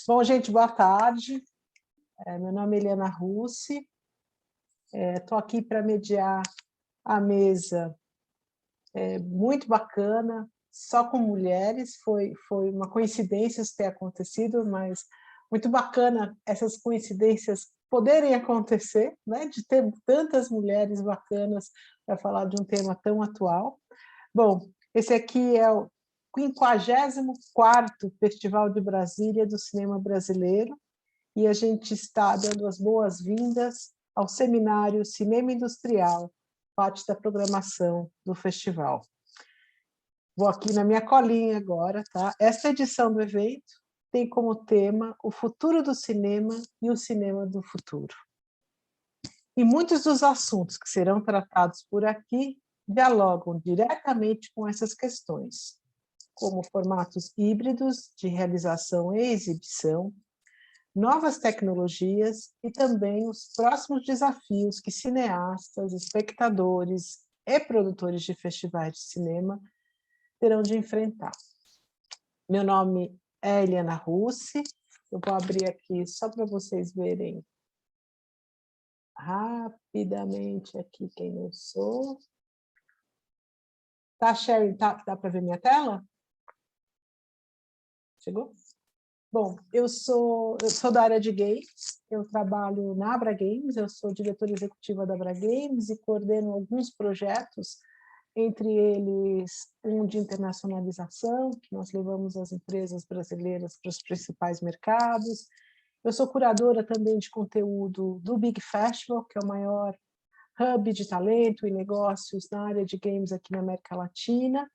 Bom, gente, boa tarde. Meu nome é Eliana Russi. Estou aqui para mediar a mesa muito bacana, só com mulheres. Foi uma coincidência isso ter acontecido, mas muito bacana essas coincidências poderem acontecer, né? De ter tantas mulheres bacanas para falar de um tema tão atual. Bom, esse aqui é o 54º Festival de Brasília do Cinema Brasileiro, e a gente está dando as boas-vindas ao seminário Cinema Industrial, parte da programação do festival. Vou aqui na minha colinha agora, tá? Esta edição do evento tem como tema o futuro do cinema e o cinema do futuro. E muitos dos assuntos que serão tratados por aqui dialogam diretamente com essas questões, como formatos híbridos de realização e exibição, novas tecnologias e também os próximos desafios que cineastas, espectadores e produtores de festivais de cinema terão de enfrentar. Meu nome é Eliana Russi, eu vou abrir aqui só para vocês verem rapidamente aqui quem eu sou. Tá, Sherry? Dá para ver minha tela? Chegou? Bom, eu sou da área de games, eu trabalho na Abra Games, eu sou diretora executiva da Abra Games e coordeno alguns projetos, entre eles um de internacionalização, que nós levamos as empresas brasileiras para os principais mercados. Eu sou curadora também de conteúdo do Big Festival, que é o maior hub de talento e negócios na área de games aqui na América Latina.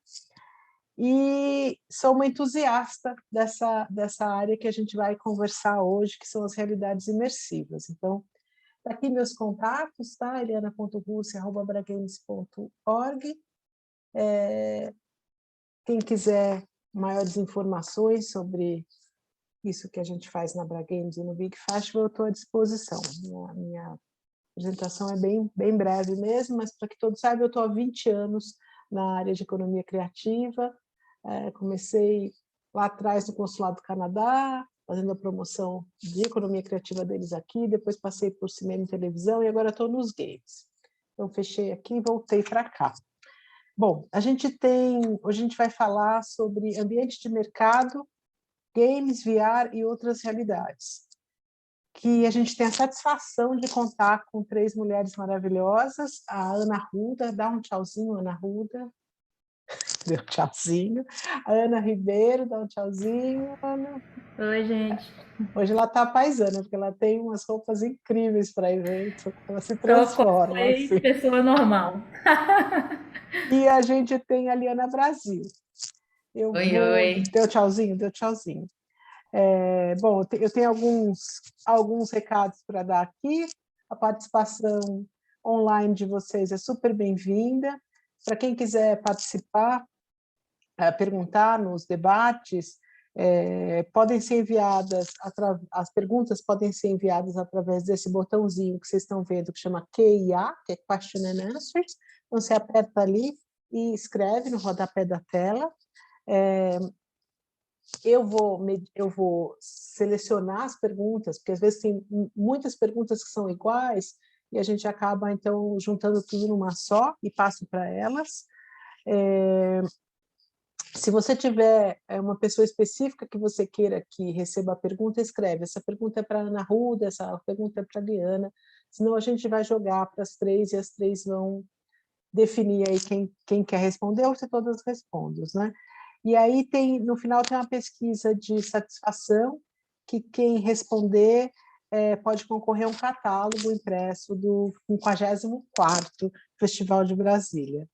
E sou uma entusiasta dessa área que a gente vai conversar hoje, que são as realidades imersivas. Então, tá aqui meus contatos, tá? eliana.russi@abragames.org. Quem quiser maiores informações sobre isso que a gente faz na Abra Games e no Big Festival, eu estou à disposição. Minha apresentação é bem breve mesmo, mas para que todos saibam, eu estou há 20 anos na área de economia criativa. Comecei lá atrás no Consulado do Canadá, fazendo a promoção de economia criativa deles aqui, depois passei por cinema e televisão e agora estou nos games. Então, fechei aqui e voltei para cá. Bom, hoje a gente vai falar sobre ambiente de mercado, games, VR e outras realidades, que a gente tem a satisfação de contar com 3 mulheres maravilhosas, a Ana Ruda, dá um tchauzinho, Ana Ruda, deu tchauzinho, a Ana Ribeiro, dá um tchauzinho, Ana. Oi, gente. Hoje ela está paisana, porque ela tem umas roupas incríveis para evento, ela se transforma assim. Pessoa normal. E a gente tem a Liana Brasil. Oi. Deu tchauzinho? Deu tchauzinho. Bom, eu tenho alguns recados para dar aqui. A participação online de vocês é super bem-vinda. Para quem quiser participar, perguntar nos debates, podem ser enviadas, as perguntas podem ser enviadas através desse botãozinho que vocês estão vendo, que chama QIA, que é Question and Answers. Então, você aperta ali e escreve no rodapé da tela. Eu vou selecionar as perguntas, porque às vezes tem muitas perguntas que são iguais, e a gente acaba, então, juntando tudo numa só e passo para elas. Se você tiver uma pessoa específica que você queira que receba a pergunta, escreve. Essa pergunta é para a Ana Ruda, essa pergunta é para a Liana, senão a gente vai jogar para as 3 e as 3 vão definir aí quem quer responder ou se todas respondem, né? E aí no final tem uma pesquisa de satisfação, que quem responder pode concorrer a um catálogo impresso do 54º Festival de Brasília.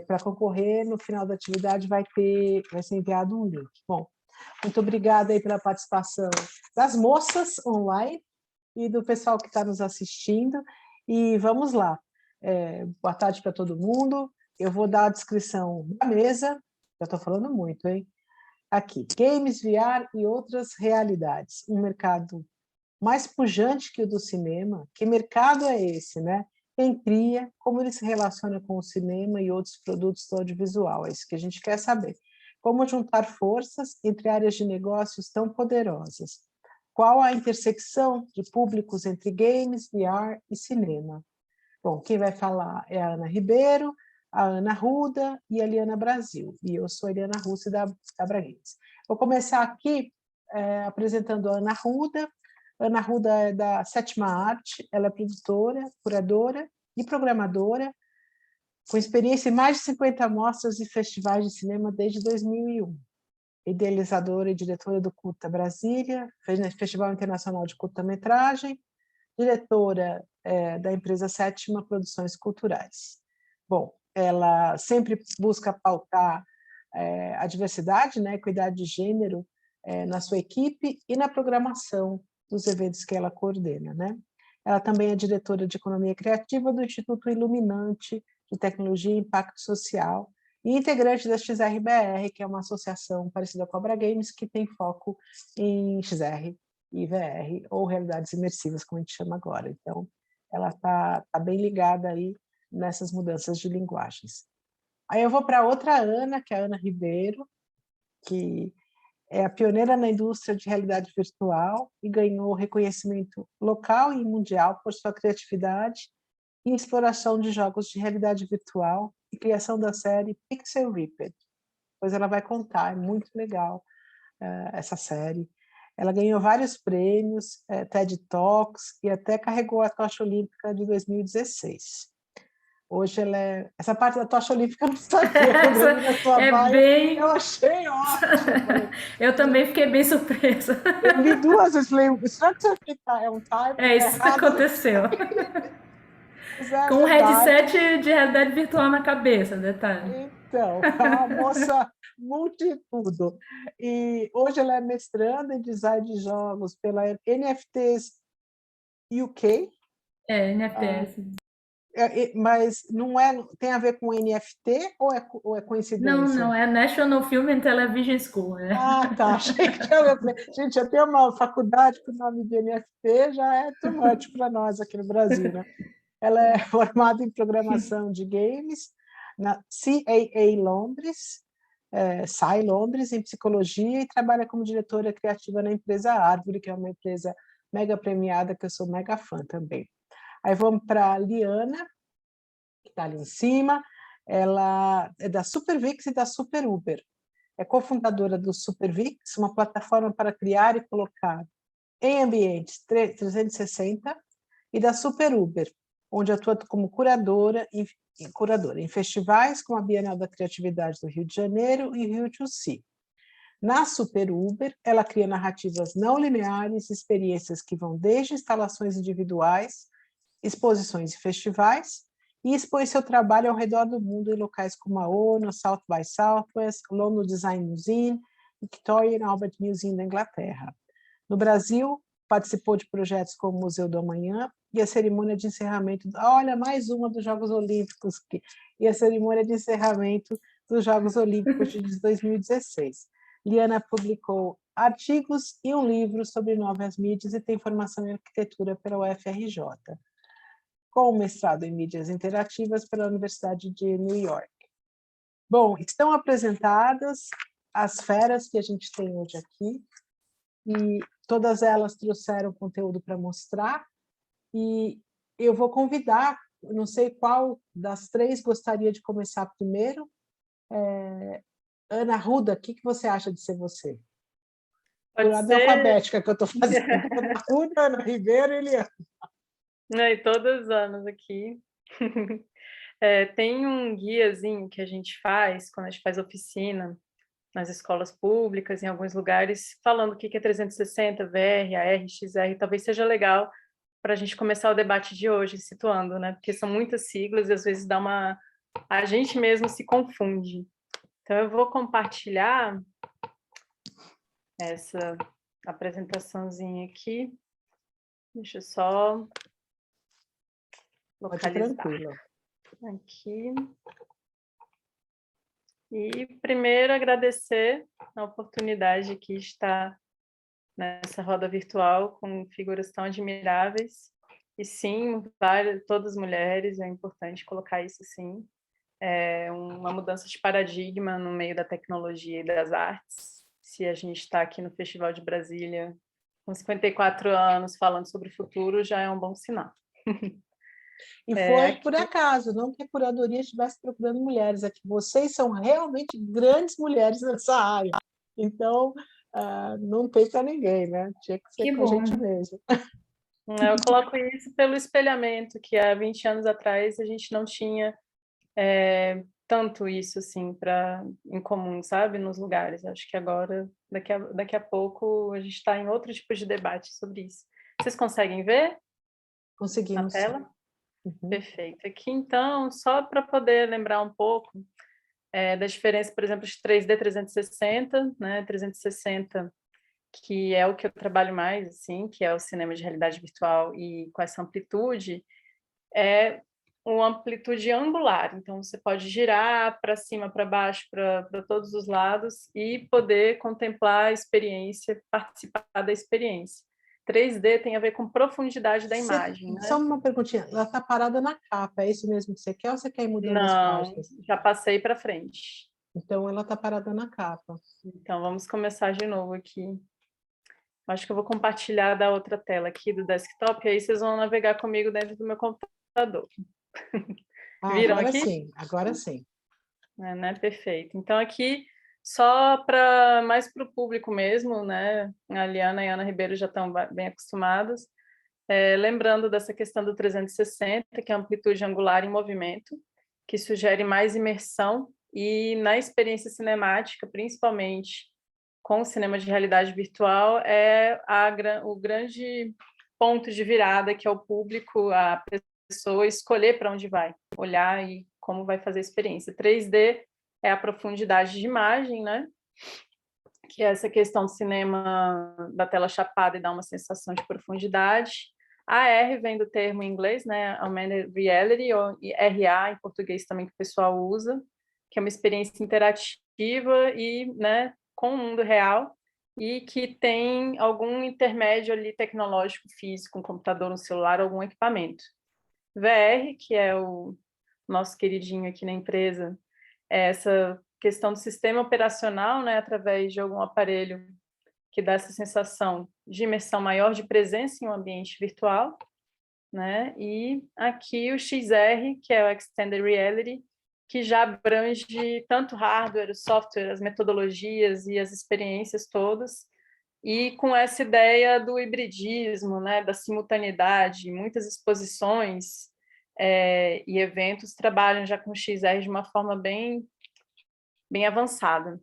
Para concorrer, no final da atividade vai ser enviado um link. Bom, muito obrigada aí pela participação das moças online e do pessoal que está nos assistindo, e vamos lá. Boa tarde para todo mundo, eu vou dar a descrição da mesa, já estou falando muito, hein? Aqui, games, VR e outras realidades, um mercado mais pujante que o do cinema. Que mercado é esse, né? Quem cria, como ele se relaciona com o cinema e outros produtos do audiovisual, é isso que a gente quer saber. Como juntar forças entre áreas de negócios tão poderosas? Qual a intersecção de públicos entre games, VR e cinema? Bom, quem vai falar é a Ana Ribeiro, a Ana Ruda e a Liana Brasil. E eu sou a Eliana Russi da Braguense. Vou começar aqui apresentando a Ana Ruda. A Ana Ruda é da Sétima Arte, ela é produtora, curadora e programadora, com experiência em mais de 50 mostras e festivais de cinema desde 2001. Idealizadora e diretora do Curta Brasília, Festival Internacional de Curta-Metragem, diretora da empresa Sétima Produções Culturais. Bom, ela sempre busca pautar a diversidade, né, equidade de gênero na sua equipe e na programação dos eventos que ela coordena, né? Ela também é diretora de Economia Criativa do Instituto Iluminante de Tecnologia e Impacto Social e integrante da XRBR, que é uma associação parecida com a Abra Games, que tem foco em XR e VR, ou realidades imersivas, como a gente chama agora. Então, ela está bem ligada aí nessas mudanças de linguagens. Aí eu vou para outra Ana, que é a Ana Ribeiro, que é a pioneira na indústria de realidade virtual e ganhou reconhecimento local e mundial por sua criatividade e exploração de jogos de realidade virtual e criação da série Pixel Ripped. Pois ela vai contar, é muito legal essa série. Ela ganhou vários prêmios, TED Talks, e até carregou a tocha olímpica de 2016. Hoje ela é... Essa parte da tocha olímpica eu não sabia, quando eu vi na sua bio, eu achei ótimo. Eu também fiquei bem surpresa. Eu li duas vezes, falei, será que é um typo? Isso Errado. aconteceu. Mas é Com um verdade. headset de realidade virtual na cabeça, detalhe. Então, é uma moça multitudo. E hoje ela é mestranda em design de jogos pela NFTs UK. NFTs. Mas não é, tem a ver com NFT ou é coincidência? Não, é National Film and Television School. Ah, tá. Achei que gente, eu tenho uma faculdade com o nome de NFT, já é too much para nós aqui no Brasil, né? Ela é formada em programação de games na CAA Londres, SAI Londres, em psicologia, e trabalha como diretora criativa na empresa Árvore, que é uma empresa mega premiada, que eu sou mega fã também. Aí vamos para a Liana, que está ali em cima. Ela é da SuperVix e da Super Uber. É cofundadora do SuperVix, uma plataforma para criar e colocar em ambientes 360, e da Super Uber, onde atua como curadora em festivais como a Bienal da Criatividade do Rio de Janeiro e Rio to See. Na Super Uber, ela cria narrativas não lineares, experiências que vão desde instalações individuais, exposições e festivais, e expõe seu trabalho ao redor do mundo em locais como a ONU, South by Southwest, London Design Museum e Victoria and Albert Museum da Inglaterra. No Brasil, participou de projetos como o Museu do Amanhã e a cerimônia de encerramento, olha, mais uma dos Jogos Olímpicos, e a cerimônia de encerramento dos Jogos Olímpicos de 2016. Liana publicou artigos e um livro sobre novas mídias e tem formação em arquitetura pela UFRJ, com mestrado em mídias interativas pela Universidade de New York. Bom, estão apresentadas as feras que a gente tem hoje aqui, e todas elas trouxeram conteúdo para mostrar, e eu vou convidar, não sei qual das três gostaria de começar primeiro. Ana Ruda, o que você acha de ser você? Por Pode ordem ser. alfabética que eu estou fazendo. Ana Ruda, Ana Ribeiro e Eliana. E todos os anos aqui. Tem um guiazinho que a gente faz quando a gente faz oficina nas escolas públicas, em alguns lugares, falando o que é 360, VR, AR, XR. Talvez seja legal para a gente começar o debate de hoje, situando, né? Porque são muitas siglas e às vezes a gente mesmo se confunde. Então eu vou compartilhar essa apresentaçãozinha aqui. Deixa eu só localizar aqui. E primeiro agradecer a oportunidade de estar nessa roda virtual com figuras tão admiráveis. E sim, todas mulheres, é importante colocar isso sim. uma mudança de paradigma no meio da tecnologia e das artes. Se a gente está aqui no Festival de Brasília com 54 anos falando sobre o futuro, já é um bom sinal. E foi Aqui... por acaso, não que a curadoria estivesse procurando mulheres, é que vocês são realmente grandes mulheres nessa área. Então, não tem para ninguém, né? Tinha que ser Que com a gente bom. mesmo. Eu coloco isso pelo espelhamento, que há 20 anos atrás a gente não tinha tanto isso assim em comum, sabe, nos lugares. Acho que agora, daqui a pouco, a gente está em outro tipo de debate sobre isso. Vocês conseguem ver na Conseguimos. tela? Uhum. Perfeito. Aqui, então, só para poder lembrar um pouco da diferença, por exemplo, de 3D 360, né? 360, que é o que eu trabalho mais, assim, que é o cinema de realidade virtual e com essa amplitude, é uma amplitude angular. Então, você pode girar para cima, para baixo, para todos os lados e poder contemplar a experiência, participar da experiência. 3D tem a ver com profundidade da imagem, né? Só uma perguntinha, ela está parada na capa, é isso mesmo que você quer ou você quer ir mudando as Não, páginas? já passei para frente. Então, ela está parada na capa. Então, vamos começar de novo aqui. Acho que eu vou compartilhar da outra tela aqui do desktop, e aí vocês vão navegar comigo dentro do meu computador. Viram Agora aqui? sim, agora sim. Né? Perfeito. Então, aqui, só para mais para o público mesmo, né? A Liana e a Ana Ribeiro já estão bem acostumadas. Lembrando dessa questão do 360, que é a amplitude angular em movimento, que sugere mais imersão, e na experiência cinemática, principalmente com o cinema de realidade virtual, o grande ponto de virada, que é o público, a pessoa escolher para onde vai, olhar e como vai fazer a experiência. 3D é a profundidade de imagem, né? Que é essa questão do cinema da tela chapada e dá uma sensação de profundidade. AR vem do termo em inglês, né? Augmented Reality, ou RA em português também que o pessoal usa, que é uma experiência interativa e, né, com o mundo real e que tem algum intermédio ali tecnológico, físico, um computador, um celular, algum equipamento. VR, que é o nosso queridinho aqui na empresa, é essa questão do sistema operacional, né, através de algum aparelho que dá essa sensação de imersão maior, de presença em um ambiente virtual, né? E aqui o XR, que é o Extended Reality, que já abrange tanto hardware, o software, as metodologias e as experiências todas, e com essa ideia do hibridismo, né, da simultaneidade, muitas exposições e eventos trabalham já com o XR de uma forma bem avançada.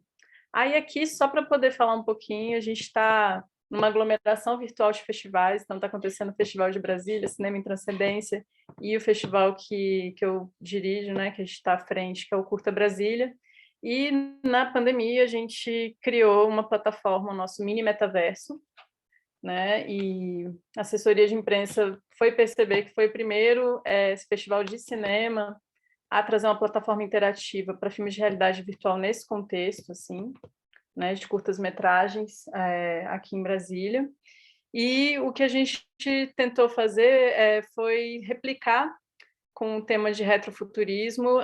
Aí aqui, só para poder falar um pouquinho, a gente está numa aglomeração virtual de festivais, então está acontecendo o Festival de Brasília, Cinema em Transcendência, e o festival que eu dirijo, né, que a gente está à frente, que é o Curta Brasília. E na pandemia a gente criou uma plataforma, o nosso mini metaverso, né, e a assessoria de imprensa foi perceber que foi o primeiro esse festival de cinema a trazer uma plataforma interativa para filmes de realidade virtual nesse contexto, assim, né, de curtas-metragens aqui em Brasília. E o que a gente tentou fazer foi replicar, com o tema de retrofuturismo,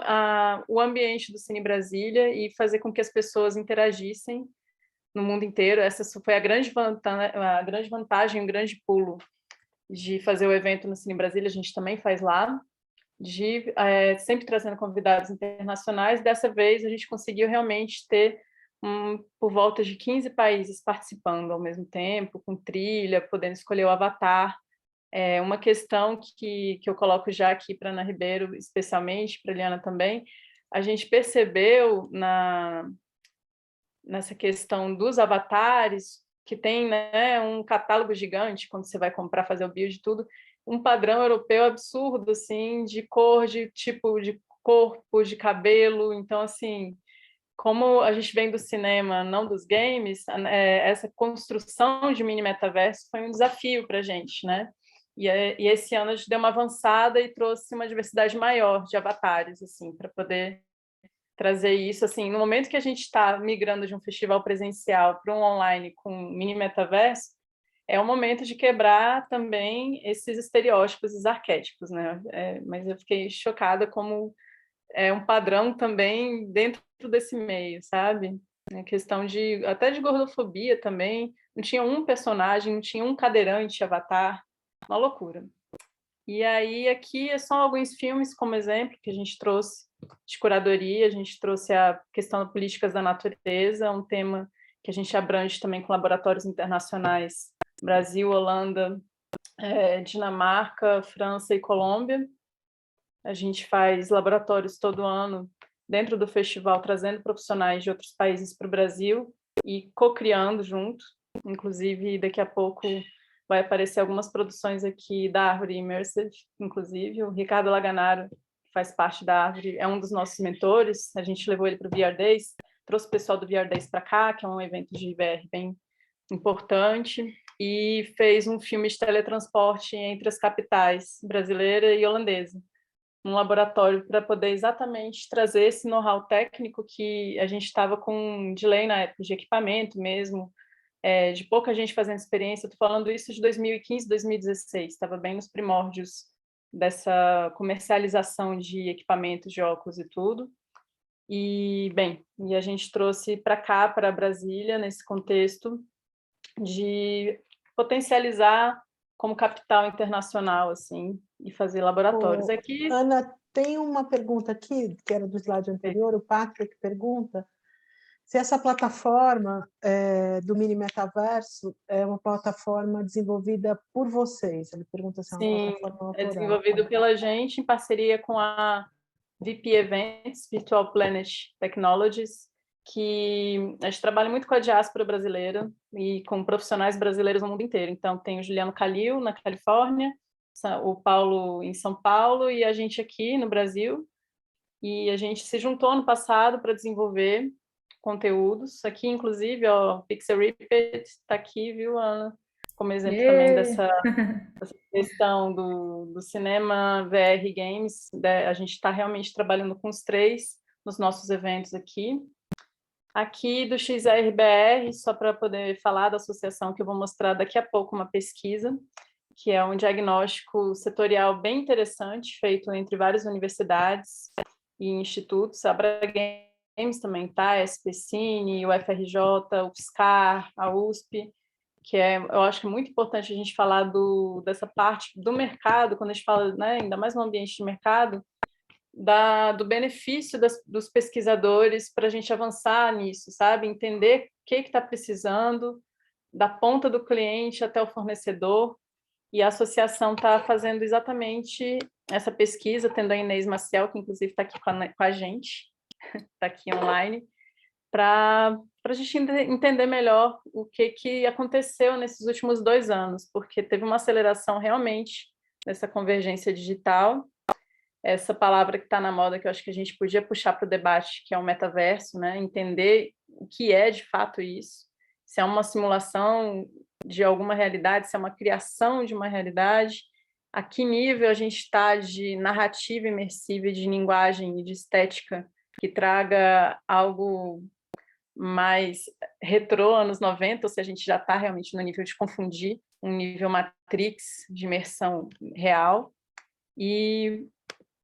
o ambiente do Cine Brasília e fazer com que as pessoas interagissem no mundo inteiro. Essa foi a grande vantagem, o grande pulo de fazer o evento no Cine Brasília, a gente também faz lá, sempre trazendo convidados internacionais. Dessa vez a gente conseguiu realmente ter por volta de 15 países participando ao mesmo tempo, com trilha, podendo escolher o avatar. Uma questão que eu coloco já aqui para Ana Ribeiro, especialmente, para a Liana também, a gente percebeu nessa questão dos avatares, que tem, né, um catálogo gigante, quando você vai comprar, fazer o build de tudo, um padrão europeu absurdo, assim, de cor, de tipo de corpo, de cabelo. Então, assim, como a gente vem do cinema, não dos games, essa construção de mini metaverso foi um desafio para a gente, né? E esse ano a gente deu uma avançada e trouxe uma diversidade maior de avatares, assim, para poder trazer isso, assim, no momento que a gente está migrando de um festival presencial para um online com mini metaverso, é o momento de quebrar também esses estereótipos, esses arquétipos, né? Mas eu fiquei chocada como é um padrão também dentro desse meio, sabe? A questão até de gordofobia também. Não tinha um personagem, não tinha um cadeirante avatar. Uma loucura. E aí aqui é só alguns filmes como exemplo que a gente trouxe de curadoria. A gente trouxe a questão de políticas da natureza, um tema que a gente abrange também com laboratórios internacionais, Brasil, Holanda, Dinamarca, França e Colômbia. A gente faz laboratórios todo ano dentro do festival, trazendo profissionais de outros países para o Brasil e co-criando junto. Inclusive, daqui a pouco vai aparecer algumas produções aqui da Árvore Immersive, inclusive. O Ricardo Laganaro, que faz parte da Árvore, é um dos nossos mentores. A gente levou ele para o VR Days, trouxe o pessoal do VR Days para cá, que é um evento de VR bem importante, e fez um filme de teletransporte entre as capitais brasileira e holandesa, um laboratório para poder exatamente trazer esse know-how técnico que a gente estava com um delay na época de equipamento mesmo, de pouca gente fazendo experiência. Estou falando isso de 2015, 2016, estava bem nos primórdios dessa comercialização de equipamentos, de óculos e tudo. E, bem, a gente trouxe para cá, para Brasília, nesse contexto de potencializar como capital internacional, assim, e fazer laboratórios. Aqui... Ana, tem uma pergunta aqui, que era do slide anterior, o Patrick pergunta se essa plataforma do Mini Metaverso é uma plataforma desenvolvida por vocês. Ele pergunta se é uma plataforma autoral. É desenvolvido pela gente em parceria com a VP Events, Virtual Planet Technologies, que a gente trabalha muito com a diáspora brasileira e com profissionais brasileiros no mundo inteiro. Então, tem o Juliano Calil, na Califórnia, o Paulo em São Paulo e a gente aqui no Brasil. E a gente se juntou ano passado para desenvolver conteúdos. Aqui, inclusive, ó, Pixel Ripped está aqui, viu, Ana? Como exemplo também dessa questão do cinema, VR, games. A gente está realmente trabalhando com os três nos nossos eventos aqui. Aqui do XRBR, só para poder falar da associação, que eu vou mostrar daqui a pouco uma pesquisa, que é um diagnóstico setorial bem interessante, feito entre várias universidades e institutos. A Abragames também, tá? A SPCine, o FRJ, o UFSCar, a USP, que eu acho que é muito importante a gente falar dessa parte do mercado, quando a gente fala, né, ainda mais no ambiente de mercado, do benefício dos pesquisadores para a gente avançar nisso, sabe? Entender o que está precisando, da ponta do cliente até o fornecedor, e a associação está fazendo exatamente essa pesquisa, tendo a Inês Maciel, que inclusive está aqui com a gente, está aqui online, para a gente entender melhor o que aconteceu nesses últimos 2 anos, porque teve uma aceleração realmente nessa convergência digital. Essa palavra que está na moda, que eu acho que a gente podia puxar para o debate, que é o metaverso, né? Entender o que é de fato isso, se é uma simulação de alguma realidade, se é uma criação de uma realidade, a que nível a gente está de narrativa imersiva, de linguagem e de estética que traga algo mais retrô, anos 90, ou se a gente já está realmente no nível de confundir, um nível Matrix de imersão real. E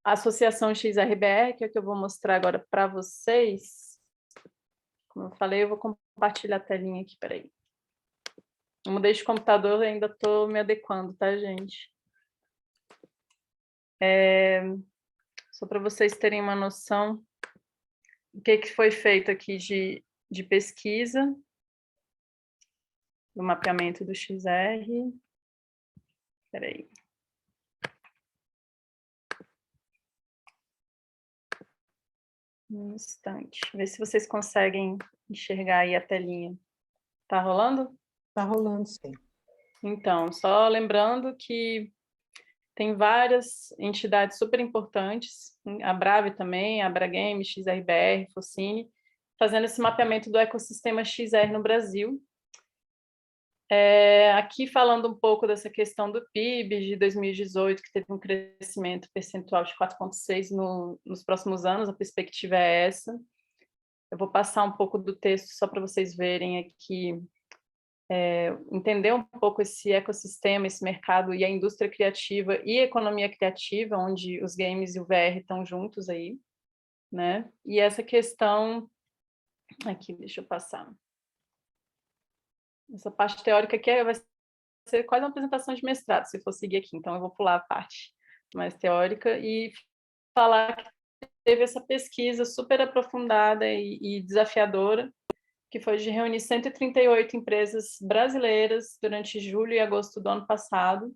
a Associação XRBR, que é o que eu vou mostrar agora para vocês. Como eu falei, eu vou compartilhar a telinha aqui, peraí. Eu mudei de computador e ainda estou me adequando, tá, gente? Só para vocês terem uma noção do que foi feito aqui de pesquisa, do mapeamento do XR. Peraí. Um instante. Ver se vocês conseguem enxergar aí a telinha. Tá rolando? Tá rolando, sim. Então, só lembrando que tem várias entidades super importantes, a Brave também, a Abragames, XRBR, Focine, fazendo esse mapeamento do ecossistema XR no Brasil. Aqui falando um pouco dessa questão do PIB de 2018, que teve um crescimento percentual de 4,6% nos próximos anos, a perspectiva é essa. Eu vou passar um pouco do texto só para vocês verem aqui, entender um pouco esse ecossistema, esse mercado e a indústria criativa e a economia criativa, onde os games e o VR estão juntos aí. né? E essa questão... Aqui, deixa eu passar. Essa parte teórica aqui vai ser quase uma apresentação de mestrado, se for seguir aqui, então eu vou pular a parte mais teórica e falar que teve essa pesquisa super aprofundada e desafiadora, que foi de reunir 138 empresas brasileiras durante julho e agosto do ano passado,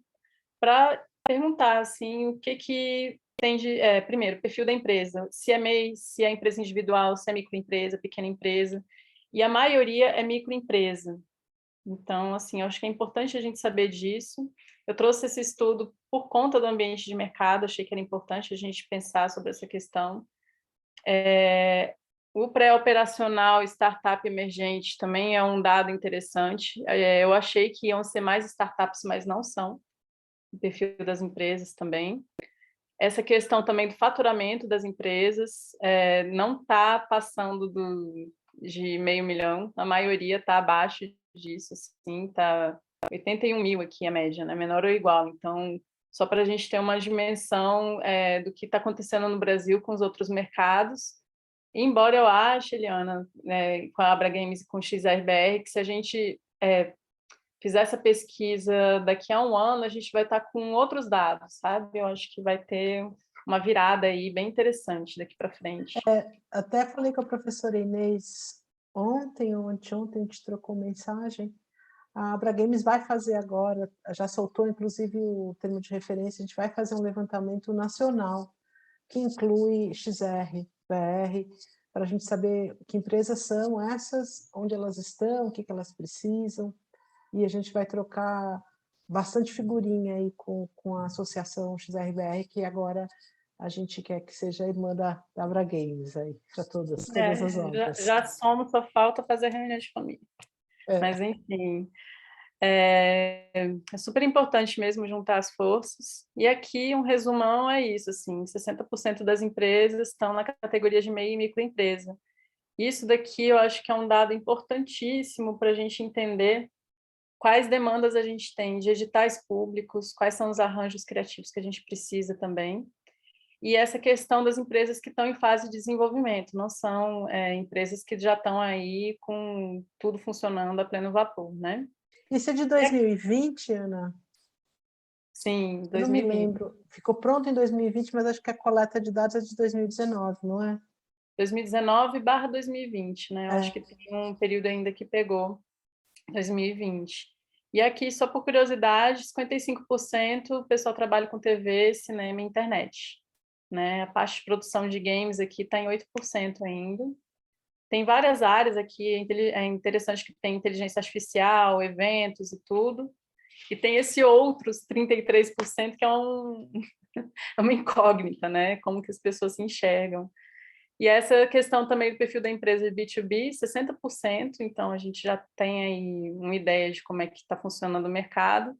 para perguntar assim, o que tem de... primeiro, perfil da empresa, se é MEI, se é empresa individual, se é microempresa, pequena empresa, e a maioria é microempresa. Então, assim, eu acho que é importante a gente saber disso. Eu trouxe esse estudo por conta do ambiente de mercado, achei que era importante a gente pensar sobre essa questão. O pré-operacional startup emergente também é um dado interessante. Eu achei que iam ser mais startups, mas não são. O perfil das empresas também. Essa questão também do faturamento das empresas não está passando de 500 mil, a maioria está abaixo disso, assim, está 81 mil aqui a média, né? Menor ou igual. Então, só para a gente ter uma dimensão do que está acontecendo no Brasil com os outros mercados. Embora eu ache, Eliana, né, com a Abra Games e com o XRBR, que se a gente fizer essa pesquisa daqui a um ano, a gente vai estar com outros dados, sabe? Eu acho que vai ter uma virada aí bem interessante daqui para frente. Até falei com a professora Inês ontem ou anteontem, a gente trocou mensagem. A Abra Games vai fazer agora, já soltou inclusive o termo de referência, a gente vai fazer um levantamento nacional, que inclui XR, BR, para a gente saber que empresas são essas, onde elas estão, o que elas precisam, e a gente vai trocar bastante figurinha aí com a associação XRBR, que agora a gente quer que seja a irmã da Abra Games aí, para todas as obras. Já somos, só falta fazer reunião de família. Mas, enfim, é super importante mesmo juntar as forças. E aqui, um resumão é isso, assim, 60% das empresas estão na categoria de MEI e microempresa. Isso daqui eu acho que é um dado importantíssimo para a gente entender quais demandas a gente tem de editais públicos, quais são os arranjos criativos que a gente precisa também. E essa questão das empresas que estão em fase de desenvolvimento, não são empresas que já estão aí com tudo funcionando a pleno vapor, né? Isso é de 2020, Ana? Sim, 2020. Eu não me lembro. Ficou pronto em 2020, mas acho que a coleta de dados é de 2019, não é? 2019/2020, né? Eu acho que tem um período ainda que pegou 2020. E aqui, só por curiosidade, 55% o pessoal trabalha com TV, cinema e internet. Né? A parte de produção de games aqui está em 8% ainda. Tem várias áreas aqui, é interessante que tem inteligência artificial, eventos e tudo. E tem esse outros 33% que é uma incógnita, né? Como que as pessoas se enxergam. E essa questão também do perfil da empresa de B2B, 60%, então a gente já tem aí uma ideia de como é que está funcionando o mercado,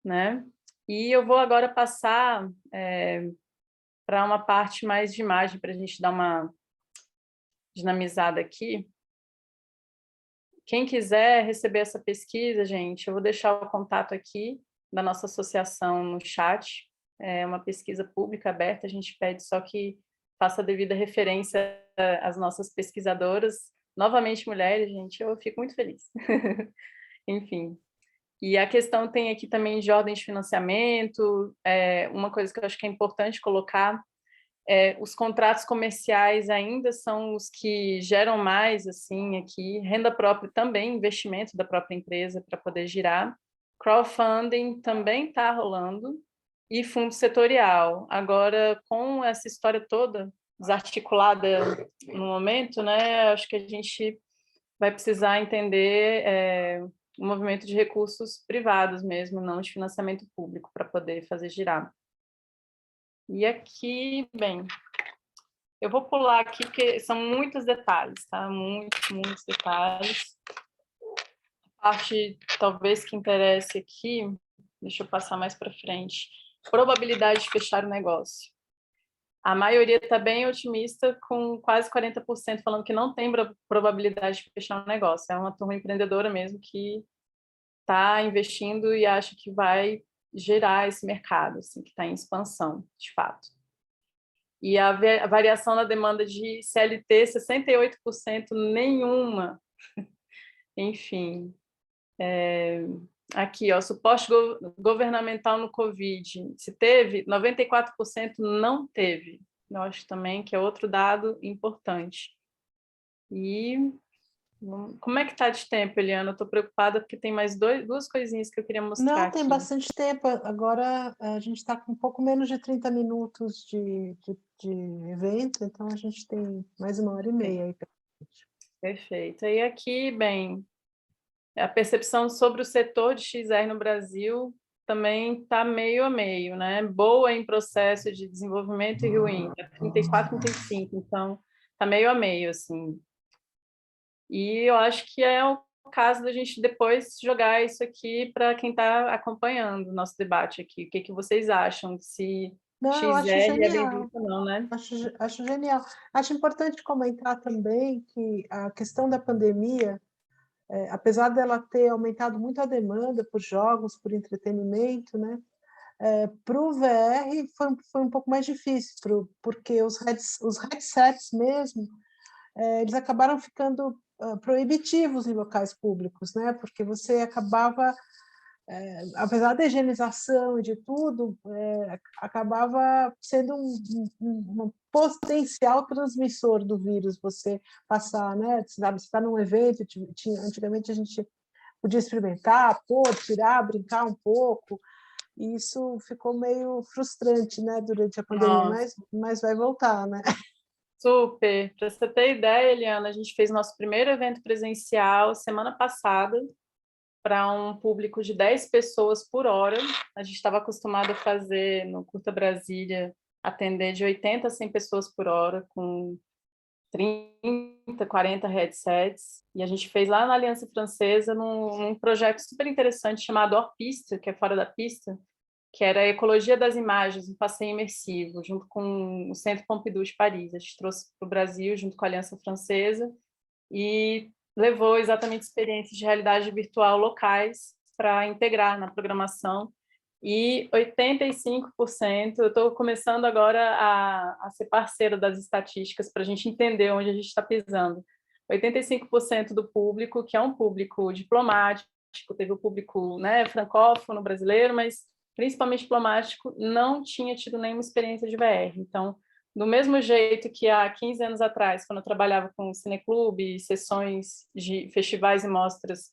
né? E eu vou agora passar para uma parte mais de imagem, para a gente dar uma dinamizada aqui. Quem quiser receber essa pesquisa, gente, eu vou deixar o contato aqui da nossa associação no chat. É uma pesquisa pública aberta, a gente pede só que faça a devida referência às nossas pesquisadoras, novamente mulheres, gente, eu fico muito feliz. Enfim. E a questão tem aqui também de ordem de financiamento, uma coisa que eu acho que é importante colocar, os contratos comerciais ainda são os que geram mais, assim, aqui, renda própria também, investimento da própria empresa para poder girar, crowdfunding também está rolando, e fundo setorial. Agora, com essa história toda desarticulada no momento, né, acho que a gente vai precisar entender o movimento de recursos privados mesmo, não de financiamento público, para poder fazer girar. E aqui, bem, eu vou pular aqui, porque são muitos detalhes, tá? Muitos detalhes. A parte, talvez, que interesse aqui, deixa eu passar mais para frente. Probabilidade de fechar o negócio. A maioria está bem otimista, com quase 40% falando que não tem probabilidade de fechar o negócio. É uma turma empreendedora mesmo que está investindo e acha que vai gerar esse mercado, assim, que está em expansão, de fato. E a variação na demanda de CLT, 68%, nenhuma. Enfim. Aqui, ó, suporte governamental no Covid. Se teve, 94% não teve. Eu acho também que é outro dado importante. E como é que está de tempo, Eliana? Eu estou preocupada porque tem mais duas coisinhas que eu queria mostrar Não, tem aqui. bastante tempo. Agora a gente está com um pouco menos de 30 minutos de evento, então a gente tem mais 1h30 aí. Perfeito. E aqui, bem, a percepção sobre o setor de XR no Brasil também está meio a meio, né? Boa em processo de desenvolvimento e ruim, 34, 35, então está meio a meio, assim. E eu acho que é o caso da gente depois jogar isso aqui para quem está acompanhando o nosso debate aqui. O que vocês acham? Se Não, eu acho XR é bem genial. visto ou não, né? Acho genial. Acho importante comentar também que a questão da pandemia, apesar dela ter aumentado muito a demanda por jogos, por entretenimento, né? Para o VR foi um pouco mais difícil, porque os headsets mesmo, eles acabaram ficando proibitivos em locais públicos, né? Porque você acabava, apesar da higienização e de tudo, acabava sendo um potencial transmissor do vírus, você passar, né? Você está num evento, antigamente a gente podia experimentar, pôr, tirar, brincar um pouco, e isso ficou meio frustrante, né, durante a pandemia, mas vai voltar, né? Super. Para você ter ideia, Eliana, a gente fez nosso primeiro evento presencial semana passada para um público de 10 pessoas por hora. A gente estava acostumado a fazer no Curta Brasília, atender de 80 a 100 pessoas por hora, com 30, 40 headsets. E a gente fez lá na Aliança Francesa, num projeto super interessante chamado Hors Piste, que é fora da pista, que era a Ecologia das Imagens, um passeio imersivo, junto com o Centro Pompidou de Paris. A gente trouxe para o Brasil, junto com a Aliança Francesa, e levou exatamente experiências de realidade virtual locais para integrar na programação. E 85%, eu estou começando agora a ser parceiro das estatísticas para a gente entender onde a gente está pisando. 85% do público, que é um público diplomático, teve o público, né, francófono brasileiro, mas principalmente diplomático, não tinha tido nenhuma experiência de VR. Então, do mesmo jeito que há 15 anos atrás, quando eu trabalhava com cineclube, sessões de festivais e mostras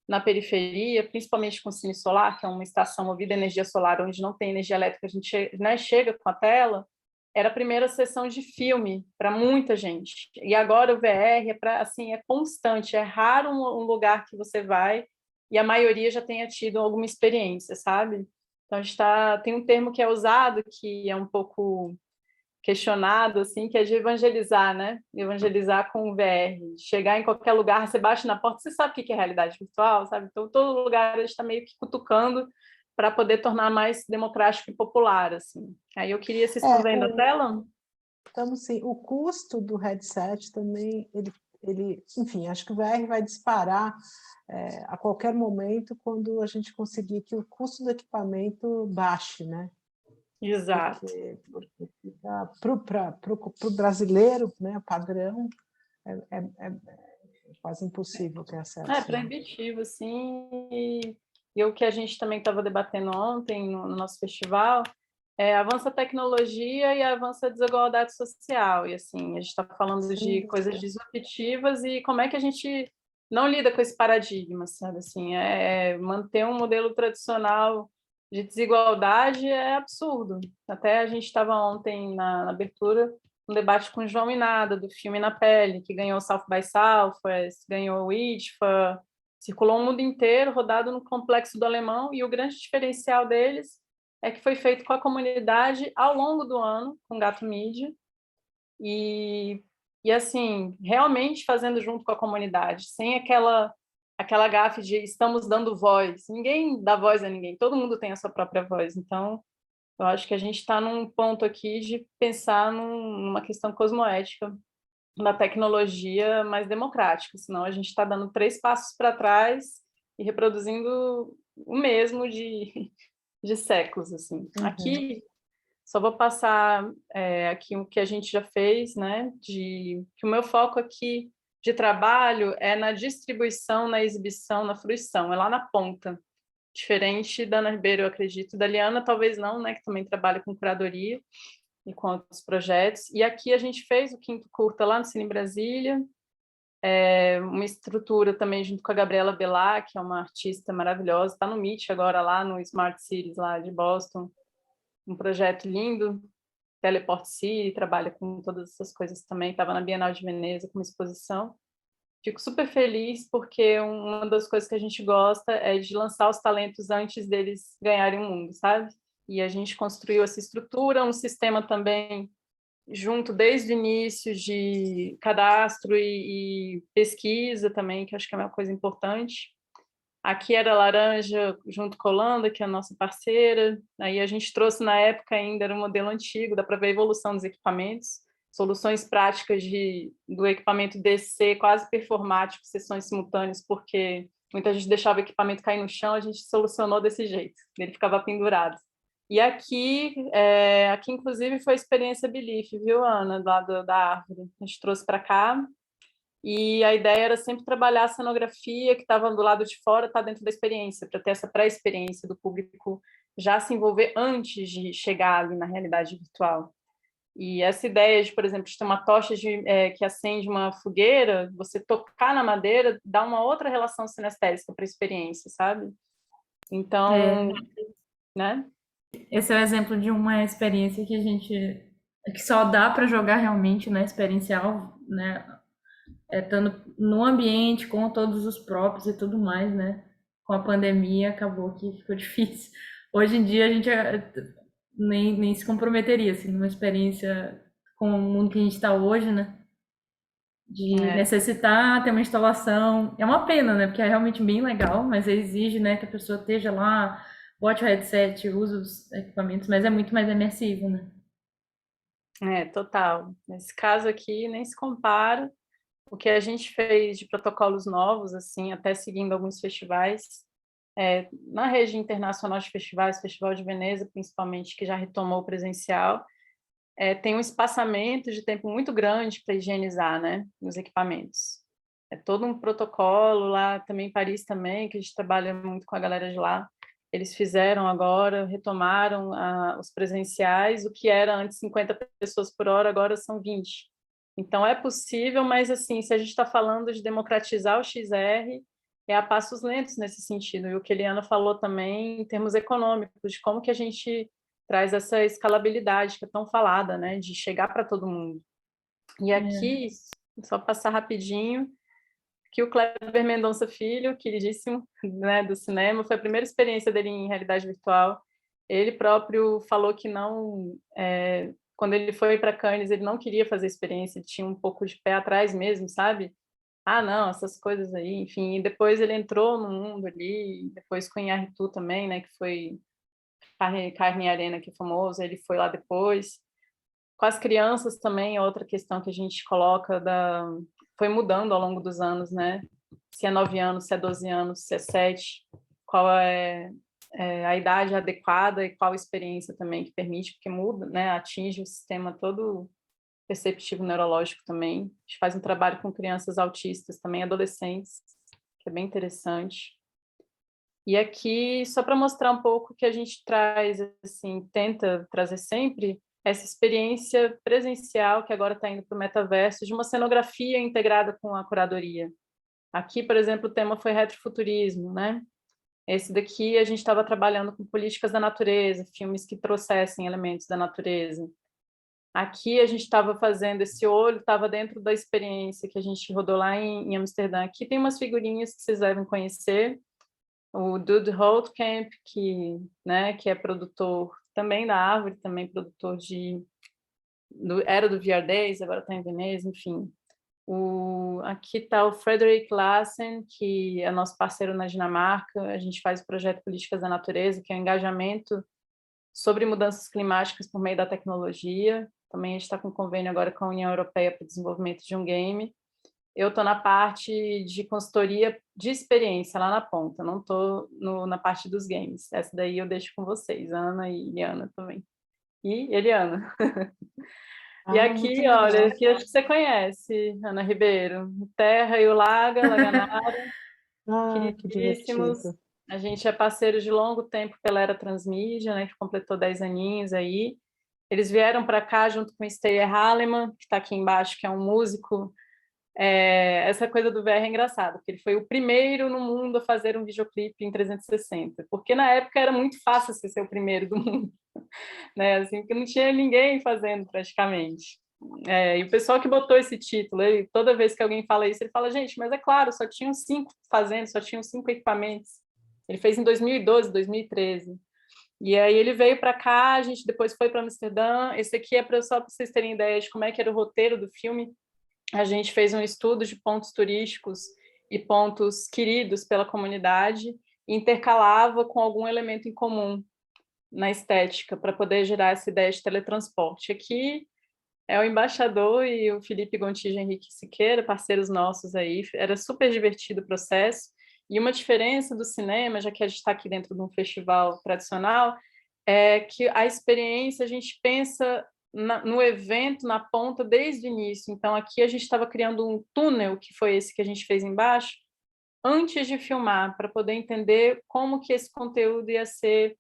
na periferia, principalmente com o Cine Solar, que é uma estação movida a energia solar, onde não tem energia elétrica, a gente, né, chega com a tela, era a primeira sessão de filme para muita gente. E agora o VR é constante, é raro um lugar que você vai e a maioria já tenha tido alguma experiência, sabe? Então, a gente tem um termo que é usado, que é um pouco questionado, assim, que é de evangelizar, né? Evangelizar com o VR. Chegar em qualquer lugar, você bate na porta, você sabe o que é realidade virtual, sabe? Então, todo lugar a gente está meio que cutucando para poder tornar mais democrático e popular, assim. Aí eu queria... Vocês estão vendo a tela? Estamos sim. O custo do headset também, enfim, acho que o VR vai disparar a qualquer momento quando a gente conseguir que o custo do equipamento baixe, né? Exato. Porque para o brasileiro, né, padrão, é quase impossível ter acesso. É proibitivo, sim. E o que a gente também estava debatendo ontem no nosso festival avança a tecnologia e avança a desigualdade social. E assim, a gente está falando de coisas disruptivas e como é que a gente não lida com esse paradigma, sabe? Assim, manter um modelo tradicional de desigualdade é absurdo. Até a gente estava ontem na abertura um debate com o João Minada, do filme Na Pele, que ganhou o South by Southwest, ganhou o IDFA, circulou o mundo inteiro, rodado no Complexo do Alemão, e o grande diferencial deles é que foi feito com a comunidade ao longo do ano, com Gato Mídia, e assim, realmente fazendo junto com a comunidade, sem aquela gafe de estamos dando voz. Ninguém dá voz a ninguém, todo mundo tem a sua própria voz. Então, eu acho que a gente está num ponto aqui de pensar numa questão cosmoética da tecnologia mais democrática, senão a gente está dando 3 passos para trás e reproduzindo o mesmo de séculos, assim. Aqui, Só vou passar aqui o que a gente já fez, né? Que o meu foco aqui de trabalho é na distribuição, na exibição, na fruição, é lá na ponta. Diferente da Ana Ribeiro, eu acredito, da Liana, talvez não, né? Que também trabalha com curadoria e com outros projetos. E aqui a gente fez o quinto curta lá no Cine Brasília, uma estrutura também junto com a Gabriela Bellar, que é uma artista maravilhosa, está no MIT agora lá no Smart Cities lá de Boston, um projeto lindo, Teleport City, trabalha com todas essas coisas também, estava na Bienal de Veneza com uma exposição. Fico super feliz porque uma das coisas que a gente gosta é de lançar os talentos antes deles ganharem o mundo, sabe? E a gente construiu essa estrutura, um sistema também junto desde o início de cadastro e pesquisa também, que acho que é uma coisa importante. Aqui era Laranja, junto com a Holanda, que é a nossa parceira. Aí a gente trouxe, na época ainda, era um modelo antigo, dá para ver a evolução dos equipamentos, soluções práticas do equipamento descer quase performático, sessões simultâneas, porque muita gente deixava o equipamento cair no chão, a gente solucionou desse jeito, ele ficava pendurado. E aqui inclusive, foi a experiência Belief, viu, Ana, lá da Árvore. A gente trouxe para cá, e a ideia era sempre trabalhar a cenografia que estava do lado de fora, tá dentro da experiência, para ter essa pré-experiência do público já se envolver antes de chegar ali na realidade virtual. E essa ideia de, por exemplo, de ter uma tocha que acende uma fogueira, você tocar na madeira, dá uma outra relação sinestésica para a experiência, sabe? Então, né? Esse é o exemplo de uma experiência que só dá para jogar realmente na experiencial, né? Estando no ambiente com todos os próprios e tudo mais, né? Com a pandemia acabou que ficou difícil. Hoje em dia a gente nem se comprometeria assim numa experiência com o mundo que a gente está hoje, né? De necessitar ter uma instalação. É uma pena, né? Porque é realmente bem legal, mas exige, né, que a pessoa esteja lá, bote o headset, use os equipamentos, mas é muito mais imersivo, né? Total. Nesse caso aqui, nem se compara. O que a gente fez de protocolos novos, assim, até seguindo alguns festivais, na rede internacional de festivais, Festival de Veneza, principalmente, que já retomou o presencial, tem um espaçamento de tempo muito grande para higienizar, né, os equipamentos. É todo um protocolo lá, também em Paris também, que a gente trabalha muito com a galera de lá. Eles fizeram agora, retomaram os presenciais, o que era antes 50 pessoas por hora, agora são 20. Então é possível, mas assim, se a gente está falando de democratizar o XR, é a passos lentos nesse sentido. E o que a Eliana falou também em termos econômicos, de como que a gente traz essa escalabilidade que é tão falada, né, de chegar para todo mundo. E aqui, só passar rapidinho, que o Kleber Mendonça Filho, queridíssimo, né, do cinema, foi a primeira experiência dele em realidade virtual. Ele próprio falou que não, quando ele foi para Cannes, ele não queria fazer experiência, ele tinha um pouco de pé atrás mesmo, sabe? Ah, não, essas coisas aí, enfim. E depois ele entrou no mundo ali, depois com o Inharitu também, né, que foi Carne e Arena, que é famoso, ele foi lá depois. Com as crianças também, é outra questão que a gente coloca foi mudando ao longo dos anos, né? Se é 9 anos, se é 12 anos, se é 7, qual é a idade adequada e qual a experiência também que permite, porque muda, né? Atinge o sistema todo perceptivo neurológico também. A gente faz um trabalho com crianças autistas também, adolescentes, que é bem interessante. E aqui, só para mostrar um pouco que a gente traz, assim, tenta trazer sempre essa experiência presencial que agora está indo para o metaverso, de uma cenografia integrada com a curadoria. Aqui, por exemplo, o tema foi retrofuturismo, né? Esse daqui a gente estava trabalhando com políticas da natureza, filmes que trouxessem elementos da natureza. Aqui a gente estava fazendo esse olho, estava dentro da experiência que a gente rodou lá em Amsterdã. Aqui tem umas figurinhas que vocês devem conhecer. O Dude Holtkamp, que é produtor também da Árvore, também produtor era do VR Days, agora está em Veneza, enfim. Aqui está o Frederick Lassen, que é nosso parceiro na Dinamarca. A gente faz o projeto Políticas da Natureza, que é um engajamento sobre mudanças climáticas por meio da tecnologia. Também a gente está com um convênio agora com a União Europeia para o desenvolvimento de um game. Eu estou na parte de consultoria de experiência, lá na ponta, não estou na parte dos games. Essa daí eu deixo com vocês, Ana e Liana também. e Eliana. E Ah, muito aqui, olha, legal. aqui acho que você conhece, Ana Ribeiro. Terra e o Laga, Laganara, Ah, que queridíssimos. divertido. A gente é parceiro de longo tempo pela Era Transmídia, né, que completou 10 aninhos aí. Eles vieram para cá junto com o Steyer Haleman, que está aqui embaixo, que é um músico. Essa coisa do VR é engraçado, porque ele foi o primeiro no mundo a fazer um videoclipe em 360, porque na época era muito fácil você ser o primeiro do mundo, né? Assim, porque não tinha ninguém fazendo praticamente. E o pessoal que botou esse título, toda vez que alguém fala isso, ele fala, gente, mas é claro, só tinham 5 fazendo, só tinham 5 equipamentos. Ele fez em 2012, 2013. E aí ele veio para cá, a gente depois foi para Amsterdã. Esse aqui é só para vocês terem ideia de como é que era o roteiro do filme. A gente fez um estudo de pontos turísticos e pontos queridos pela comunidade e intercalava com algum elemento em comum na estética para poder gerar essa ideia de teletransporte. Aqui é o embaixador e o Felipe Gontijo Henrique Siqueira, parceiros nossos aí. Era super divertido o processo. E uma diferença do cinema, já que a gente está aqui dentro de um festival tradicional, é que a experiência a gente pensa no evento, na ponta, desde o início. Então, aqui a gente estava criando um túnel, que foi esse que a gente fez embaixo, antes de filmar, para poder entender como que esse conteúdo ia ser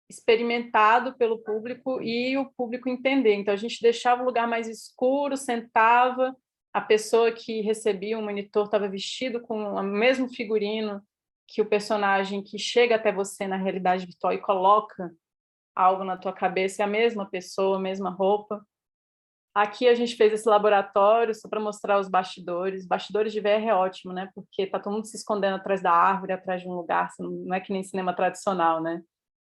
experimentado pelo público e o público entender. Então, a gente deixava o lugar mais escuro, sentava, a pessoa que recebia o monitor estava vestido com o mesmo figurino que o personagem que chega até você na realidade virtual e coloca algo na tua cabeça, é a mesma pessoa, a mesma roupa. Aqui a gente fez esse laboratório só para mostrar os bastidores. Bastidores de VR é ótimo, né? Porque tá todo mundo se escondendo atrás da árvore, atrás de um lugar, não é que nem cinema tradicional, né?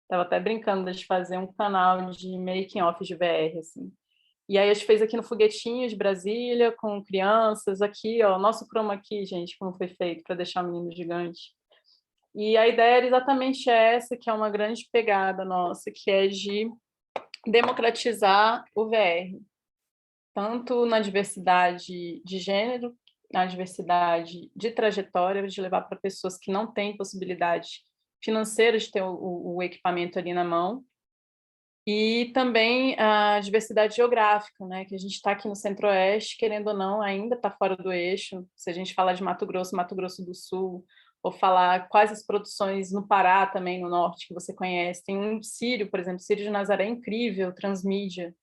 Tava até brincando de fazer um canal de making off de VR, assim. E aí a gente fez aqui no Foguetinho de Brasília, com crianças, aqui, ó, nosso chroma key, gente, como foi feito para deixar o menino gigante. E a ideia era exatamente essa, que é uma grande pegada nossa, que é de democratizar o VR, tanto na diversidade de gênero, na diversidade de trajetória, de levar para pessoas que não têm possibilidade financeira de ter o equipamento ali na mão, e também a diversidade geográfica, né? Que a gente está aqui no Centro-Oeste, querendo ou não, ainda está fora do eixo. Se a gente falar de Mato Grosso do Sul, ou falar quais as produções no Pará também, no Norte, que você conhece. Tem um Círio, por exemplo, Círio de Nazaré, incrível, transmídia,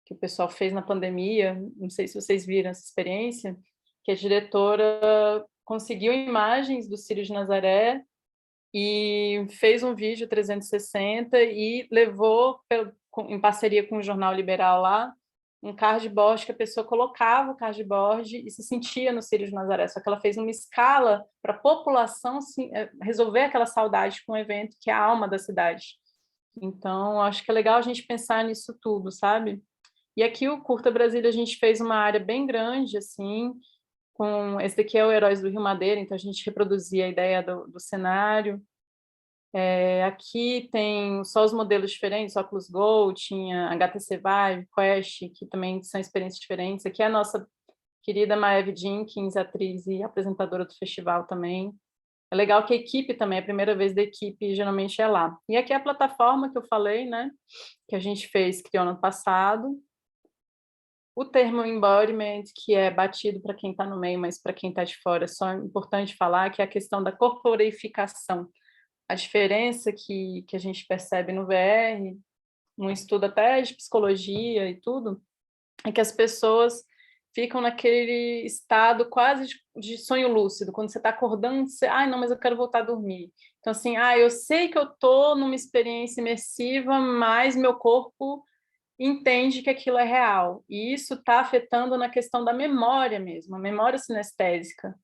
que o pessoal fez na pandemia. Não sei se vocês viram essa experiência, que a diretora conseguiu imagens do Círio de Nazaré e fez um vídeo 360 e levou, em parceria com o Jornal Liberal lá, um cardboard que a pessoa colocava o cardboard e se sentia no Círio de Nazaré, só que ela fez uma escala para a população resolver aquela saudade com um evento que é a alma da cidade. Então, acho que é legal a gente pensar nisso tudo, sabe? E aqui o Curta Brasília a gente fez uma área bem grande, assim, com esse daqui é o Heróis do Rio Madeira, então a gente reproduzia a ideia do cenário. Aqui tem só os modelos diferentes, Oculus Go, tinha HTC Vive, Quest, que também são experiências diferentes. Aqui é a nossa querida Maeve Jenkins, atriz e apresentadora do festival também. É legal que a equipe também, a primeira vez da equipe geralmente é lá. E aqui é a plataforma que eu falei, né, que a gente criou no ano passado. O termo embodiment, que é batido para quem está no meio, mas para quem está de fora, é só importante falar que é a questão da corporeificação. A diferença que a gente percebe no VR, num estudo até de psicologia e tudo, é que as pessoas ficam naquele estado quase de sonho lúcido. Quando você está acordando, você, não, mas eu quero voltar a dormir. Então, assim, eu sei que eu estou numa experiência imersiva, mas meu corpo entende que aquilo é real. E isso está afetando na questão da memória mesmo, a memória sinestésica.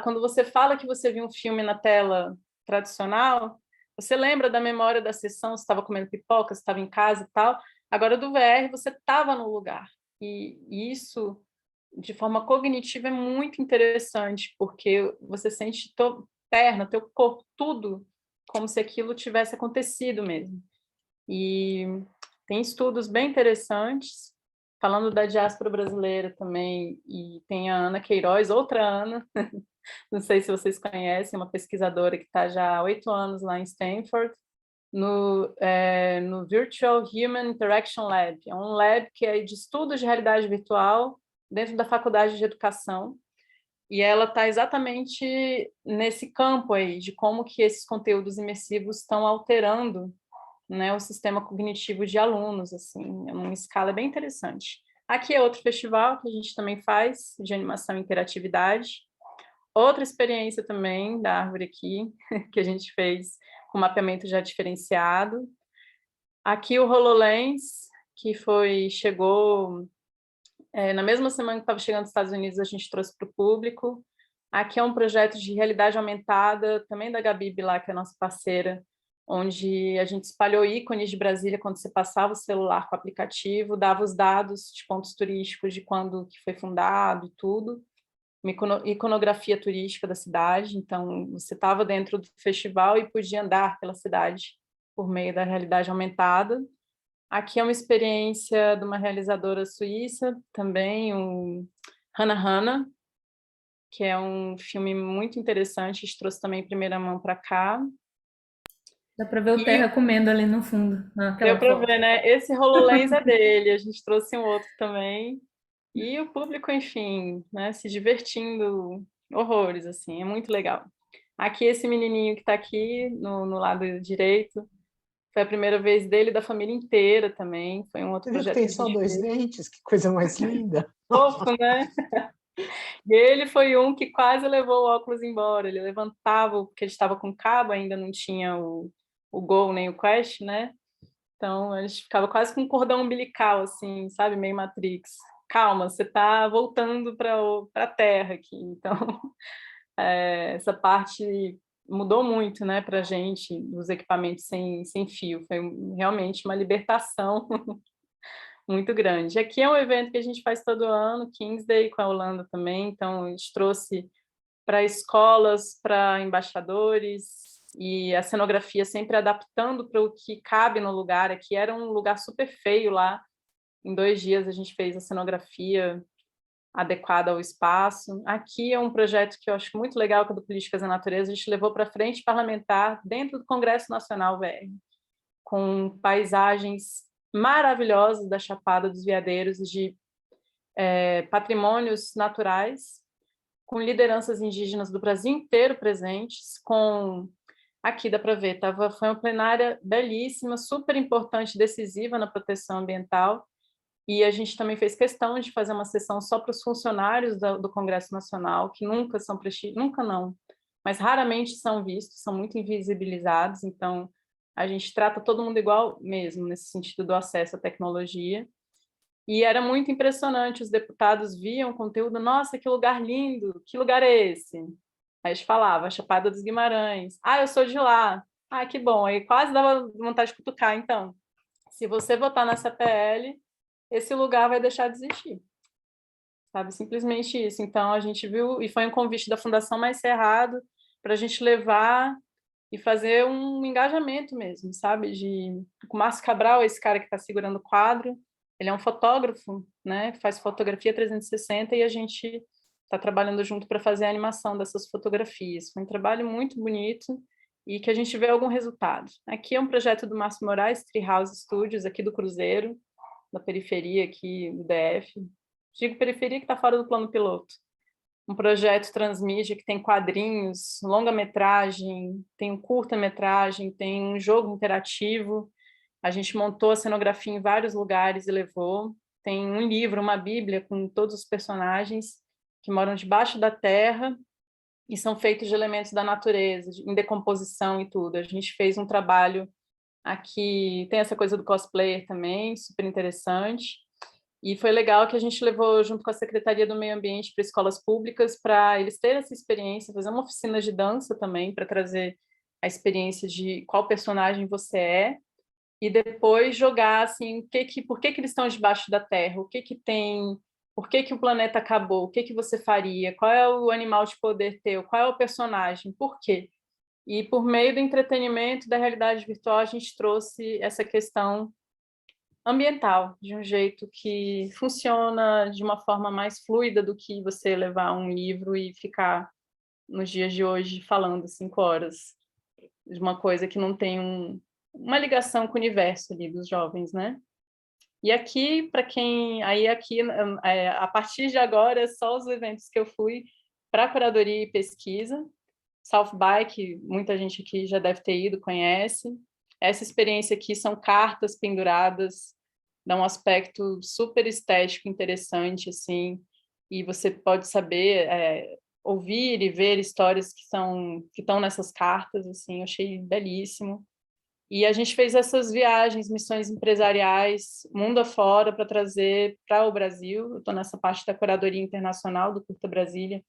Quando você fala que você viu um filme na tela tradicional, você lembra da memória da sessão, você estava comendo pipoca, você estava em casa e tal. Agora, do VR, você estava no lugar. E isso, de forma cognitiva, é muito interessante, porque você sente tua perna, teu corpo, tudo como se aquilo tivesse acontecido mesmo. E tem estudos bem interessantes, falando da diáspora brasileira também, e tem a Ana Queiroz, outra Ana, não sei se vocês conhecem, uma pesquisadora que está já há 8 anos lá em Stanford, no Virtual Human Interaction Lab. É um lab que é de estudos de realidade virtual dentro da Faculdade de Educação, e ela está exatamente nesse campo aí, de como que esses conteúdos imersivos estão alterando, né, o sistema cognitivo de alunos, assim, é uma escala bem interessante. Aqui é outro festival que a gente também faz, de animação e interatividade. Outra experiência também da Árvore aqui, que a gente fez com mapeamento já diferenciado. Aqui o HoloLens, que chegou na mesma semana que estava chegando dos Estados Unidos, a gente trouxe para o público. Aqui é um projeto de realidade aumentada, também da Gabi lá, que é a nossa parceira, onde a gente espalhou ícones de Brasília quando você passava o celular com o aplicativo, dava os dados de pontos turísticos de quando que foi fundado e tudo, uma iconografia turística da cidade, então você estava dentro do festival e podia andar pela cidade por meio da realidade aumentada. Aqui é uma experiência de uma realizadora suíça, também, o Hannah Hannah, que é um filme muito interessante, a gente trouxe também em primeira mão para cá. Dá para ver o E Terra comendo ali no fundo, naquela deu para foto. ver, né? Esse HoloLens é dele, a gente trouxe um outro também. E o público, enfim, né, se divertindo horrores, assim, é muito legal. Aqui, esse menininho que está aqui no lado direito, foi a primeira vez dele e da família inteira também, foi um outro Você viu que projeto que tem a só gente 2 fez. dentes? Que coisa mais linda! Fofo, né? E ele foi um que quase levou o óculos embora, ele levantava, porque ele estava com cabo, ainda não tinha o Go nem o Quest, né? Então, a gente ficava quase com um cordão umbilical, assim, sabe? Meio Matrix. Calma, você está voltando para a Terra aqui. Então, essa parte mudou muito, né, para a gente, dos equipamentos sem fio. Foi realmente uma libertação muito grande. Aqui é um evento que a gente faz todo ano, King's Day, com a Holanda também. Então, a gente trouxe para escolas, para embaixadores, e a cenografia sempre adaptando para o que cabe no lugar. Aqui era um lugar super feio lá. Em 2 dias a gente fez a cenografia adequada ao espaço. Aqui é um projeto que eu acho muito legal, que é do Políticas da Natureza. A gente levou para a frente parlamentar dentro do Congresso Nacional VR, com paisagens maravilhosas da Chapada dos Veadeiros, de patrimônios naturais, com lideranças indígenas do Brasil inteiro presentes, aqui dá para ver, foi uma plenária belíssima, super importante, decisiva na proteção ambiental, e a gente também fez questão de fazer uma sessão só para os funcionários do Congresso Nacional, que nunca são nunca não, mas raramente são vistos, são muito invisibilizados, então a gente trata todo mundo igual mesmo, nesse sentido do acesso à tecnologia. E era muito impressionante, os deputados viam o conteúdo, nossa, que lugar lindo, que lugar é esse? Aí a gente falava, Chapada dos Guimarães, eu sou de lá, que bom, aí quase dava vontade de cutucar, então, se você votar nessa PL, esse lugar vai deixar de existir, sabe, simplesmente isso. Então a gente viu, e foi um convite da Fundação Mais Cerrado, para a gente levar e fazer um engajamento mesmo, sabe, com o Márcio Cabral, esse cara que está segurando o quadro, ele é um fotógrafo, né? Faz fotografia 360 e a gente está trabalhando junto para fazer a animação dessas fotografias. Foi um trabalho muito bonito e que a gente vê algum resultado. Aqui é um projeto do Márcio Moraes, Treehouse Studios, aqui do Cruzeiro, da periferia aqui do DF. Digo periferia que está fora do plano piloto. Um projeto transmídia que tem quadrinhos, longa-metragem, tem um curta-metragem, tem um jogo interativo. A gente montou a cenografia em vários lugares e levou. Tem um livro, uma bíblia, com todos os personagens que moram debaixo da terra e são feitos de elementos da natureza, em decomposição e tudo. A gente fez um trabalho aqui, tem essa coisa do cosplayer também, super interessante. E foi legal que a gente levou junto com a Secretaria do Meio Ambiente para escolas públicas, para eles terem essa experiência, fazer uma oficina de dança também, para trazer a experiência de qual personagem você é, e depois jogar assim, por que eles estão debaixo da Terra, o que tem, por que o planeta acabou, o que você faria, qual é o animal de poder teu, qual é o personagem, por quê? E por meio do entretenimento, da realidade virtual, a gente trouxe essa questão ambiental, de um jeito que funciona de uma forma mais fluida do que você levar um livro e ficar, nos dias de hoje, falando 5 horas de uma coisa que não tem uma ligação com o universo ali dos jovens, né? E aqui, para quem... Aí aqui, a partir de agora, só os eventos que eu fui para curadoria e pesquisa. South by, que muita gente aqui já deve ter ido, conhece. Essa experiência aqui são cartas penduradas, dá um aspecto super estético, interessante, assim, e você pode saber, ouvir e ver histórias que estão nessas cartas, assim, eu achei belíssimo. E a gente fez essas viagens, missões empresariais, mundo afora, para trazer para o Brasil. Eu estou nessa parte da curadoria internacional do Curta Brasília,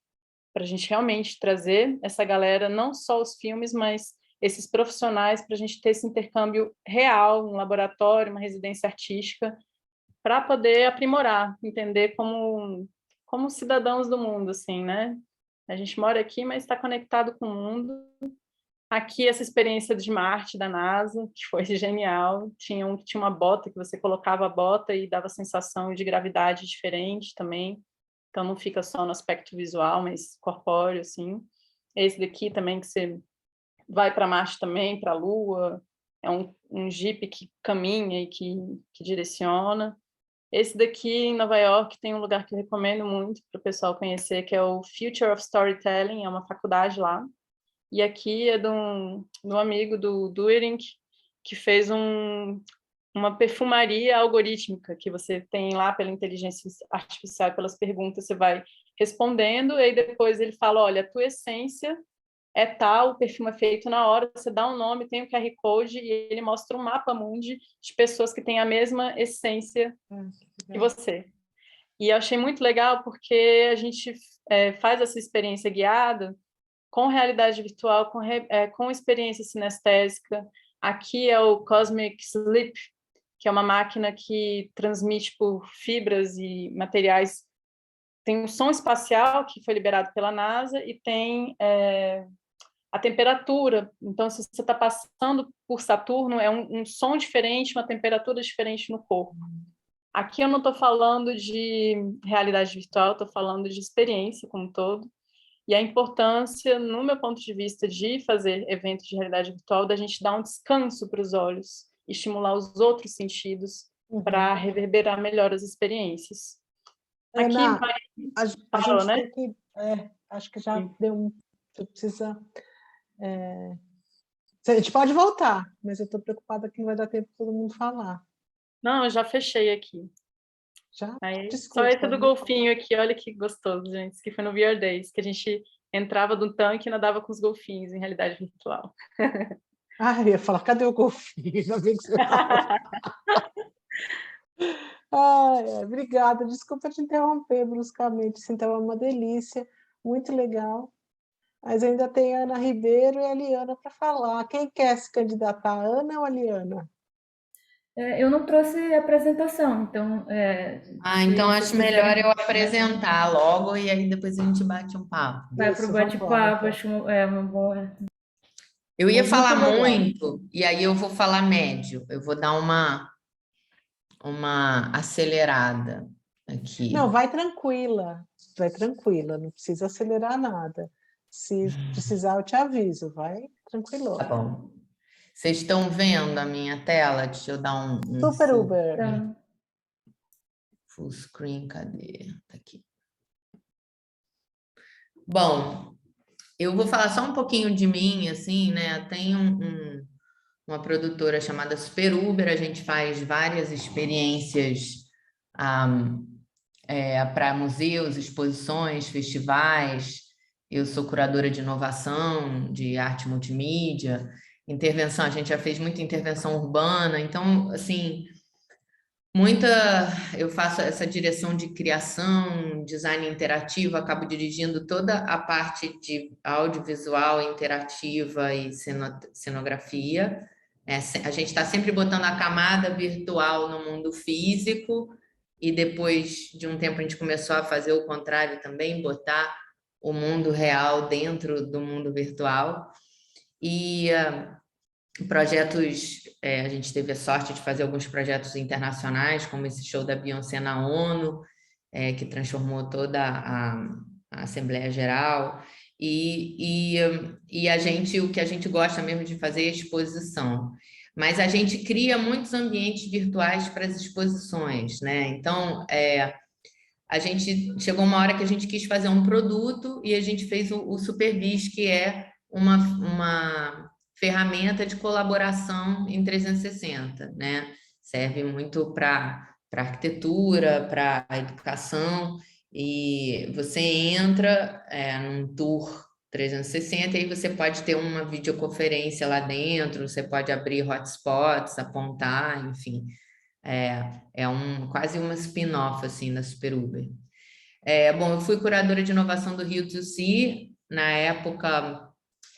para a gente realmente trazer essa galera, não só os filmes, mas esses profissionais, para a gente ter esse intercâmbio real, um laboratório, uma residência artística, para poder aprimorar, entender como cidadãos do mundo, assim, né? A gente mora aqui, mas está conectado com o mundo. Aqui, essa experiência de Marte, da NASA, que foi genial. Tinha um que tinha uma bota, que você colocava a bota e dava sensação de gravidade diferente também. Então, não fica só no aspecto visual, mas corpóreo, assim. Esse daqui também, que você vai para Marte também, para a Lua. É um Jeep que caminha e que direciona. Esse daqui, em Nova York, tem um lugar que eu recomendo muito para o pessoal conhecer, que é o Future of Storytelling, é uma faculdade lá. E aqui é de um amigo do Erink, que fez uma perfumaria algorítmica, que você tem lá pela inteligência artificial, pelas perguntas, você vai respondendo, e aí depois ele fala, olha, a tua essência é tal, o perfume é feito na hora, você dá um nome, tem o QR Code, e ele mostra um mapa mundi de pessoas que têm a mesma essência que você. E eu achei muito legal, porque a gente faz essa experiência guiada, com realidade virtual, com experiência sinestésica. Aqui é o Cosmic Sleep, que é uma máquina que transmite por fibras e materiais. Tem um som espacial que foi liberado pela NASA e tem a temperatura. Então, se você está passando por Saturno, é um som diferente, uma temperatura diferente no corpo. Aqui eu não estou falando de realidade virtual, estou falando de experiência como um todo. E a importância, no meu ponto de vista, de fazer eventos de realidade virtual, da gente dar um descanso para os olhos, estimular os outros sentidos para reverberar melhor as experiências. Ana, aqui vai... a Fala, gente né? tem que... acho que já deu um... Você precisa... a gente pode voltar, mas eu estou preocupada que não vai dar tempo para todo mundo falar. Não, eu já fechei aqui. Já? Aí, Desculpa. só esse do golfinho aqui, olha que gostoso, gente, que foi no VR Days, que a gente entrava do tanque e nadava com os golfinhos em realidade virtual. Eu ia falar, cadê o golfinho? Ainda bem que você falou. Obrigada, desculpa te interromper bruscamente, assim, estava uma delícia, muito legal. Mas ainda tem a Ana Ribeiro e a Liana para falar. Quem quer se candidatar, a Ana ou a Liana? Eu não trouxe apresentação, então... então se acho vocês melhor quiserem, eu apresentar logo e aí depois a gente bate um papo. vai para o Isso, vamos embora, bate-papo, então. acho uma boa... Eu ia Mas falar muito legal. muito, e aí eu vou falar médio. Eu vou dar uma acelerada aqui. Não, vai tranquila, não precisa acelerar nada. Se precisar, eu te aviso, vai tranquilo. Tá bom. Vocês estão vendo a minha tela? Deixa eu dar um Super full, Uber. Então, full screen, cadê? Tá aqui. Bom, eu vou falar só um pouquinho de mim, assim, né? Tem uma produtora chamada Super Uber, a gente faz várias experiências para museus, exposições, festivais. Eu sou curadora de inovação, de arte multimídia, intervenção, a gente já fez muita intervenção urbana, então, assim, eu faço essa direção de criação, design interativo, acabo dirigindo toda a parte de audiovisual, interativa e cenografia. A gente está sempre botando a camada virtual no mundo físico, e depois de um tempo a gente começou a fazer o contrário também, botar o mundo real dentro do mundo virtual. E projetos, a gente teve a sorte de fazer alguns projetos internacionais, como esse show da Beyoncé na ONU, que transformou toda a Assembleia Geral. E a gente, o que a gente gosta mesmo de fazer é exposição. Mas a gente cria muitos ambientes virtuais para as exposições, né? Então, a gente chegou uma hora que a gente quis fazer um produto e a gente fez o Supervis, que é uma ferramenta de colaboração em 360, né? Serve muito para arquitetura, para educação, e você entra num tour 360 e aí você pode ter uma videoconferência lá dentro, você pode abrir hotspots, apontar, enfim. Quase uma spin-off assim, da Super Uber. Bom, eu fui curadora de inovação do Rio 2C. Na época,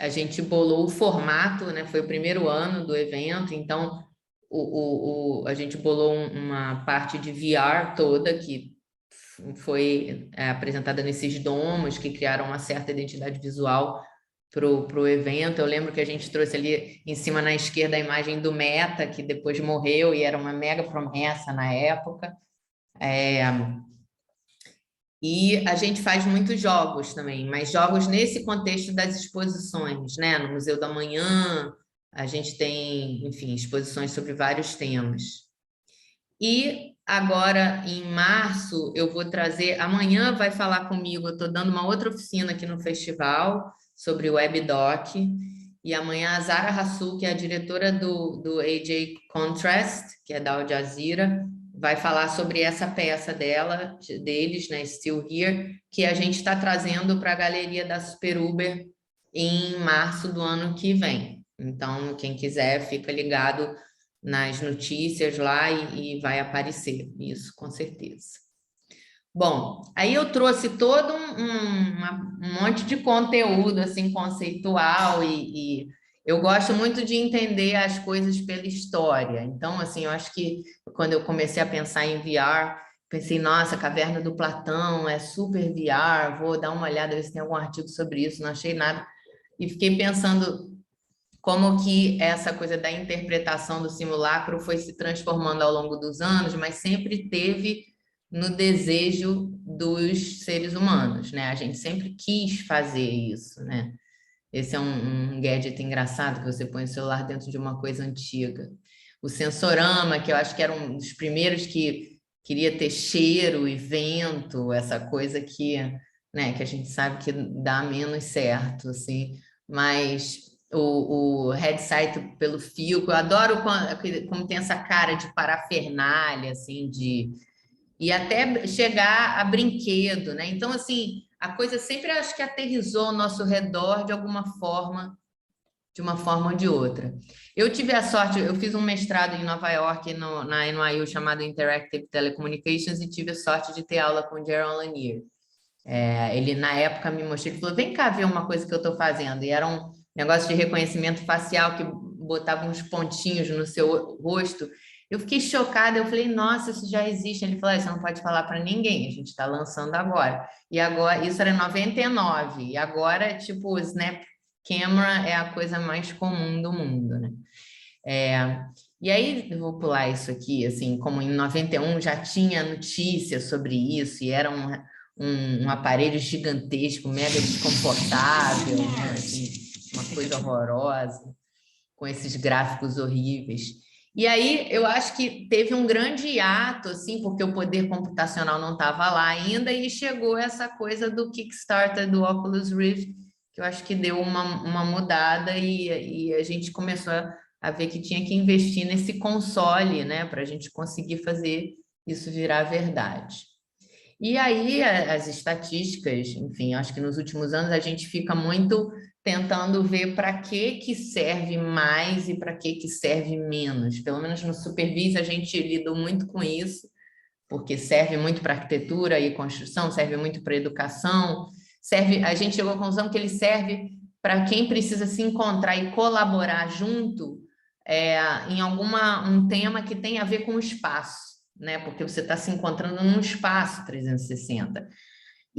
a gente bolou o formato, né? Foi o primeiro ano do evento, então a gente bolou uma parte de VR toda, que foi apresentada nesses domos, que criaram uma certa identidade visual para o evento. Eu lembro que a gente trouxe ali em cima na esquerda a imagem do Meta, que depois morreu e era uma mega promessa na época. E a gente faz muitos jogos também, mas jogos nesse contexto das exposições, né? No Museu da Manhã, a gente tem, enfim, exposições sobre vários temas. E agora, em março, eu vou trazer... Amanhã vai falar comigo, eu estou dando uma outra oficina aqui no festival sobre o WebDoc, e amanhã a Zara Hassoul, que é a diretora do AJ Contrast, que é da Al Jazeera, vai falar sobre essa peça deles, né, Still Here, que a gente está trazendo para a galeria da Super Uber em março do ano que vem. Então, quem quiser, fica ligado nas notícias lá e vai aparecer isso, com certeza. Bom, aí eu trouxe todo um monte de conteúdo assim, conceitual e eu gosto muito de entender as coisas pela história. Então, assim, eu acho que quando eu comecei a pensar em VR, pensei, nossa, a Caverna do Platão é super VR, vou dar uma olhada, ver se tem algum artigo sobre isso, não achei nada. E fiquei pensando como que essa coisa da interpretação do simulacro foi se transformando ao longo dos anos, mas sempre teve no desejo dos seres humanos, né? A gente sempre quis fazer isso, né? Esse é um gadget engraçado que você põe o celular dentro de uma coisa antiga. O Sensorama, que eu acho que era um dos primeiros que queria ter cheiro e vento, essa coisa que, né, que a gente sabe que dá menos certo, assim. Mas o headset pelo fio, eu adoro como tem essa cara de parafernália, assim, e até chegar a brinquedo, né? Então, assim, a coisa sempre acho que aterrissou ao nosso redor de alguma forma, de uma forma ou de outra. Eu tive a sorte, eu fiz um mestrado em Nova York, na NYU, chamado Interactive Telecommunications, e tive a sorte de ter aula com o Jaron Lanier. Ele, na época, me mostrou, ele falou, vem cá ver uma coisa que eu estou fazendo. E era um negócio de reconhecimento facial que botava uns pontinhos no seu rosto. Eu fiquei chocada, eu falei, nossa, isso já existe. Ele falou, você não pode falar para ninguém, a gente está lançando agora. E agora, isso era em 99, e agora, tipo, o Snap Camera é a coisa mais comum do mundo, né? E aí, eu vou pular isso aqui, assim, como em 91 já tinha notícia sobre isso, e era um aparelho gigantesco, mega desconfortável, né? Assim, uma coisa horrorosa, com esses gráficos horríveis. E aí, eu acho que teve um grande hiato, assim, porque o poder computacional não estava lá ainda, e chegou essa coisa do Kickstarter do Oculus Rift, que eu acho que deu uma mudada, e a gente começou a ver que tinha que investir nesse console, né, para a gente conseguir fazer isso virar verdade. E aí, as estatísticas, enfim, acho que nos últimos anos a gente fica muito tentando ver para que serve mais e para que serve menos. Pelo menos no Supervis a gente lidou muito com isso, porque serve muito para arquitetura e construção, serve muito para educação, a gente chegou à conclusão que ele serve para quem precisa se encontrar e colaborar junto em um tema que tem a ver com o espaço, né? Porque você está se encontrando num espaço 360.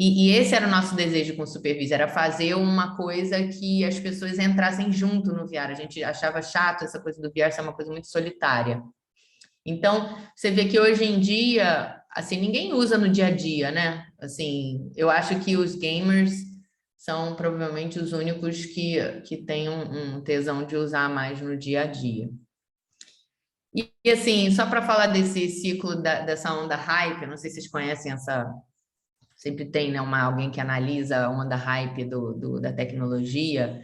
E esse era o nosso desejo com o Supervis, era fazer uma coisa que as pessoas entrassem junto no VR. A gente achava chato essa coisa do VR ser uma coisa muito solitária. Então, você vê que hoje em dia, assim, ninguém usa no dia a dia, né? Assim, eu acho que os gamers são provavelmente os únicos que têm um tesão de usar mais no dia a dia. E assim, só para falar desse ciclo dessa onda hype, eu não sei se vocês conhecem essa. Sempre tem, né, alguém que analisa a onda hype da tecnologia.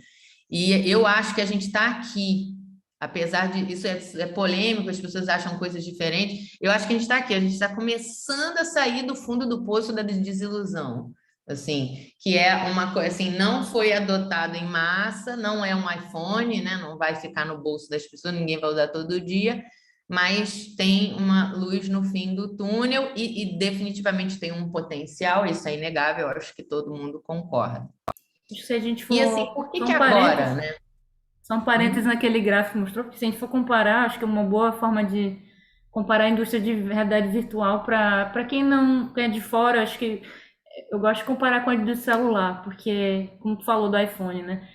E eu acho que a gente está aqui, apesar de isso é polêmico, as pessoas acham coisas diferentes. Eu acho que a gente está aqui, a gente está começando a sair do fundo do poço da desilusão. Assim, que é uma coisa assim, não foi adotado em massa, não é um iPhone, né? Não vai ficar no bolso das pessoas, ninguém vai usar todo dia, mas tem uma luz no fim do túnel e definitivamente tem um potencial, isso é inegável, eu acho que todo mundo concorda. Se a gente E assim, for. por que Só que um agora, parênteses, né? só um parênteses naquele gráfico que mostrou, porque se a gente for comparar, acho que é uma boa forma de comparar a indústria de realidade virtual para quem não é de fora, acho que eu gosto de comparar com a do celular, porque, como tu falou do iPhone, né?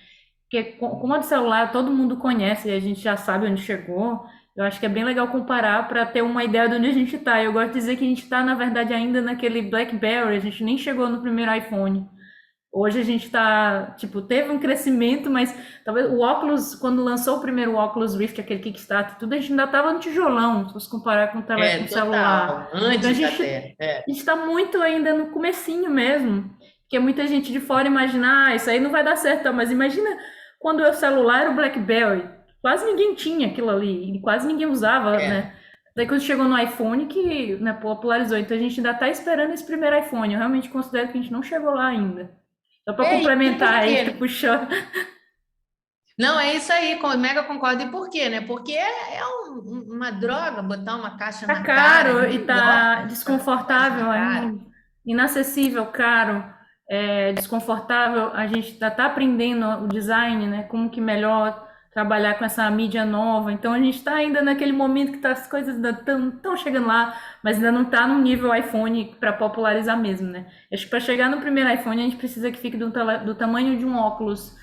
Porque como a do celular todo mundo conhece e a gente já sabe onde chegou, eu acho que é bem legal comparar para ter uma ideia de onde a gente está. Eu gosto de dizer que a gente está, na verdade, ainda naquele BlackBerry, a gente nem chegou no primeiro iPhone. Hoje a gente está, tipo, teve um crescimento, mas talvez o óculos, quando lançou o primeiro óculos Rift, aquele Kickstarter, tudo, a gente ainda estava no tijolão, se fosse comparar com o celular. Total, Então antes até. a gente está muito ainda no comecinho mesmo, porque muita gente de fora imagina, isso aí não vai dar certo, tá? Mas imagina quando o celular era o BlackBerry, quase ninguém tinha aquilo ali, e quase ninguém usava, É. né? Daí quando chegou no iPhone que, né, popularizou, então a gente ainda está esperando esse primeiro iPhone, eu realmente considero que a gente não chegou lá ainda. Só para E por complementar aí quê, que tu né? puxou. Não, é isso aí, mega concordo. E por quê, né? Porque é uma droga botar uma caixa Tá na cara, caro e ninguém gosta tá de botar tatuagem desconfortável na cara. ainda. Inacessível, caro, desconfortável. A gente tá aprendendo o design, né? Como que melhor trabalhar com essa mídia nova. Então a gente está ainda naquele momento que as coisas ainda estão chegando lá, mas ainda não está no nível iPhone para popularizar mesmo, né? Acho que para chegar no primeiro iPhone a gente precisa que fique do tamanho de um óculos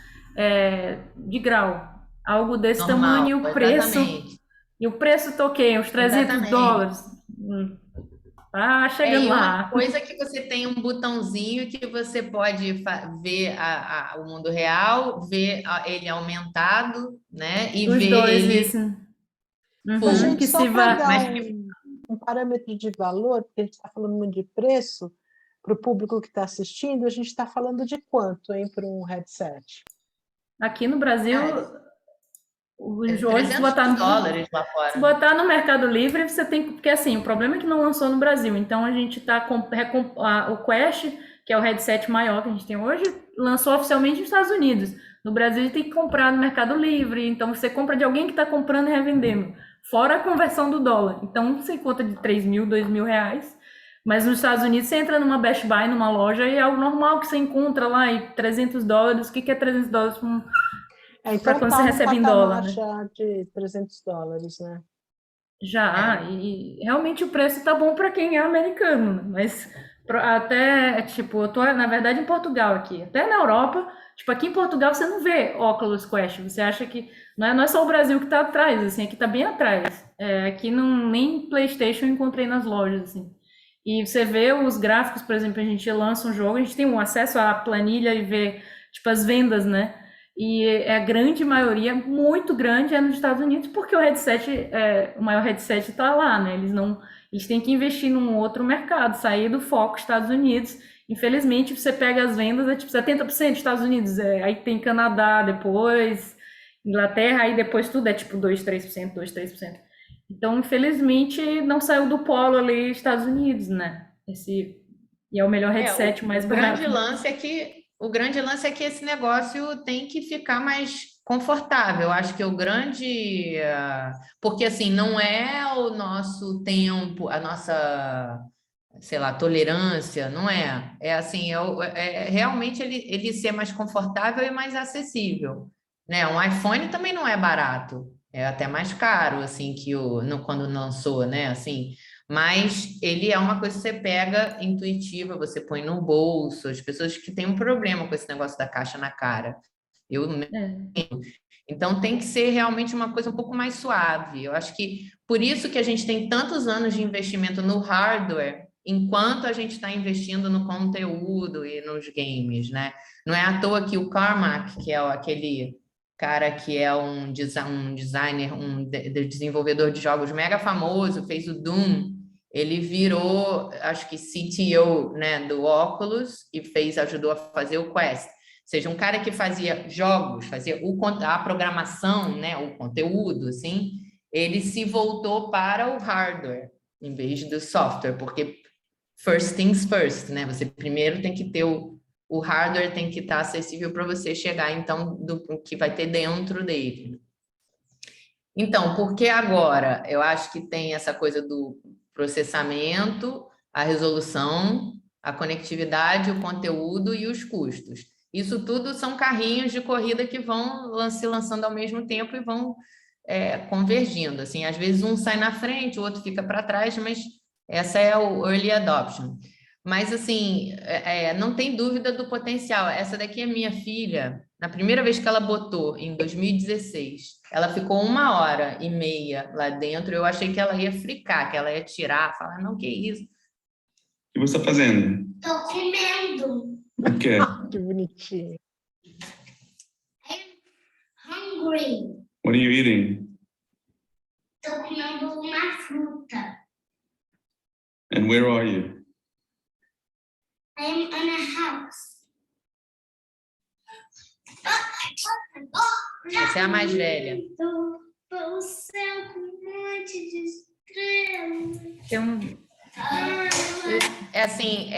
de grau. Algo desse tamanho Normal, e o preço. exatamente. E o preço toquei, uns 300 Exatamente. dólares. Tá chegando E uma lá. coisa é que você tem um botãozinho que você pode ver o mundo real, ver ele aumentado, né? E Os ver dois, ele isso. Ô, Uhum, gente, que só se para vá. dar mais. um parâmetro de valor, porque a gente está falando muito de preço, para o público que está assistindo, a gente está falando de quanto, hein, para um headset? Aqui no Brasil, Ah, hoje, US$ 300 lá se fora. botar no Mercado Livre, você tem. Porque assim, o problema é que não lançou no Brasil. Então a gente tá com. O Quest, que é o headset maior que a gente tem hoje, lançou oficialmente nos Estados Unidos. No Brasil, a gente tem que comprar no Mercado Livre. Então você compra de alguém que está comprando e revendendo. Fora a conversão do dólar. Então você encontra de 3 mil, 2 mil reais. Mas nos Estados Unidos, você entra numa Best Buy, numa loja, e é algo normal que você encontra lá, e 300 dólares. O que é 300 dólares para Então quando você está no recebe em dólar, patamar né? já de 300 dólares, né? Já, É. e realmente o preço tá bom para quem é americano, né? Mas até, tipo, eu tô, na verdade, em Portugal aqui. Até na Europa, tipo, aqui em Portugal você não vê óculos Quest. Você acha que não é só o Brasil que tá atrás, assim, aqui tá bem atrás. Aqui não, nem PlayStation eu encontrei nas lojas, assim. E você vê os gráficos, por exemplo, a gente lança um jogo, a gente tem um acesso à planilha e vê, tipo, as vendas, né? E a grande maioria, muito grande, é nos Estados Unidos, porque o maior headset está lá, né? Eles têm que investir num outro mercado, sair do foco Estados Unidos. Infelizmente, você pega as vendas, é tipo 70% Estados Unidos, aí tem Canadá depois, Inglaterra, aí depois tudo é tipo 2, 3%, 2, 3%. Então, infelizmente, não saiu do polo ali Estados Unidos, né? E é o melhor headset, mais barato. O grande lance é que esse negócio tem que ficar mais confortável. Eu acho que porque assim, não é o nosso tempo, a nossa, sei lá, tolerância, não é. É assim, realmente ele ser mais confortável e mais acessível, né? Um iPhone também não é barato, é até mais caro, assim, quando lançou, né? Assim, mas ele é uma coisa que você pega intuitiva, você põe no bolso, as pessoas que têm um problema com esse negócio da caixa na cara. Eu É. então tem que ser realmente uma coisa um pouco mais suave. Eu acho que por isso que a gente tem tantos anos de investimento no hardware, enquanto a gente está investindo no conteúdo e nos games, né? Não é à toa que o Carmack, que é aquele cara que é um designer, desenvolvedor de jogos mega famoso, fez o Doom. Ele virou, acho que CTO, né, do Oculus e ajudou a fazer o Quest. Ou seja, um cara que fazia jogos, fazia a programação, né, o conteúdo, assim, ele se voltou para o hardware em vez do software, porque first things first, né? Você primeiro tem que ter o hardware, tem que estar acessível para você chegar, então, do que vai ter dentro dele. Então, por que agora? Eu acho que tem essa coisa do processamento, a resolução, a conectividade, o conteúdo e os custos. Isso tudo são carrinhos de corrida que vão se lançando ao mesmo tempo e vão convergindo. Assim, às vezes um sai na frente, o outro fica para trás, mas essa é o early adoption. Mas, assim, não tem dúvida do potencial. Essa daqui é minha filha. Na primeira vez que ela botou, em 2016, ela ficou 1h30 lá dentro. Eu achei que ela ia fricar, que ela ia tirar, falar, não, que isso. O que você está fazendo? Tô comendo. O quê? Que bonitinho. I'm hungry. What are you eating? Tô comendo uma fruta. And where are you? I'm in a house. Essa é a mais velha. O céu com um monte de estrelas. Tem um, Assim,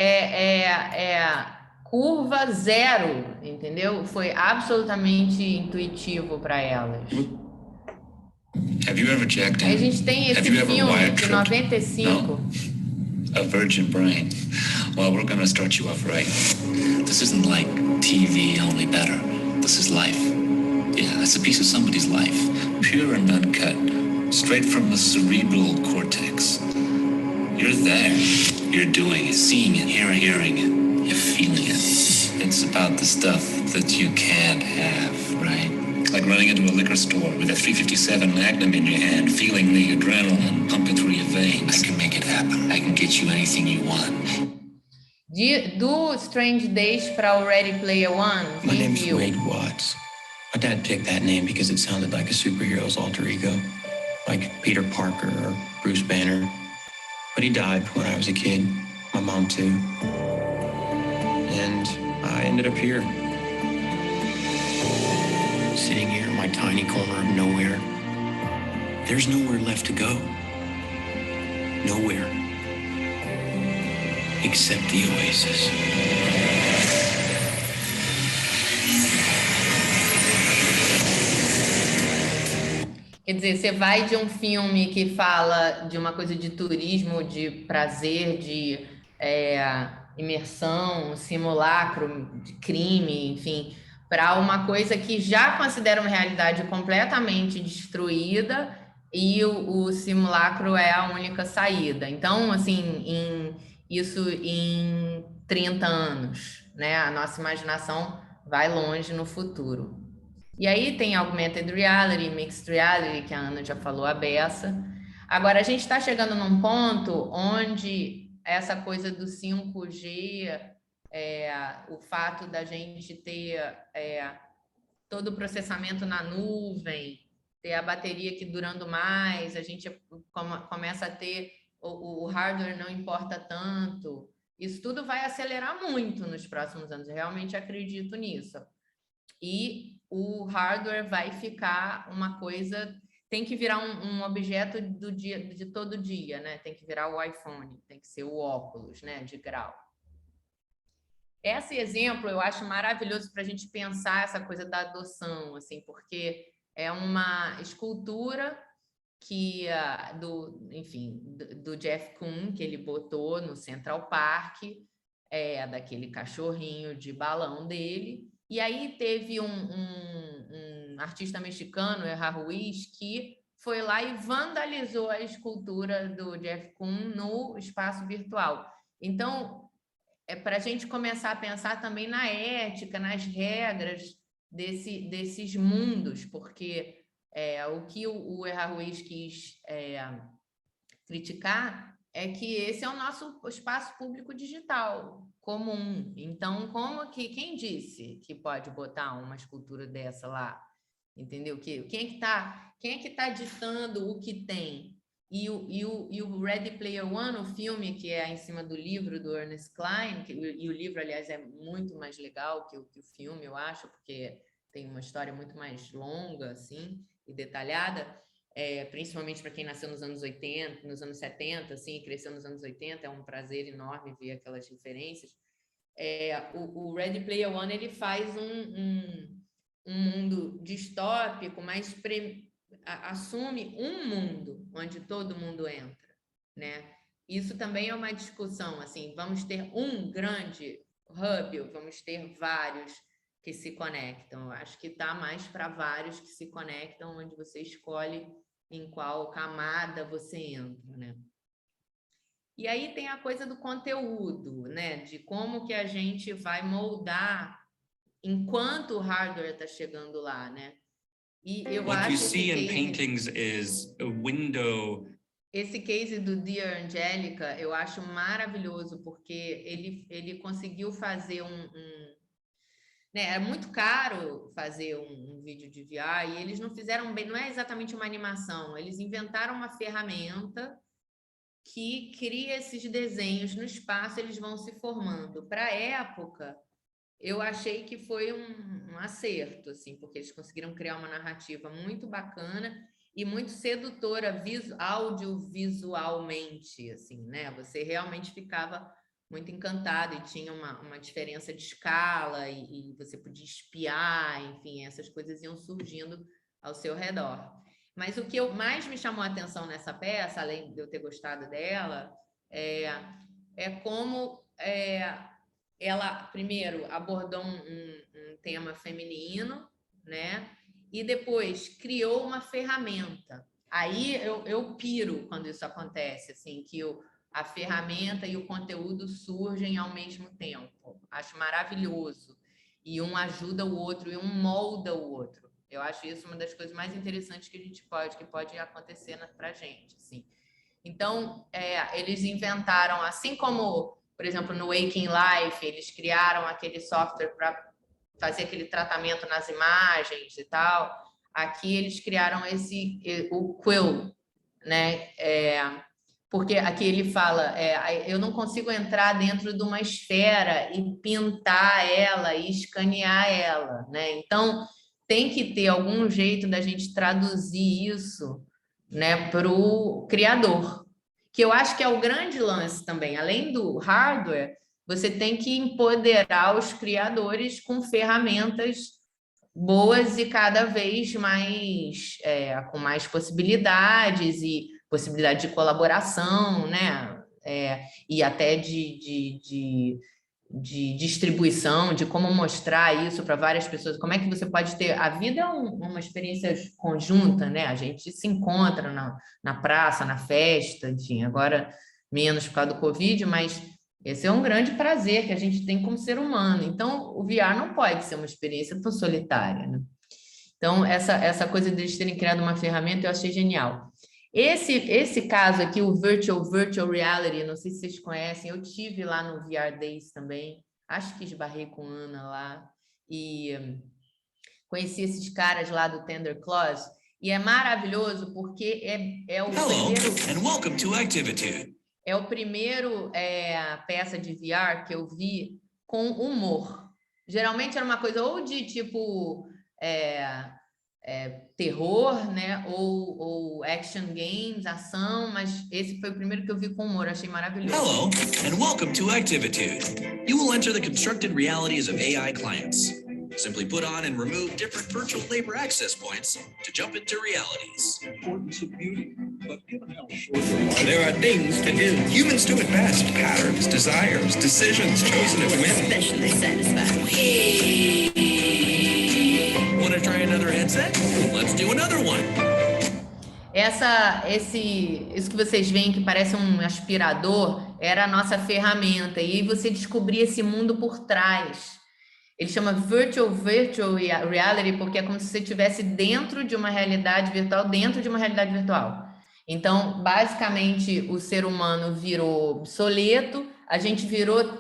curva zero, entendeu? Foi absolutamente intuitivo para elas. Have you ever jacked Aí a in? gente tem esse Have you ever filme wired de tripped? 95. A virgin brain. Well, we're gonna start you off right. This isn't like TV, only better. This is life. Yeah, it's a piece of somebody's life. Pure and uncut. Straight from the cerebral cortex. You're there. You're doing it, seeing it, hearing it. You're feeling it. It's about the stuff that you can't have, right? Like running into a liquor store with a 357 Magnum in your hand, feeling the adrenaline pumping through your veins. I can make it happen. I can get you anything you want. Do Strange Days para o Ready Player One, My quem name's viu? Wade Watts. My dad picked that name because it sounded like a superhero's alter ego, like Peter Parker or Bruce Banner. But he died when I was a kid, my mom too. And I ended up here, sitting here in my tiny corner of nowhere. There's nowhere left to go. Nowhere. Except the Oasis. Quer dizer, você vai de um filme que fala de uma coisa de turismo, de prazer, de imersão, simulacro, de crime, enfim, para uma coisa que já considera uma realidade completamente destruída e o simulacro é a única saída. Então, assim, isso em 30 anos, né? A nossa imaginação vai longe no futuro. E aí tem Augmented Reality, Mixed Reality, que a Ana já falou a beça. Agora, a gente está chegando num ponto onde essa coisa do 5G, o fato da gente ter todo o processamento na nuvem, ter a bateria que durando mais, a gente começa a ter o hardware não importa tanto. Isso tudo vai acelerar muito nos próximos anos, eu realmente acredito nisso. E o hardware vai ficar uma coisa, tem que virar um objeto do dia, de todo dia, né? Tem que virar o iPhone, tem que ser o óculos, né? De grau. Esse exemplo eu acho maravilhoso para a gente pensar essa coisa da adoção, assim, porque é uma escultura que do Jeff Koons, que ele botou no Central Park, daquele cachorrinho de balão dele. E aí teve um artista mexicano, Erra Ruiz, que foi lá e vandalizou a escultura do Jeff Koons no espaço virtual. Então, é para a gente começar a pensar também na ética, nas regras desses mundos, porque o que o Erra Ruiz quis criticar é que esse é o nosso espaço público digital comum. Então, quem disse que pode botar uma escultura dessa lá? entendeu? Quem é que tá ditando o que tem? E o Ready Player One, o filme que é em cima do livro do Ernest Cline, e o livro, aliás, é muito mais legal que o filme, eu acho, porque tem uma história muito mais longa, assim, e detalhada, principalmente para quem nasceu nos anos 80, nos anos 70, assim, e cresceu nos anos 80, é um prazer enorme ver aquelas referências. O Ready Player One, ele faz um mundo distópico, mas assume um mundo onde todo mundo entra, né? Isso também é uma discussão, assim, vamos ter um grande hub, ou vamos ter vários que se conectam. Eu acho que está mais para vários que se conectam, onde você escolhe em qual camada você entra, né? E aí tem a coisa do conteúdo, né? De como que a gente vai moldar enquanto o hardware está chegando lá, né? E eu What acho you see in case, paintings is a window. esse case do Dear Angelica, eu acho maravilhoso, porque ele conseguiu fazer né, era muito caro fazer um vídeo de VR, e eles não fizeram bem, não é exatamente uma animação, eles inventaram uma ferramenta que cria esses desenhos no espaço, eles vão se formando. Para a época, eu achei que foi um acerto, assim, porque eles conseguiram criar uma narrativa muito bacana e muito sedutora audiovisualmente, assim, né? Você realmente ficava muito encantado e tinha uma diferença de escala e você podia espiar, enfim, essas coisas iam surgindo ao seu redor. Mas o que mais me chamou a atenção nessa peça, além de eu ter gostado dela, é como ela, primeiro, abordou um tema feminino, né? E depois criou uma ferramenta. Aí eu piro quando isso acontece, assim, que a ferramenta e o conteúdo surgem ao mesmo tempo. Acho maravilhoso. E um ajuda o outro, e um molda o outro. Eu acho isso uma das coisas mais interessantes que pode acontecer para a gente, assim. Então, eles inventaram, assim como, por exemplo, no Waking Life, eles criaram aquele software para fazer aquele tratamento nas imagens e tal. Aqui eles criaram o Quill, né? Porque aqui ele fala, eu não consigo entrar dentro de uma esfera e pintar ela e escanear ela, né? Então, tem que ter algum jeito da gente traduzir isso, né, para o criador, que eu acho que é o grande lance também. Além do hardware, você tem que empoderar os criadores com ferramentas boas e cada vez mais com mais possibilidades e possibilidade de colaboração, né? E até de distribuição, de como mostrar isso para várias pessoas. Como é que você pode ter... A vida é uma experiência conjunta, né? A gente se encontra na praça, na festa, enfim, agora menos por causa do Covid, mas esse é um grande prazer que a gente tem como ser humano. Então, o VR não pode ser uma experiência tão solitária, né? Então, essa coisa de eles terem criado uma ferramenta, eu achei genial. Esse caso aqui, o Virtual Reality, não sei se vocês conhecem, eu tive lá no VR Days também, acho que esbarrei com a Ana lá, e conheci esses caras lá do Tender Claws, e é maravilhoso porque é o primeiro... and welcome to Activitude. É o primeiro peça de VR que eu vi com humor. Geralmente era uma coisa ou de tipo terror, né? Ou action games, ação, mas esse foi o primeiro que eu vi com humor, achei maravilhoso. Hello, and welcome to Activitude. You will enter the constructed realities of AI clients. Simply put on and remove different virtual labor access points to jump into realities. Importance of beauty, but given how short There are things to do. Humans do it best. Patterns, desires, decisions chosen at whim. Especially satisfying. Want to try another headset? Let's do another one. Isso que vocês veem que parece um aspirador era a nossa ferramenta. E você descobria esse mundo por trás. Ele chama Virtual Reality porque é como se você estivesse dentro de uma realidade virtual, dentro de uma realidade virtual. Então, basicamente, o ser humano virou obsoleto, a gente virou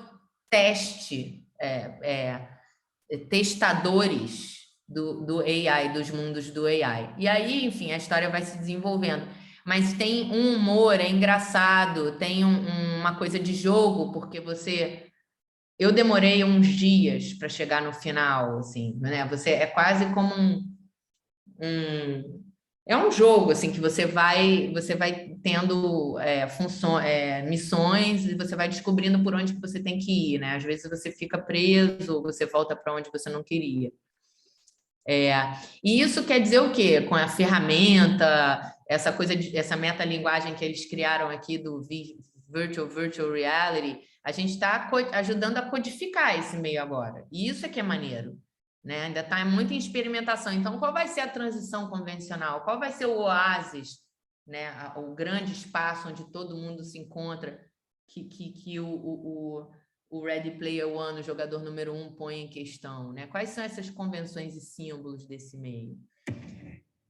testadores do AI, dos mundos do AI. E aí, enfim, a história vai se desenvolvendo. Mas tem um humor, é engraçado, tem uma coisa de jogo, porque eu demorei uns dias para chegar no final, assim, né? Você é quase como é um jogo, assim, que você vai tendo missões e você vai descobrindo por onde que você tem que ir, né? Às vezes você fica preso, ou você volta para onde você não queria. E isso quer dizer o quê? Com a ferramenta, essa metalinguagem que eles criaram aqui do Virtual Reality, a gente está ajudando a codificar esse meio agora. E isso é que é maneiro, né? Ainda está muito em experimentação. Então, qual vai ser a transição convencional? Qual vai ser o oásis, né? O grande espaço onde todo mundo se encontra, que o Ready Player One, o jogador número 1, põe em questão, né? Quais são essas convenções e símbolos desse meio?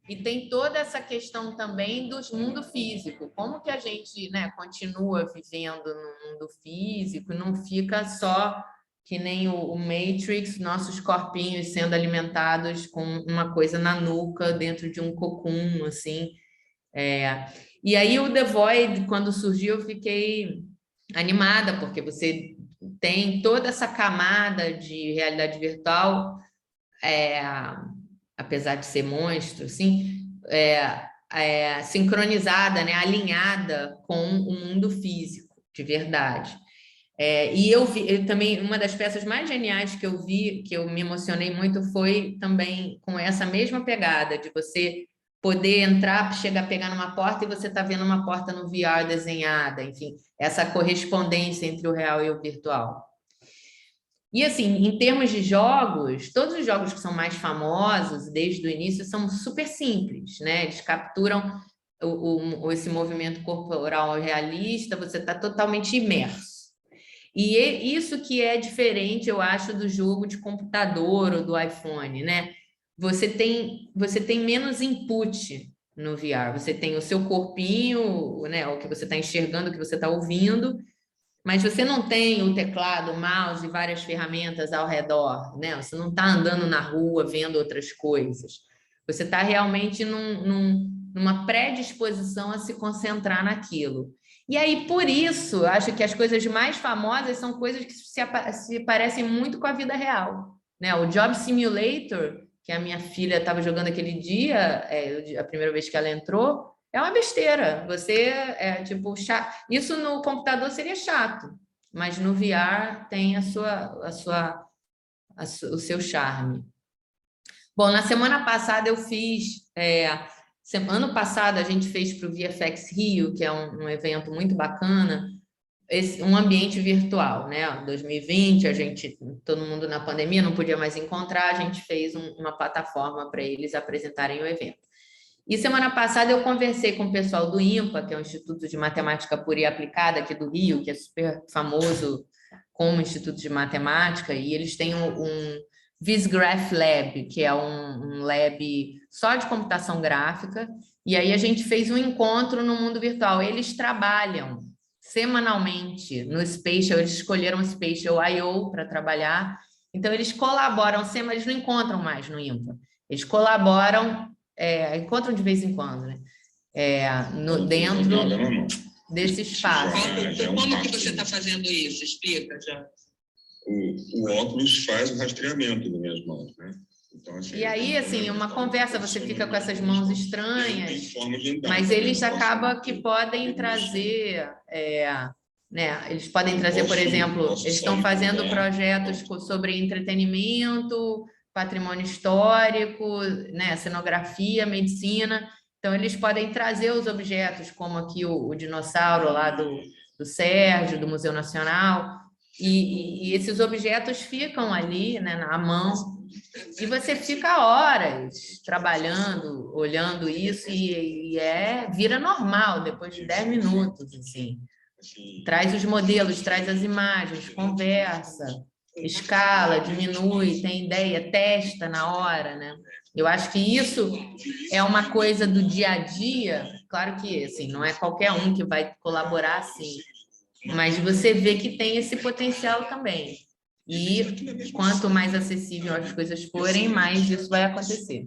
E tem toda essa questão também do mundo físico. Como que a gente, né, continua vivendo no mundo físico e não fica só que nem o Matrix, nossos corpinhos sendo alimentados com uma coisa na nuca, dentro de um cocum, assim. E aí o The Void, quando surgiu, eu fiquei animada, porque você tem toda essa camada de realidade virtual, apesar de ser monstro, assim, sincronizada, né, alinhada com o mundo físico, de verdade. E eu também, uma das peças mais geniais que eu vi, que eu me emocionei muito, foi também com essa mesma pegada, de você poder entrar, chegar a pegar numa porta e você está vendo uma porta no VR desenhada, enfim, essa correspondência entre o real e o virtual. E assim, em termos de jogos, todos os jogos que são mais famosos desde o início são super simples, né? Eles capturam esse movimento corporal realista, você está totalmente imerso. E isso que é diferente, eu acho, do jogo de computador ou do iPhone, né? Você tem menos input no VR, você tem o seu corpinho, né? O que você está enxergando, o que você está ouvindo, mas você não tem o teclado, o mouse e várias ferramentas ao redor, né? Você não está andando na rua vendo outras coisas. Você está realmente numa predisposição a se concentrar naquilo. E aí, por isso, eu acho que as coisas mais famosas são coisas que se parecem muito com a vida real, né? O Job Simulator, que a minha filha estava jogando aquele dia, a primeira vez que ela entrou, é uma besteira. Você tipo chato. Isso no computador seria chato, mas no VR tem o seu charme. Bom, na semana passada eu fiz. Ano passado a gente fez para o VFX Rio, que é um evento muito bacana, um ambiente virtual, né? 2020, todo mundo na pandemia não podia mais encontrar, a gente fez uma plataforma para eles apresentarem o evento. E semana passada eu conversei com o pessoal do IMPA, que é o Instituto de Matemática Pura e Aplicada aqui do Rio, que é super famoso como Instituto de Matemática, e eles têm um Visgraph Lab, que é um lab só de computação gráfica, e aí a gente fez um encontro no mundo virtual. Eles trabalham semanalmente no Spatial, eles escolheram o Spatial I/O para trabalhar, então eles colaboram, eles não encontram mais no IMPA, eles colaboram, encontram de vez em quando, né? Dentro desse espaço. Como que você está fazendo isso? Explica, já. O óculos faz o rastreamento das minhas mãos, né? Então, assim, e aí, assim, uma conversa, você fica com essas mãos estranhas, mas eles acabam que podem trazer, né? Eles podem trazer, por exemplo, eles estão fazendo projetos sobre entretenimento, patrimônio histórico, né? Cenografia, medicina. Então, eles podem trazer os objetos, como aqui o dinossauro lá do Sérgio, do Museu Nacional, e esses objetos ficam ali, né, na mão, e você fica horas trabalhando, olhando isso, e vira normal depois de 10 minutos, assim. Traz os modelos, traz as imagens, conversa, escala, diminui, tem ideia, testa na hora, né? Eu acho que isso é uma coisa do dia a dia, claro que assim, não é qualquer um que vai colaborar assim, mas você vê que tem esse potencial também. E quanto mais acessível as coisas forem, mais isso vai acontecer.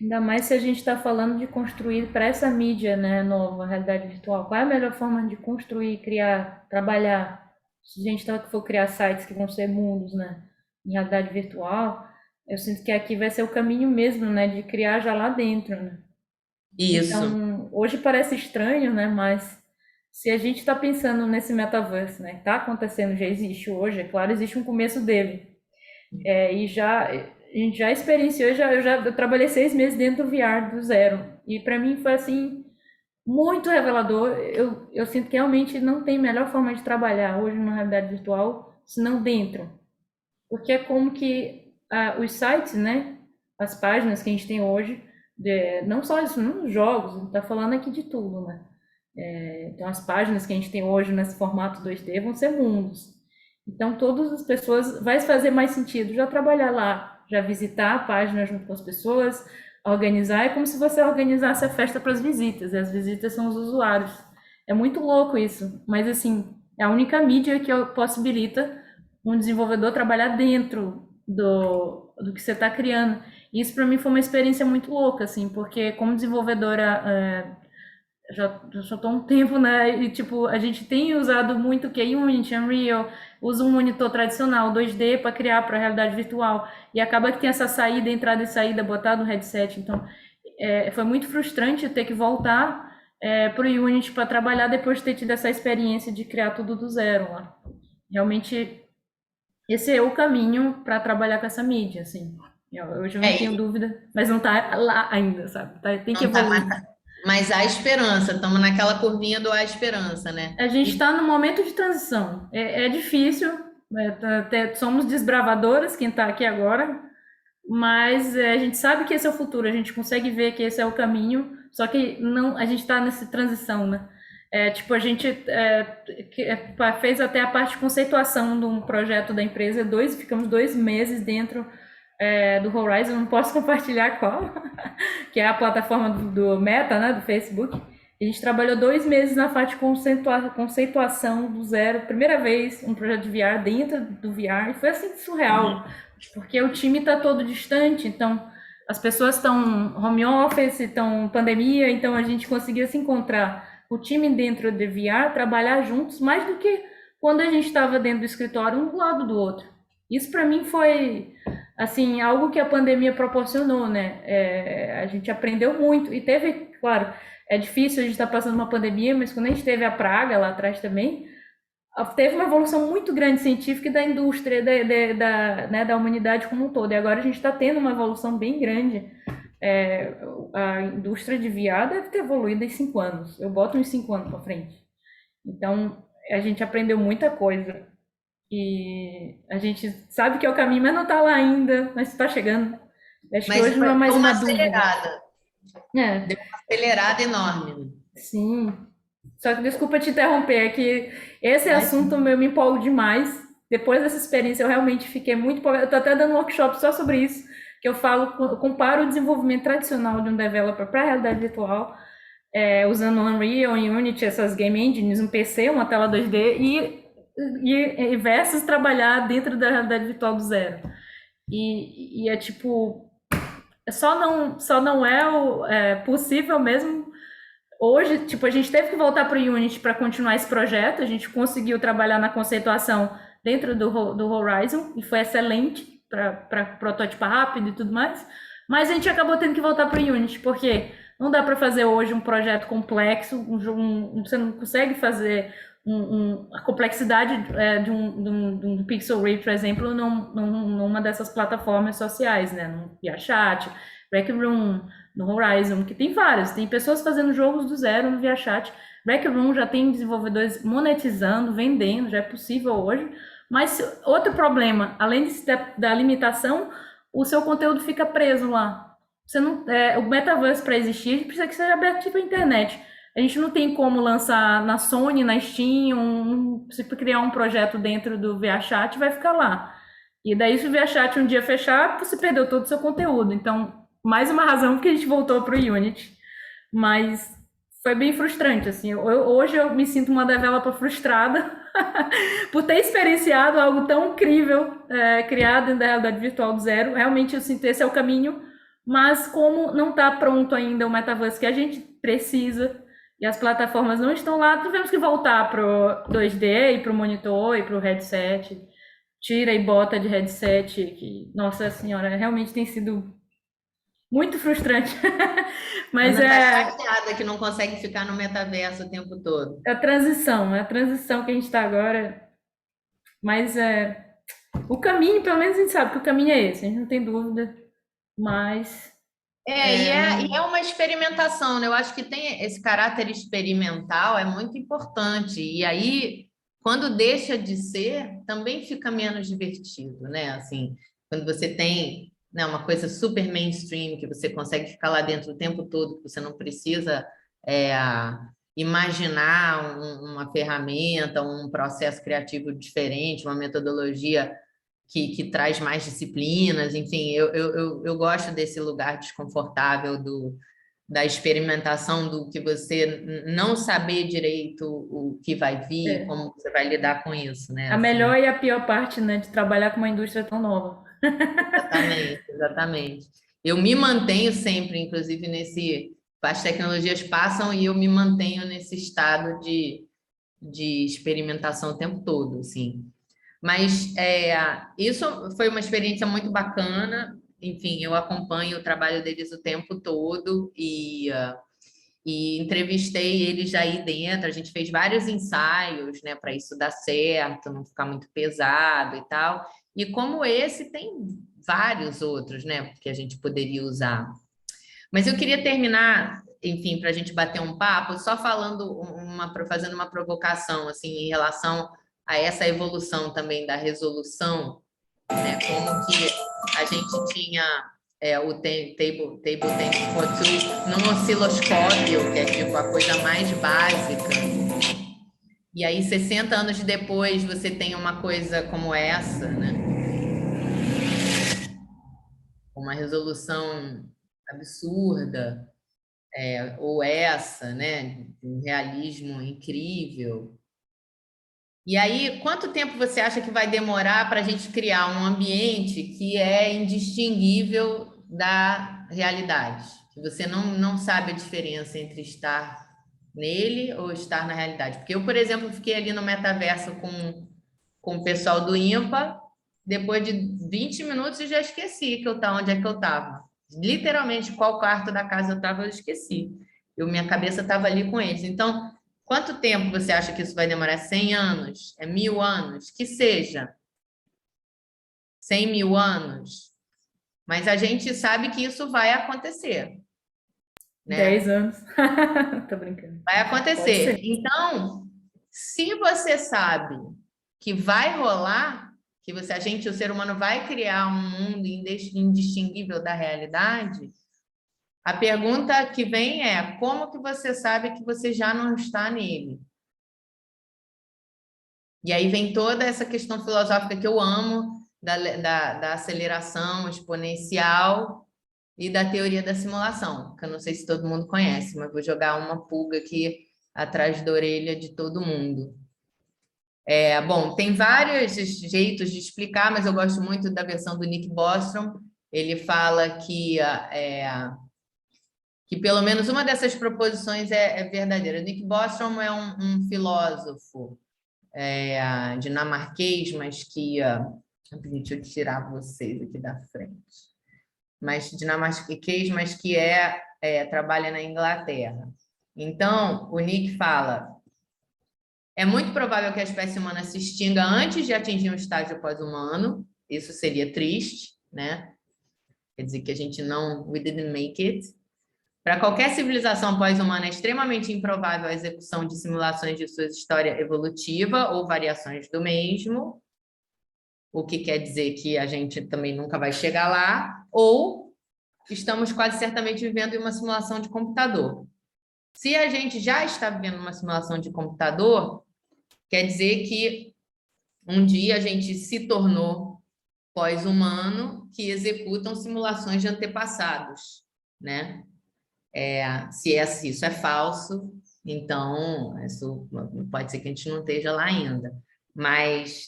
Ainda mais se a gente está falando de construir para essa mídia, né, nova, realidade virtual. Qual é a melhor forma de construir, criar, trabalhar? Se a gente for criar sites que vão ser mundos, né, em realidade virtual, eu sinto que aqui vai ser o caminho mesmo, né, de criar já lá dentro, né? Isso. Então, hoje parece estranho, né, mas se a gente está pensando nesse metaverso, né, está acontecendo, já existe hoje, é claro, existe um começo dele. E a gente já experienciou, eu trabalhei 6 meses dentro do VR do zero. E para mim foi assim, muito revelador. Eu sinto que realmente não tem melhor forma de trabalhar hoje na realidade virtual, senão dentro. Porque é como que os sites, né, as páginas que a gente tem hoje, não só isso, nos jogos, a gente está falando aqui de tudo, né? Então as páginas que a gente tem hoje nesse formato 2D vão ser mundos. Então todas as pessoas, vai fazer mais sentido já trabalhar lá, já visitar a página junto com as pessoas, organizar, é como se você organizasse a festa para as visitas, e as visitas são os usuários. É muito louco isso, mas assim, é a única mídia que possibilita um desenvolvedor trabalhar dentro do que você está criando. E isso para mim foi uma experiência muito louca, assim, porque como desenvolvedora já estou há um tempo, né? E tipo, a gente tem usado muito o que Unity, Unreal, usa um monitor tradicional 2D para criar para a realidade virtual e acaba que tem essa saída, entrada e saída botada no headset. Então, foi muito frustrante ter que voltar para o Unity para trabalhar depois de ter tido essa experiência de criar tudo do zero lá. Realmente, esse é o caminho para trabalhar com essa mídia, assim. Hoje eu não tenho dúvida, mas não está lá ainda, sabe? Tem que evoluir. Mas há esperança, estamos naquela curvinha do há esperança, né? A gente está no momento de transição. É difícil, somos desbravadoras, quem está aqui agora, mas a gente sabe que esse é o futuro, a gente consegue ver que esse é o caminho, só que não, a gente está nessa transição, né? Tipo, a gente fez até a parte de conceituação de um projeto da empresa, ficamos 2 meses dentro do Horizon, não posso compartilhar qual, que é a plataforma do Meta, né, do Facebook. A gente trabalhou 2 meses na parte de conceituação do zero, primeira vez um projeto de VR dentro do VR, e foi assim surreal, porque o time está todo distante, então as pessoas estão home office, estão pandemia, então a gente conseguia se encontrar, o time dentro do VR, trabalhar juntos, mais do que quando a gente estava dentro do escritório, um do lado do outro. Isso para mim foi assim, algo que a pandemia proporcionou, né? A gente aprendeu muito e teve, claro, é difícil, a gente está passando uma pandemia, mas quando a gente teve a praga lá atrás também, teve uma evolução muito grande científica e da indústria, né, da humanidade como um todo. E agora a gente está tendo uma evolução bem grande. A indústria de VR deve ter evoluído em 5 anos. Eu boto uns 5 anos para frente. Então, a gente aprendeu muita coisa. E a gente sabe que é o caminho, mas não está lá ainda, mas está chegando. Acho que hoje não é mais uma dúvida. Deu uma acelerada enorme. Sim. Só que desculpa te interromper, é que esse assunto eu me empolgo demais. Depois dessa experiência eu realmente fiquei muito empolgada. Eu estou até dando um workshop só sobre isso, que eu comparo o desenvolvimento tradicional de um developer para a realidade virtual, usando Unreal, Unity, essas game engines, um PC, uma tela 2D e versus trabalhar dentro da realidade virtual do zero. E é tipo, só não é possível mesmo. Hoje, tipo, a gente teve que voltar para o Unity para continuar esse projeto, a gente conseguiu trabalhar na conceituação dentro do Horizon, e foi excelente para prototipar rápido e tudo mais, mas a gente acabou tendo que voltar para o Unity, porque não dá para fazer hoje um projeto complexo, você não consegue fazer a complexidade de um Pixel Ray, por exemplo, numa dessas plataformas sociais, né? No VRChat, Rec Room, no Horizon, que tem várias. Tem pessoas fazendo jogos do zero no VRChat. Rec Room já tem desenvolvedores monetizando, vendendo, já é possível hoje. Mas outro problema, além da limitação, o seu conteúdo fica preso lá. Você não, o metaverse, para existir, a gente precisa que seja aberto para a internet. A gente não tem como lançar na Sony, na Steam, se criar um projeto dentro do VRChat, vai ficar lá. E daí, se o VRChat um dia fechar, você perdeu todo o seu conteúdo. Então, mais uma razão porque a gente voltou para o Unity. Mas foi bem frustrante, assim. Hoje eu me sinto uma developer frustrada por ter experienciado algo tão incrível, criado dentro da realidade virtual do zero. Realmente eu sinto esse é o caminho, mas como não está pronto ainda o metaverse que a gente precisa e as plataformas não estão lá, tivemos que voltar para o 2D e para o monitor e para o headset. Tira e bota de headset, que, nossa senhora, realmente tem sido muito frustrante. Mas Ana tá chateada que não consegue ficar no metaverso o tempo todo. é a transição que a gente está agora. Mas o caminho, pelo menos a gente sabe que o caminho é esse, a gente não tem dúvida. Mas E é uma experimentação, né? Eu acho que tem esse caráter experimental, é muito importante. E aí, quando deixa de ser, também fica menos divertido, né? Assim, quando você tem, né, uma coisa super mainstream, que você consegue ficar lá dentro o tempo todo, que você não precisa imaginar uma ferramenta, um processo criativo diferente, uma metodologia que traz mais disciplinas, enfim, eu gosto desse lugar desconfortável da experimentação, do que você não saber direito o que vai vir, como você vai lidar com isso, né? A melhor e a pior parte, né, de trabalhar com uma indústria tão nova. Exatamente. Eu me mantenho sempre, inclusive, as tecnologias passam e eu me mantenho nesse estado de experimentação o tempo todo, assim. Mas isso foi uma experiência muito bacana. Enfim, eu acompanho o trabalho deles o tempo todo e entrevistei eles aí dentro. A gente fez vários ensaios, né, para isso dar certo, não ficar muito pesado e tal. E como esse, tem vários outros, né, que a gente poderia usar. Mas eu queria terminar, enfim, para a gente bater um papo, só fazendo uma provocação, assim, em relação a essa evolução também da resolução, né? Como que a gente tinha o Table Tennis for Two num osciloscópio, que é tipo a coisa mais básica. E aí, 60 anos depois, você tem uma coisa como essa, né? Uma resolução absurda, ou essa, né? Um realismo incrível. E aí, quanto tempo você acha que vai demorar para a gente criar um ambiente que é indistinguível da realidade? Que você não sabe a diferença entre estar nele ou estar na realidade? Porque eu, por exemplo, fiquei ali no metaverso com o pessoal do IMPA, depois de 20 minutos eu já esqueci onde é que eu estava. Literalmente, qual quarto da casa eu estava, eu esqueci. Minha cabeça estava ali com eles. Então, quanto tempo você acha que isso vai demorar? 100 anos? 1000 anos? Que seja. 100 mil anos? Mas a gente sabe que isso vai acontecer. Né? 10 anos. Tô brincando. Vai acontecer. Então, se você sabe que vai rolar, que o ser humano vai criar um mundo indistinguível da realidade, a pergunta que vem é: como que você sabe que você já não está nele? E aí vem toda essa questão filosófica que eu amo, da aceleração exponencial e da teoria da simulação, que eu não sei se todo mundo conhece, mas vou jogar uma pulga aqui atrás da orelha de todo mundo. Bom, tem vários jeitos de explicar, mas eu gosto muito da versão do Nick Bostrom. Ele fala que pelo menos uma dessas proposições é verdadeira. Nick Bostrom é um filósofo dinamarquês, mas que... deixa eu tirar vocês aqui da frente. Dinamarquês, mas que trabalha na Inglaterra. Então, o Nick fala: é muito provável que a espécie humana se extinga antes de atingir um estágio pós-humano. Isso seria triste, né? Quer dizer que a gente we didn't make it. Para qualquer civilização pós-humana, é extremamente improvável a execução de simulações de sua história evolutiva ou variações do mesmo, o que quer dizer que a gente também nunca vai chegar lá, ou estamos quase certamente vivendo em uma simulação de computador. Se a gente já está vivendo uma simulação de computador, quer dizer que um dia a gente se tornou pós-humano que executam simulações de antepassados, né? Se isso é falso, Então, isso pode ser que a gente não esteja lá ainda. Mas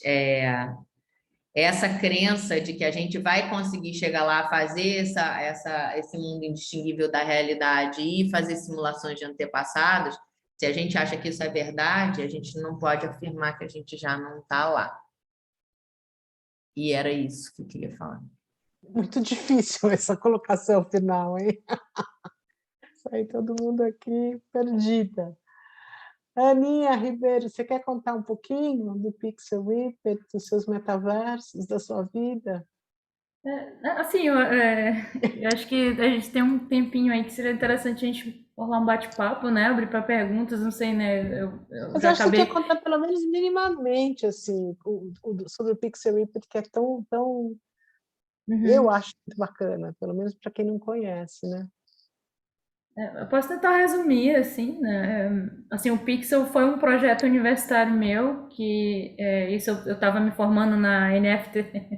essa crença de que a gente vai conseguir chegar lá, fazer esse mundo indistinguível da realidade e fazer simulações de antepassados, se a gente acha que isso é verdade, a gente não pode afirmar que a gente já não está lá. E era isso que eu queria falar. Muito difícil essa colocação final, hein? Sai todo mundo aqui perdida. Aninha Ribeiro, você quer contar um pouquinho do Pixel Whippet, dos seus metaversos, da sua vida? Assim, eu acho que a gente tem um tempinho aí que seria interessante a gente rolar um bate-papo, né? Abrir para perguntas, não sei, né? Eu Mas já eu acho que você acabei. quer contar pelo menos minimamente assim, sobre o Pixel Whippet, que é tão eu acho muito bacana, pelo menos para quem não conhece, né? Eu posso tentar resumir, assim, né? Assim, o Pixel foi um projeto universitário meu, que isso eu estava me formando na NFTS,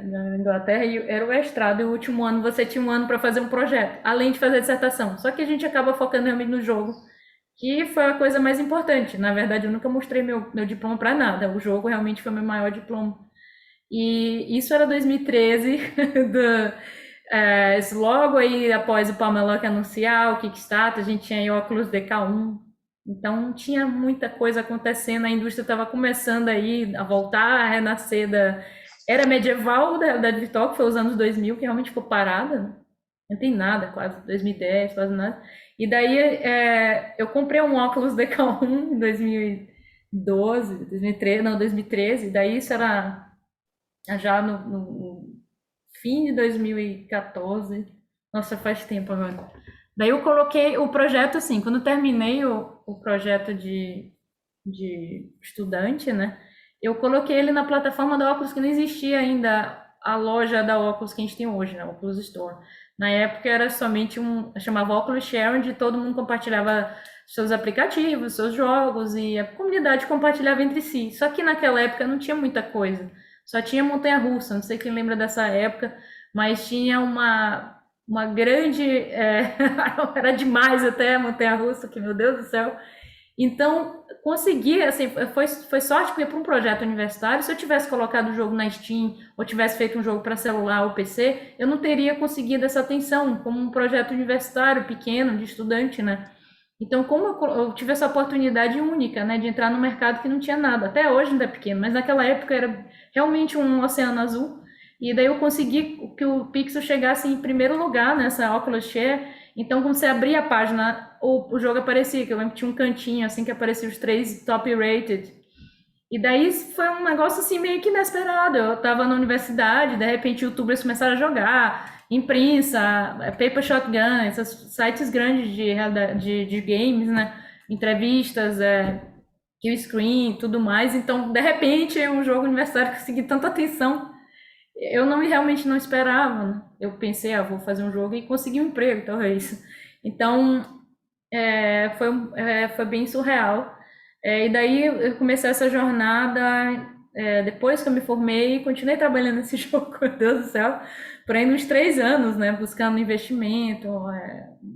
na Inglaterra, e era o mestrado, e o último ano você tinha um ano para fazer um projeto, além de fazer a dissertação. Só que a gente acaba focando realmente no jogo, que foi a coisa mais importante. Na verdade, eu nunca mostrei meu diploma para nada, o jogo realmente foi meu maior diploma. E isso era 2013, logo aí após o Palmelock anunciar o Kickstarter, a gente tinha aí o Oculus DK1, então tinha muita coisa acontecendo, a indústria estava começando aí a voltar, a renascer da era medieval da realidade virtual, que foi os anos 2000, que realmente ficou parada, não tem nada, quase 2010, quase nada. E daí eu comprei um Oculus DK1 em 2012, 2013, não, 2013, daí isso era já no fim de 2014, nossa, faz tempo agora. Daí eu coloquei o projeto assim, quando eu terminei o projeto de estudante, né? Eu coloquei ele na plataforma da Oculus, que não existia ainda a loja da Oculus que a gente tem hoje, né? Oculus Store. Na época era somente chamava Oculus Share, onde todo mundo compartilhava seus aplicativos, seus jogos, e a comunidade compartilhava entre si. Só que naquela época não tinha muita coisa. Só tinha montanha-russa, não sei quem lembra dessa época, mas tinha uma grande... era demais até a montanha-russa, que meu Deus do céu. Então, consegui, assim, foi sorte, porque para um projeto universitário, se eu tivesse colocado o jogo na Steam, ou tivesse feito um jogo para celular ou PC, eu não teria conseguido essa atenção, como um projeto universitário pequeno, de estudante, né? Então, como eu tive essa oportunidade única, né, de entrar no mercado que não tinha nada, até hoje ainda é pequeno, mas naquela época era realmente um oceano azul, e daí eu consegui que o Pixel chegasse em primeiro lugar nessa Oculus Share. Então, quando você abria a página, o jogo aparecia, que eu lembro que tinha um cantinho assim que aparecia os 3 top rated. E daí foi um negócio assim meio que inesperado. Eu estava na universidade, de repente youtubers começaram a jogar, imprensa, Paper Shotgun, esses sites grandes de games, né? Entrevistas, Killscreen, tudo mais. Então, de repente, um jogo universitário conseguiu tanta atenção. Eu realmente não esperava, né? Eu pensei, vou fazer um jogo e conseguir um emprego, talvez. Então, foi bem surreal. E daí eu comecei essa jornada, depois que eu me formei, e continuei trabalhando nesse jogo, meu Deus do céu, por aí uns 3 anos, né, buscando investimento,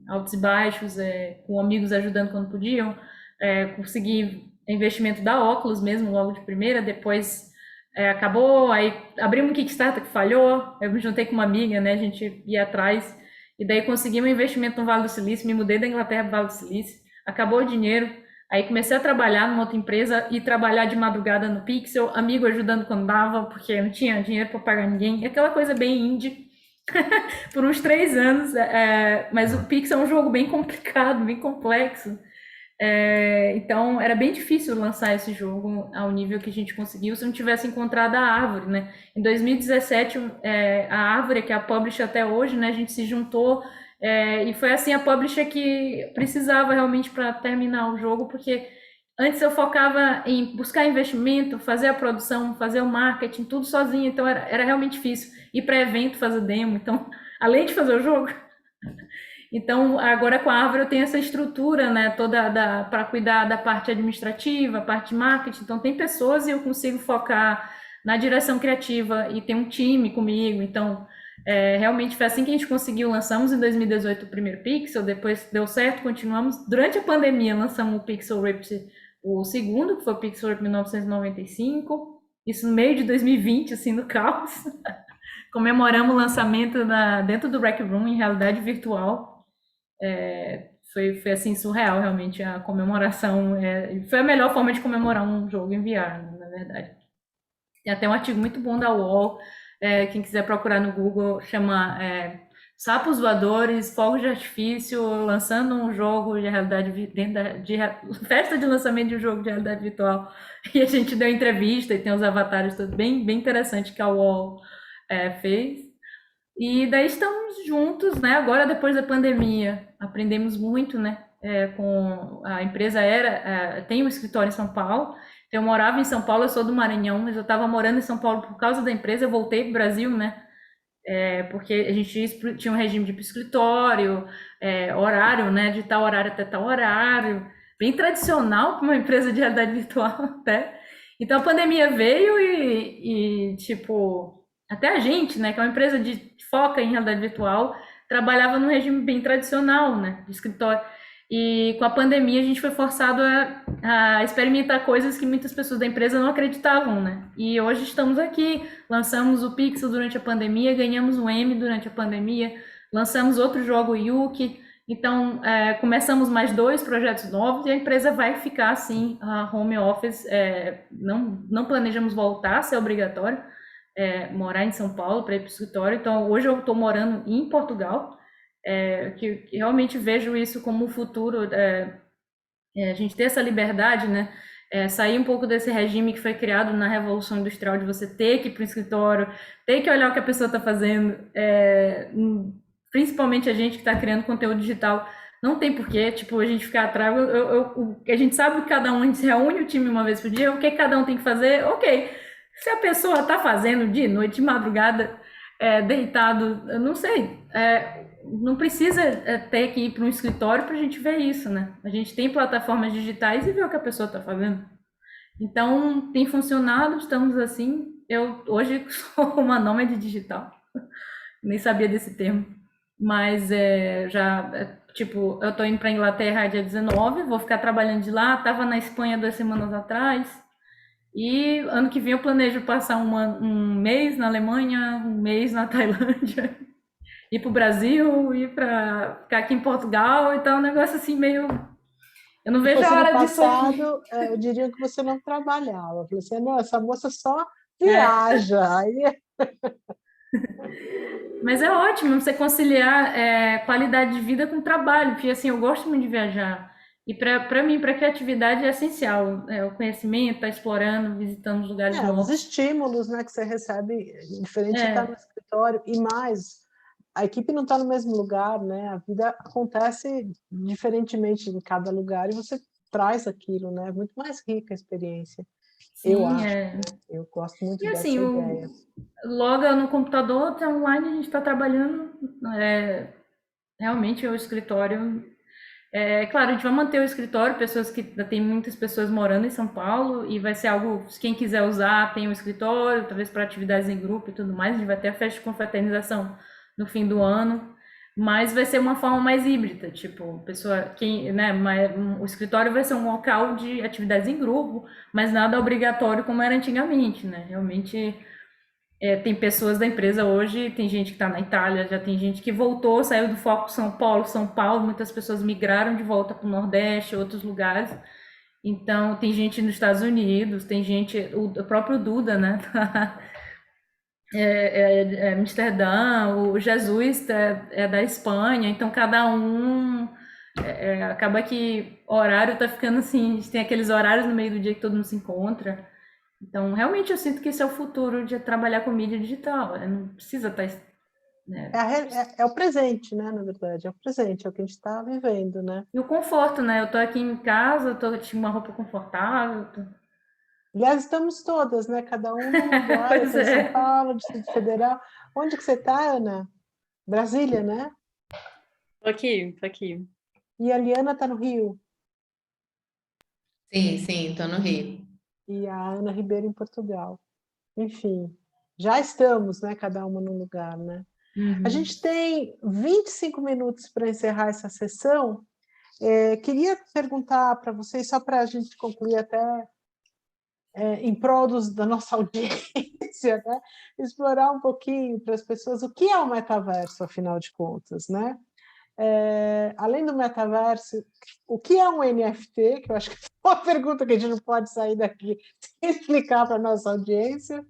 altos e baixos, com amigos ajudando quando podiam, consegui investimento da Oculus mesmo, logo de primeira, depois acabou, aí abrimos um Kickstarter que falhou, eu me juntei com uma amiga, né, a gente ia atrás, e daí consegui um investimento no Vale do Silício, me mudei da Inglaterra para o Vale do Silício, acabou o dinheiro, aí comecei a trabalhar numa outra empresa e trabalhar de madrugada no Pixel, amigo ajudando quando dava, porque não tinha dinheiro para pagar ninguém, aquela coisa bem indie, por uns 3 anos, mas o Pixel é um jogo bem complicado, bem complexo, então era bem difícil lançar esse jogo ao nível que a gente conseguiu se não tivesse encontrado a Árvore, né? Em 2017, a Árvore, que é a publisher até hoje, né? A gente se juntou e foi assim a publisher que precisava realmente para terminar o jogo, porque antes eu focava em buscar investimento, fazer a produção, fazer o marketing, tudo sozinho, então era realmente difícil ir para evento, fazer demo, então além de fazer o jogo. Então, agora com a Árvore eu tenho essa estrutura, né, toda para cuidar da parte administrativa, parte de marketing. Então, tem pessoas e eu consigo focar na direção criativa e tem um time comigo. Então, Realmente foi assim que a gente conseguiu. Lançamos em 2018 o primeiro Pixel, depois deu certo, continuamos. Durante a pandemia, lançamos o Pixel Ripped, o segundo, que foi o Pixel Ripped 1995. Isso no meio de 2020, assim, no caos. Comemoramos o lançamento dentro do Rec Room, em realidade virtual. Foi assim, surreal, realmente, a comemoração. Foi a melhor forma de comemorar um jogo em VR, né, na verdade. Tem até um artigo muito bom da UOL, quem quiser procurar no Google, chama Sapos Voadores, Fogos de Artifício, lançando um jogo de realidade, festa de lançamento de um jogo de realidade virtual. E a gente deu entrevista e tem os avatares todos bem interessante que a UOL fez. E daí estamos juntos, né? Agora, depois da pandemia, aprendemos muito, né? A empresa tem um escritório em São Paulo. Eu morava em São Paulo, eu sou do Maranhão, mas eu estava morando em São Paulo por causa da empresa. Eu voltei para o Brasil, né? Porque a gente tinha um regime de ir para o escritório, horário, né? De tal horário até tal horário, bem tradicional para uma empresa de realidade virtual até. Então a pandemia veio e tipo, até a gente, né? Que é uma empresa de foca em realidade virtual, trabalhava num regime bem tradicional, né? De escritório. E com a pandemia a gente foi forçado a experimentar coisas que muitas pessoas da empresa não acreditavam, né? E hoje estamos aqui, lançamos o Pixel durante a pandemia, ganhamos um Emmy durante a pandemia, lançamos outro jogo, o Yuki. Então, começamos mais 2 projetos novos e a empresa vai ficar assim, a home office. Não planejamos voltar a ser obrigatório morar em São Paulo para ir para o escritório. Então, hoje eu estou morando em Portugal. Que realmente vejo isso como um futuro, a gente ter essa liberdade, né? Sair um pouco desse regime que foi criado na Revolução Industrial de você ter que ir para o escritório, ter que olhar o que a pessoa está fazendo, principalmente a gente que está criando conteúdo digital, não tem porquê, tipo, a gente ficar atrás, a gente sabe que cada um, a gente se reúne o time uma vez por dia, o que cada um tem que fazer, ok, se a pessoa está fazendo de noite, de madrugada, deitado, eu não sei, não precisa ter que ir para um escritório para a gente ver isso, né? A gente tem plataformas digitais e vê o que a pessoa está fazendo. Então, tem funcionado, estamos assim. Eu hoje sou uma nômade digital, nem sabia desse termo, mas tipo, eu estou indo para a Inglaterra dia 19, vou ficar trabalhando de lá, estava na Espanha 2 semanas atrás, e ano que vem eu planejo passar um mês na Alemanha, um mês na Tailândia, ir para o Brasil, ir para ficar aqui em Portugal, então é um negócio assim meio... Eu não vejo a hora disso aqui. Eu diria que você não trabalhava. Eu falei assim, não, essa moça só viaja. Aí... Mas é ótimo você conciliar qualidade de vida com trabalho, porque assim, eu gosto muito de viajar. E para mim, para a criatividade é essencial. O conhecimento, estar explorando, visitando os lugares novos. Os estímulos, né, que você recebe, diferente de estar no escritório, e mais... A equipe não está no mesmo lugar, né? A vida acontece diferentemente em cada lugar e você traz aquilo, né? É muito mais rica a experiência. Sim, eu acho. Eu gosto muito dessa ideia. Loga no computador, tá online, a gente está trabalhando. Realmente o escritório... claro, a gente vai manter o escritório, tem muitas pessoas morando em São Paulo e vai ser algo, quem quiser usar, tem o escritório, talvez para atividades em grupo e tudo mais. A gente vai ter a festa de confraternização no fim do ano, mas vai ser uma forma mais híbrida, tipo, o escritório vai ser um local de atividades em grupo, mas nada obrigatório como era antigamente, né? Realmente tem pessoas da empresa hoje, tem gente que está na Itália, já tem gente que voltou, saiu do foco São Paulo, muitas pessoas migraram de volta para o Nordeste, outros lugares. Então, tem gente nos Estados Unidos, tem gente, o próprio Duda, né? Amsterdã, o Jesus é da Espanha, então cada um acaba que o horário tá ficando assim, a gente tem aqueles horários no meio do dia que todo mundo se encontra. Então, realmente eu sinto que esse é o futuro de trabalhar com mídia digital, não precisa estar... É o presente, né, na verdade, é o presente, é o que a gente está vivendo, né? E o conforto, né? Eu tô aqui em casa, eu tô com uma roupa confortável... Aliás, estamos todas, né? Cada um num lugar, eu estou em São Paulo, Distrito Federal. Onde que você está, Ana? Brasília, né? Tô aqui. E a Liana está no Rio? Sim, estou no Rio. E a Ana Ribeiro em Portugal. Enfim, já estamos, né? Cada uma num lugar, né? A gente tem 25 minutos para encerrar essa sessão. Queria perguntar para vocês, só para a gente concluir até em prol da nossa audiência, né? Explorar um pouquinho para as pessoas o que é o metaverso, afinal de contas, né? Além do metaverso, o que é um NFT, que eu acho que é uma pergunta que a gente não pode sair daqui sem explicar para a nossa audiência,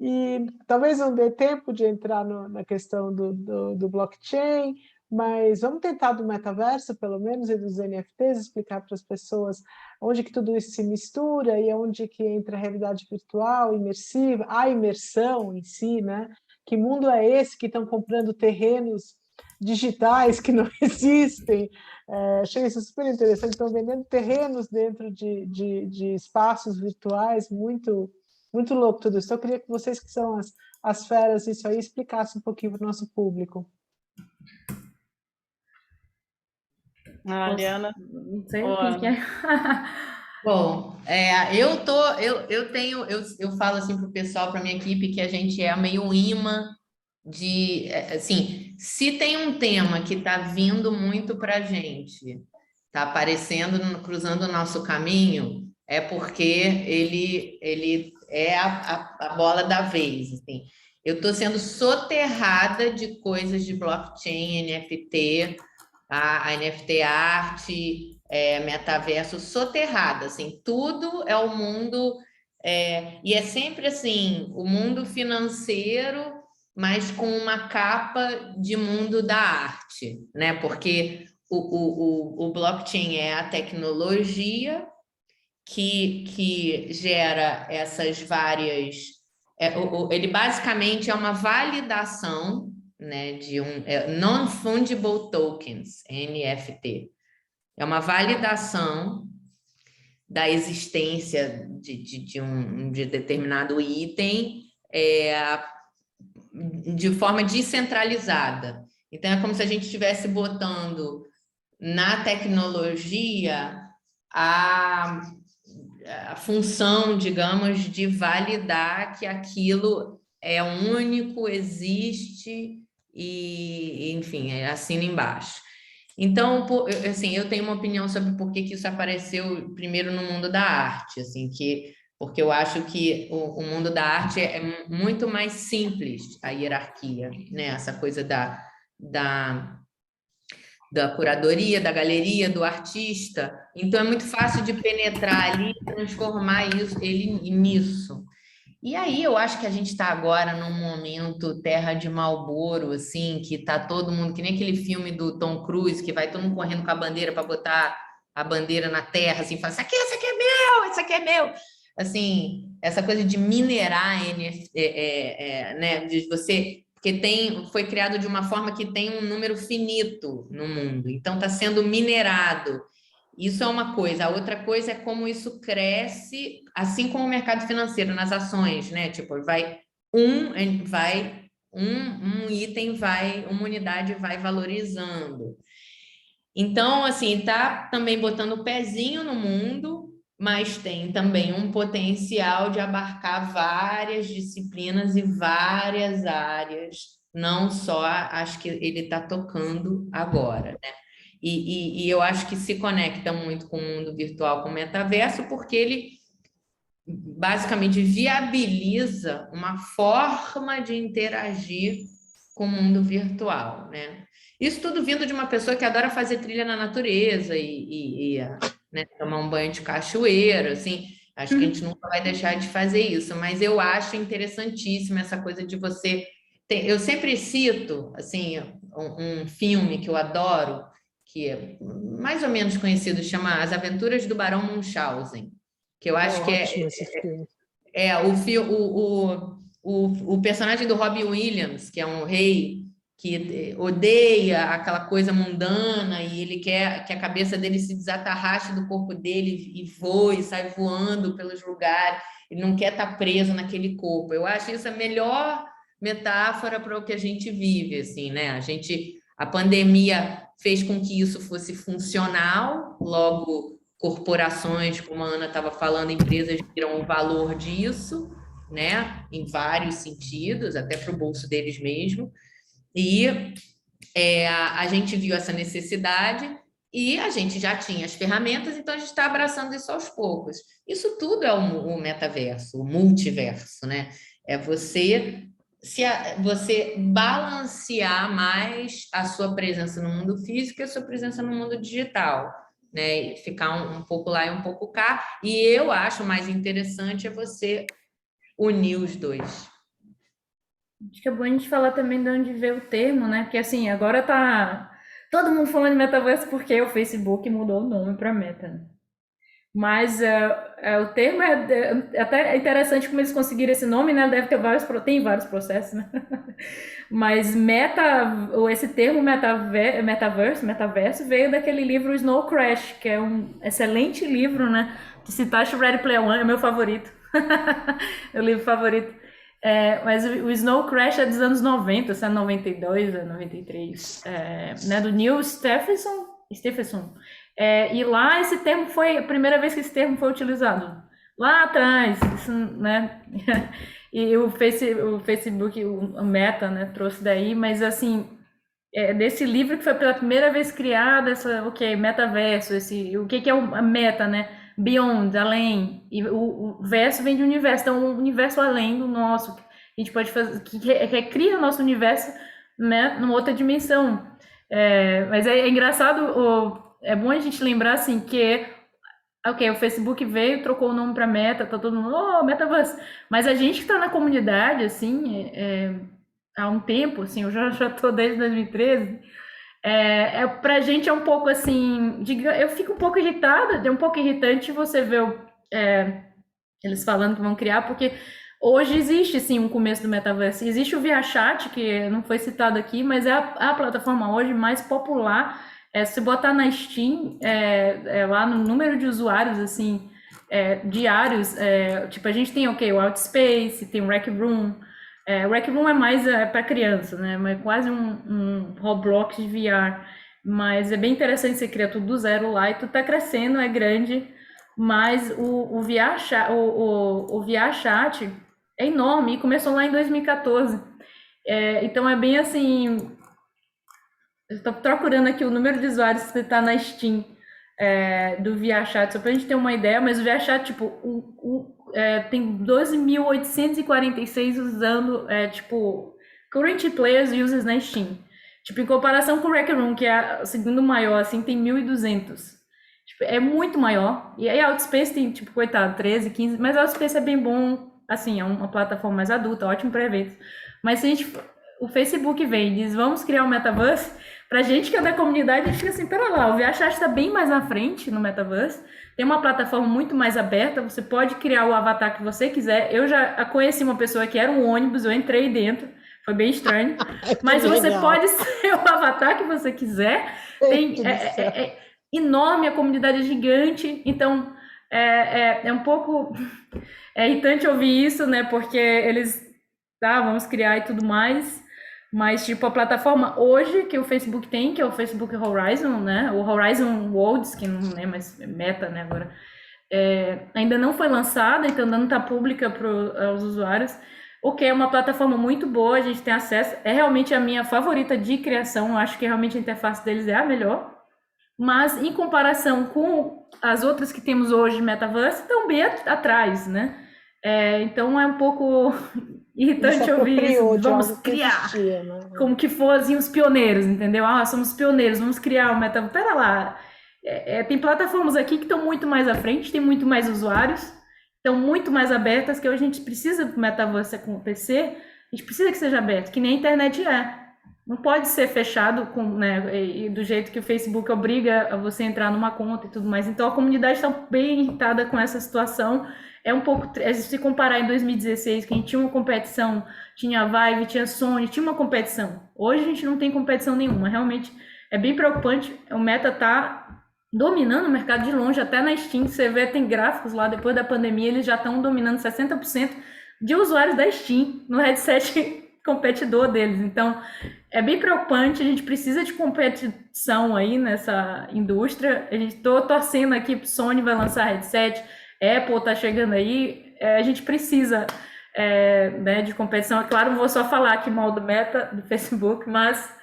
e talvez não dê tempo de entrar na questão do blockchain, mas vamos tentar do metaverso, pelo menos, e dos NFTs, explicar para as pessoas onde que tudo isso se mistura e onde que entra a realidade virtual, imersiva, a imersão em si, né? Que mundo é esse que estão comprando terrenos digitais que não existem? Achei isso super interessante. Estão vendendo terrenos dentro de espaços virtuais, muito louco tudo isso. Então, eu queria que vocês, que são as feras disso aí, explicassem um pouquinho para o nosso público. Liana. Não sei o que é. Bom, eu falo assim para o pessoal, para minha equipe, que a gente é meio imã de, assim, se tem um tema que está vindo muito para a gente, está aparecendo, cruzando o nosso caminho, é porque ele é a bola da vez, assim. Eu estou sendo soterrada de coisas de blockchain, NFT, a NFT arte, metaverso, soterrada, assim, tudo é o mundo, e é sempre assim, o mundo financeiro, mas com uma capa de mundo da arte, né? Porque o blockchain é a tecnologia que gera essas várias... ele basicamente é uma validação, né, de Non-Fungible Tokens, NFT. É uma validação da existência de determinado item de forma descentralizada. Então, é como se a gente estivesse botando na tecnologia a função, digamos, de validar que aquilo é único, existe e, enfim, assina embaixo. Então, assim, eu tenho uma opinião sobre por que isso apareceu primeiro no mundo da arte, assim, porque eu acho que o mundo da arte é muito mais simples, a hierarquia, né? Essa coisa da curadoria, da galeria, do artista. Então, é muito fácil de penetrar ali e transformar ele nisso. E aí, eu acho que a gente está agora num momento terra de Marlboro, assim, que está todo mundo, que nem aquele filme do Tom Cruise, que vai todo mundo correndo com a bandeira para botar a bandeira na terra, assim, fala, isso aqui é meu, isso aqui é meu. Assim, essa coisa de minerar, né, de você... Porque foi criado de uma forma que tem um número finito no mundo, então está sendo minerado. Isso é uma coisa. A outra coisa é como isso cresce, assim como o mercado financeiro, nas ações, né? Tipo, um item uma unidade vai valorizando. Então, assim, está também botando o pezinho no mundo, mas tem também um potencial de abarcar várias disciplinas e várias áreas, não só as que ele está tocando agora, né? E eu acho que se conecta muito com o mundo virtual, com o metaverso, porque ele basicamente viabiliza uma forma de interagir com o mundo virtual, né? Isso tudo vindo de uma pessoa que adora fazer trilha na natureza né, tomar um banho de cachoeira, assim. Acho que a gente nunca vai deixar de fazer isso, mas eu acho interessantíssima essa coisa de você... Eu sempre cito, assim, um filme que eu adoro, que é mais ou menos conhecido, chama As Aventuras do Barão Munchausen, que eu acho que o personagem do Robin Williams, que é um rei que odeia aquela coisa mundana e ele quer que a cabeça dele se desatarraste do corpo dele e voe, sai voando pelos lugares, ele não quer estar preso naquele corpo. Eu acho isso a melhor metáfora para o que a gente vive, assim, né? A pandemia fez com que isso fosse funcional, logo corporações, como a Ana estava falando, empresas viram o valor disso, né? Em vários sentidos, até para o bolso deles mesmo. E a gente viu essa necessidade e a gente já tinha as ferramentas, então a gente está abraçando isso aos poucos. Isso tudo é o metaverso, o multiverso, né? É você balancear mais a sua presença no mundo físico e a sua presença no mundo digital, né? E ficar um pouco lá e um pouco cá. E eu acho mais interessante é você unir os dois. Acho que é bom a gente falar também de onde veio o termo, né? Porque assim, agora tá todo mundo falando de metaverso porque o Facebook mudou o nome para Meta, né? Mas o termo é até interessante como eles conseguiram esse nome, né? Deve ter tem vários processos, né? Mas esse termo metaverso veio daquele livro Snow Crash, que é um excelente livro, né? Que citaste Ready Player One, é meu favorito. Meu livro favorito. Mas o Snow Crash é dos anos 90, se é 92, 93, né? Do Neil Stephenson. E lá esse termo foi a primeira vez que esse termo foi utilizado. Lá atrás, isso, né? E o Facebook, o Meta, né, trouxe daí, mas assim, desse livro que foi pela primeira vez criado, metaverso, o que é a meta, né? Beyond, além, e o verso vem de universo, então um universo além do nosso, a gente pode fazer, que cria o nosso universo, né, numa outra dimensão. Mas é engraçado, é bom a gente lembrar assim que o Facebook veio, trocou o nome para Meta, tá todo mundo, Metaverse, mas a gente que tá na comunidade, assim, há um tempo, assim, eu já tô desde 2013, pra gente é um pouco assim, eu fico um pouco irritada, é um pouco irritante você ver eles falando que vão criar, porque hoje existe sim um começo do metaverso, existe o ViaChat, que não foi citado aqui, mas é a plataforma hoje mais popular. Se botar na Steam, lá no número de usuários, assim, diários, tipo, a gente tem o Outspace, tem o Rec Room. O Rec Room é mais para criança, né? É quase um Roblox de VR. Mas é bem interessante, você cria tudo do zero lá e tudo tá crescendo, é grande. Mas o ViaChat é enorme e começou lá em 2014. Então é bem assim... Eu estou procurando aqui o número de usuários que está na Steam do ViaChat, só para a gente ter uma ideia, mas o ViaChat, tipo, tem 12.846 usando, current players users na Steam. Tipo, em comparação com o Rec Room, que é o segundo maior, assim, tem 1.200. Tipo, é muito maior. E aí a Outspace tem, tipo, coitado, 13, 15, mas a Outspace é bem bom, assim, é uma plataforma mais adulta, ótimo para eventos. Mas se o Facebook vem e diz, vamos criar um metaverse, pra gente que é da comunidade, a gente fica assim, pera lá, o ViaChat está bem mais à frente no metaverse, tem uma plataforma muito mais aberta, você pode criar o avatar que você quiser. Eu já conheci uma pessoa que era um ônibus, eu entrei dentro, foi bem estranho, mas você pode ser o avatar que você quiser, é enorme, a comunidade é gigante, então é um pouco irritante ouvir isso, né, porque eles, vamos criar e tudo mais. Mas, tipo, a plataforma hoje que o Facebook tem, que é o Facebook Horizon, né? O Horizon Worlds, que não é mais Meta, né, agora, ainda não foi lançada, então ainda não está pública para os usuários, o que é uma plataforma muito boa, a gente tem acesso, é realmente a minha favorita de criação, eu acho que realmente a interface deles é a melhor, mas em comparação com as outras que temos hoje de Metaverse, estão bem atrás, né? Então é um pouco irritante ouvir isso, vamos criar, né? Como que fossem os pioneiros, entendeu? Somos pioneiros, vamos criar o metaverso. Pera lá, tem plataformas aqui que estão muito mais à frente, tem muito mais usuários, estão muito mais abertas, que hoje a gente precisa do metaverso acontecer, a gente precisa que seja aberto, que nem a internet é. Não pode ser fechado né, do jeito que o Facebook obriga a você entrar numa conta e tudo mais. Então a comunidade está bem irritada com essa situação. É um pouco, se comparar em 2016, que a gente tinha uma competição, tinha a Vive, tinha a Sony, tinha uma competição. Hoje a gente não tem competição nenhuma, realmente é bem preocupante. O Meta está dominando o mercado de longe, até na Steam, você vê, tem gráficos lá, depois da pandemia, eles já estão dominando 60% de usuários da Steam no headset competidor deles. Então, é bem preocupante, a gente precisa de competição aí nessa indústria. A gente tô torcendo aqui, Sony vai lançar headset, Apple tá chegando aí, a gente precisa né, de competição. É claro, não vou só falar aqui mal do Meta, do Facebook, mas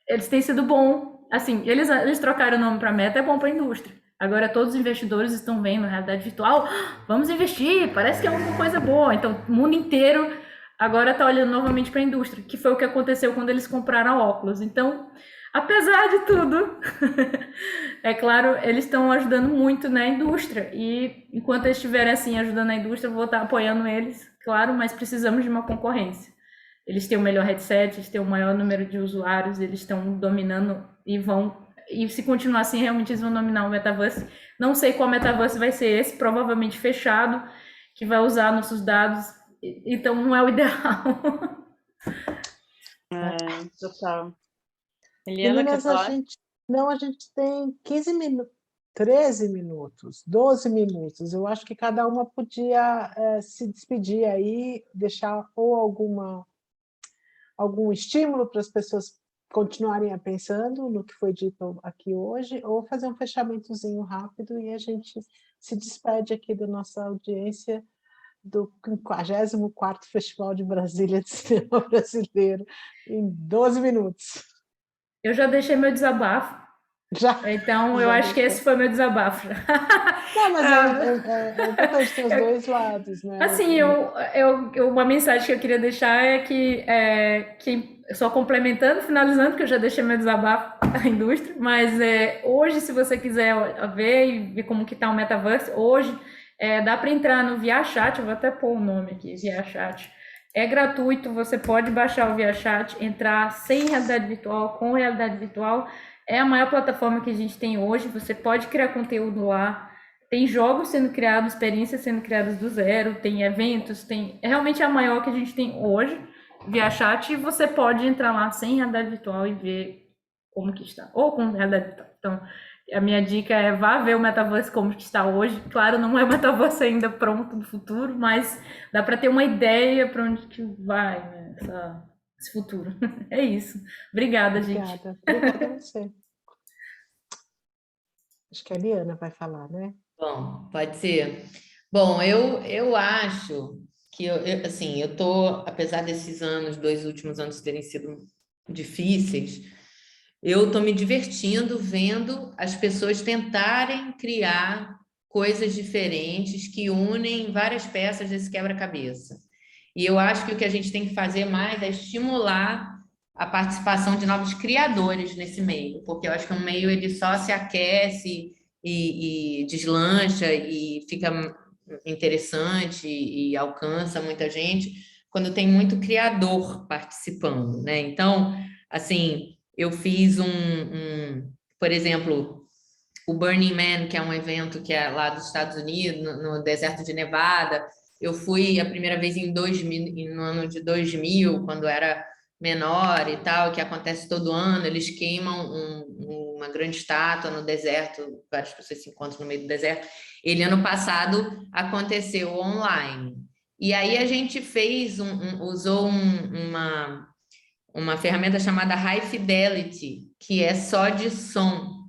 eles têm sido bom. Assim, eles trocaram o nome para Meta, é bom para a indústria. Agora todos os investidores estão vendo realidade virtual, vamos investir, parece que é uma coisa boa. Então, o mundo inteiro agora está olhando novamente para a indústria, que foi o que aconteceu quando eles compraram a Oculus. Então, apesar de tudo, é claro, eles estão ajudando muito na indústria. E enquanto eles estiverem assim ajudando a indústria, eu vou estar apoiando eles, claro, mas precisamos de uma concorrência. Eles têm o melhor headset, eles têm o maior número de usuários, eles estão dominando e se continuar assim, realmente eles vão dominar o metaverse. Não sei qual metaverse vai ser esse, provavelmente fechado, que vai usar nossos dados, então não é o ideal. Total. Eliana, Meninas, a gente tem 15 minutos, 13 minutos, 12 minutos. Eu acho que cada uma podia se despedir aí, deixar ou algum estímulo para as pessoas continuarem pensando no que foi dito aqui hoje, ou fazer um fechamentozinho rápido e a gente se despede aqui da nossa audiência do 54º Festival de Brasília de Cinema Brasileiro em 12 minutos. Eu já deixei meu desabafo. Então, eu acho que esse foi meu desabafo. Não, mas é importante ter os dois lados, né? Assim, uma mensagem que eu queria deixar é que só complementando, finalizando, porque eu já deixei meu desabafo da indústria, mas hoje, se você quiser ver e ver como que tá o metaverse, hoje dá para entrar no ViaChat, eu vou até pôr o nome aqui, ViaChat. É gratuito, você pode baixar o ViaChat, entrar sem realidade virtual, com realidade virtual. É a maior plataforma que a gente tem hoje, você pode criar conteúdo lá, tem jogos sendo criados, experiências sendo criadas do zero, tem eventos, é realmente a maior que a gente tem hoje, ViaChat, e você pode entrar lá sem realidade virtual e ver como que está, ou com realidade virtual. Então, a minha dica é vá ver o metaverse como que está hoje. Claro, não é o metaverse ainda pronto no futuro, mas dá para ter uma ideia para onde que vai, né, esse futuro. É isso. Obrigada, gente. Obrigada a você. Acho que a Eliana vai falar, né? Bom, pode ser. Bom, eu acho que assim, eu tô, apesar desses anos, 2 últimos anos terem sido difíceis, eu tô me divertindo vendo as pessoas tentarem criar coisas diferentes que unem várias peças desse quebra-cabeça. E eu acho que o que a gente tem que fazer mais é estimular a participação de novos criadores nesse meio, porque eu acho que o meio ele só se aquece e deslancha e fica interessante e alcança muita gente quando tem muito criador participando, né? Então, assim, eu fiz por exemplo, o Burning Man, que é um evento que é lá dos Estados Unidos, no deserto de Nevada. Eu fui a primeira vez no ano de 2000, quando era menor e tal, que acontece todo ano. Eles queimam uma grande estátua no deserto, várias pessoas se encontram no meio do deserto. Ano passado aconteceu online. E aí a gente usou uma ferramenta chamada High Fidelity, que é só de som.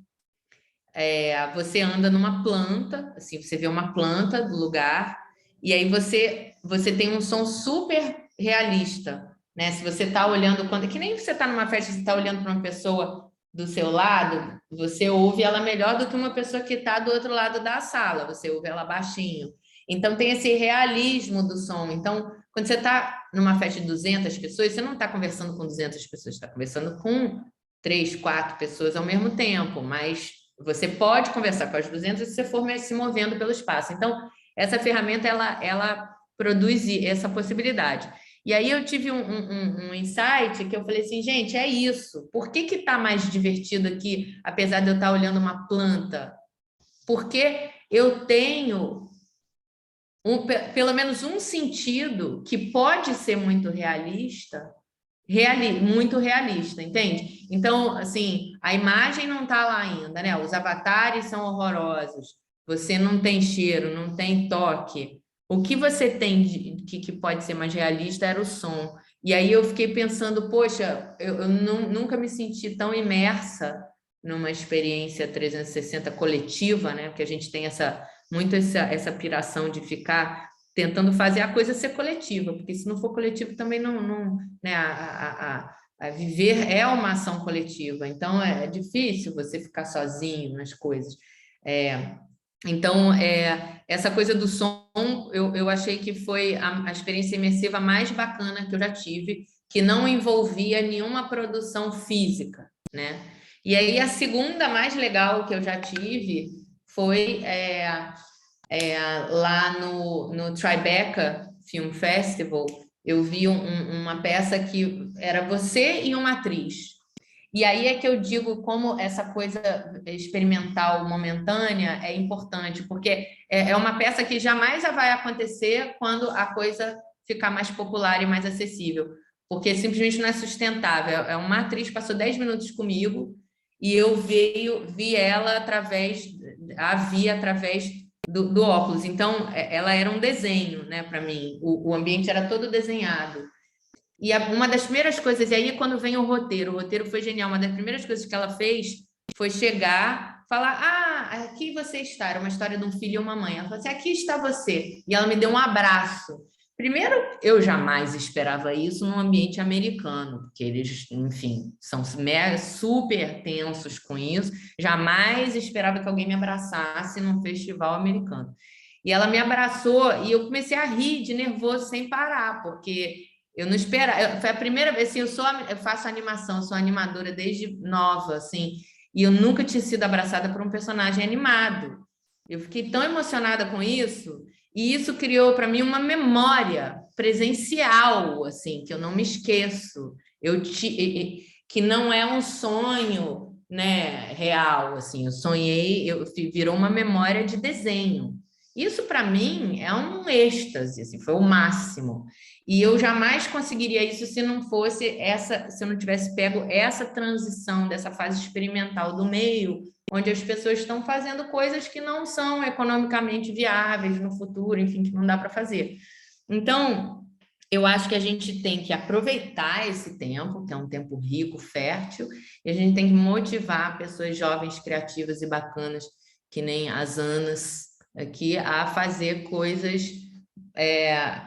Você anda numa planta, assim, você vê uma planta do lugar, e aí você tem um som super realista, né? Se você está olhando, que nem você está numa festa, você está olhando para uma pessoa do seu lado, você ouve ela melhor do que uma pessoa que está do outro lado da sala, você ouve ela baixinho. Então, tem esse realismo do som. Então, quando você está numa festa de 200 pessoas, você não está conversando com 200 pessoas, você está conversando com 3, 4 pessoas ao mesmo tempo, mas você pode conversar com as 200 se você for se movendo pelo espaço. Então, essa ferramenta, ela produz essa possibilidade. E aí eu tive um insight que eu falei assim, gente, é isso. Por que está mais divertido aqui, apesar de eu estar olhando uma planta? Porque eu tenho pelo menos um sentido que pode ser muito realista, muito realista, entende? Então, assim, a imagem não está lá ainda, né? Os avatares são horrorosos, você não tem cheiro, não tem toque. O que você tem que pode ser mais realista era o som. E aí eu fiquei pensando, poxa, eu nunca me senti tão imersa numa experiência 360 coletiva, né? Porque a gente tem essa piração de ficar tentando fazer a coisa ser coletiva, porque se não for coletivo também não né, a viver é uma ação coletiva, então é difícil você ficar sozinho nas coisas. Então, essa coisa do som, eu achei que foi a experiência imersiva mais bacana que eu já tive, que não envolvia nenhuma produção física, né? E aí, a segunda mais legal que eu já tive foi lá no Tribeca Film Festival. Eu vi uma peça que era você e uma atriz. E aí é que eu digo como essa coisa experimental momentânea é importante, porque é uma peça que jamais vai acontecer quando a coisa ficar mais popular e mais acessível, porque simplesmente não é sustentável. É uma atriz que passou 10 minutos comigo e eu vi ela através do óculos. Então, ela era um desenho, né, para mim. O ambiente era todo desenhado. E uma das primeiras coisas, e aí quando vem o roteiro foi genial, uma das primeiras coisas que ela fez foi chegar, falar, aqui você está, era uma história de um filho e uma mãe, ela falou assim, aqui está você, e ela me deu um abraço. Primeiro, eu jamais esperava isso num ambiente americano, porque eles, enfim, são super tensos com isso, jamais esperava que alguém me abraçasse num festival americano. E ela me abraçou e eu comecei a rir de nervoso sem parar, porque eu não esperava, foi a primeira vez, assim, eu faço animação, sou animadora desde nova, assim, e eu nunca tinha sido abraçada por um personagem animado. Eu fiquei tão emocionada com isso, e isso criou para mim uma memória presencial, assim, que eu não me esqueço, que não é um sonho, né, real, assim, eu sonhei, virou uma memória de desenho. Isso, para mim, é um êxtase, assim, foi o máximo. E eu jamais conseguiria isso se não fosse se eu não tivesse pego essa transição dessa fase experimental do meio, onde as pessoas estão fazendo coisas que não são economicamente viáveis no futuro, enfim, que não dá para fazer. Então, eu acho que a gente tem que aproveitar esse tempo, que é um tempo rico, fértil, e a gente tem que motivar pessoas jovens, criativas e bacanas, que nem as Anas aqui, a fazer coisas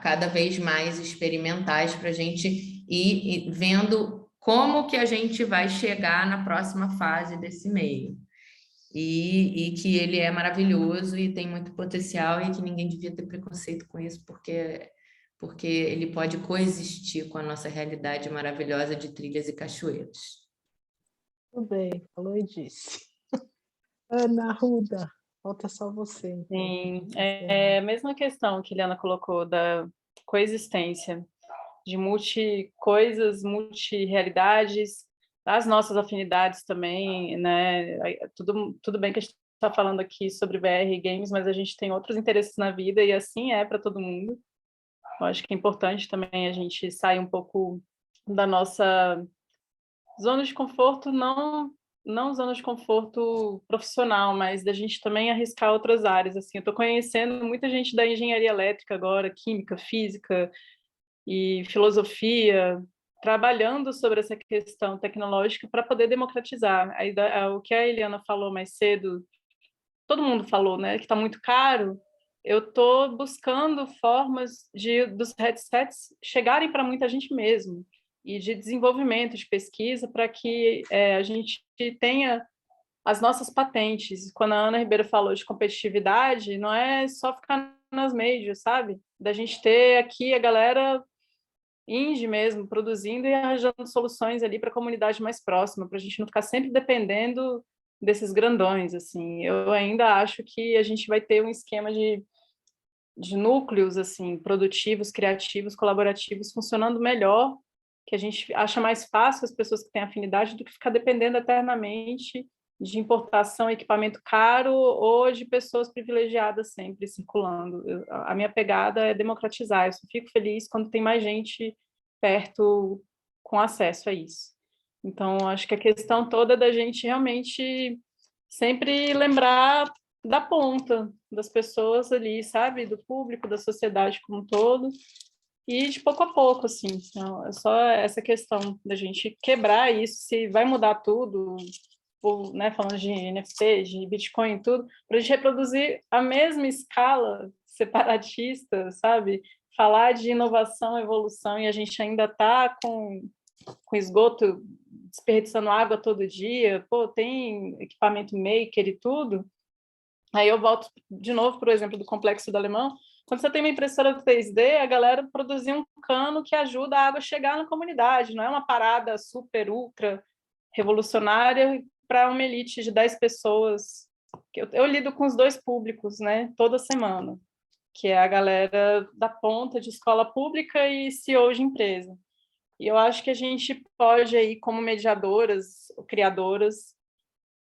cada vez mais experimentais para a gente ir vendo como que a gente vai chegar na próxima fase desse meio. E que ele é maravilhoso e tem muito potencial e que ninguém devia ter preconceito com isso, porque ele pode coexistir com a nossa realidade maravilhosa de trilhas e cachoeiras. Tudo bem, falou e disse. Ana Arruda, falta só você. Então. Sim, é a mesma questão que a Eliana colocou da coexistência, de multi-coisas, multi-realidades, as nossas afinidades também, né? Tudo bem que a gente está falando aqui sobre VR e games, mas a gente tem outros interesses na vida e assim é para todo mundo. Eu acho que é importante também a gente sair um pouco da nossa zona de conforto, não zona de conforto profissional, mas da gente também arriscar outras áreas. Assim, eu estou conhecendo muita gente da engenharia elétrica agora, química, física e filosofia, trabalhando sobre essa questão tecnológica para poder democratizar. Aí, o que a Eliana falou mais cedo, todo mundo falou, né, que está muito caro. Eu estou buscando formas dos headsets chegarem para muita gente mesmo, e de desenvolvimento, de pesquisa, para que a gente tenha as nossas patentes. Quando a Ana Ribeiro falou de competitividade, não é só ficar nas majors, sabe? Da gente ter aqui a galera indie mesmo, produzindo e arranjando soluções ali para a comunidade mais próxima, para a gente não ficar sempre dependendo desses grandões, assim. Eu ainda acho que a gente vai ter um esquema de núcleos, assim, produtivos, criativos, colaborativos, funcionando melhor, que a gente acha mais fácil as pessoas que têm afinidade do que ficar dependendo eternamente de importação, equipamento caro ou de pessoas privilegiadas sempre circulando. A minha pegada é democratizar. Eu só fico feliz quando tem mais gente perto com acesso a isso. Então, acho que a questão toda é da gente realmente sempre lembrar da ponta, das pessoas ali, sabe? Do público, da sociedade como um todo. E de pouco a pouco, assim. Então, é só essa questão da gente quebrar isso, se vai mudar tudo, né, falando de NFT, de Bitcoin e tudo, para a gente reproduzir a mesma escala separatista, sabe? Falar de inovação, evolução, e a gente ainda está com esgoto desperdiçando água todo dia, pô, tem equipamento maker e tudo. Aí eu volto de novo para o exemplo do Complexo do Alemão. Quando você tem uma impressora 3D, a galera produzir um cano que ajuda a água a chegar na comunidade, não é uma parada super, ultra revolucionária para uma elite de 10 pessoas. Eu lido com os dois públicos, né, toda semana, que é a galera da ponta de escola pública e CEO de empresa. E eu acho que a gente pode, aí, como mediadoras, criadoras,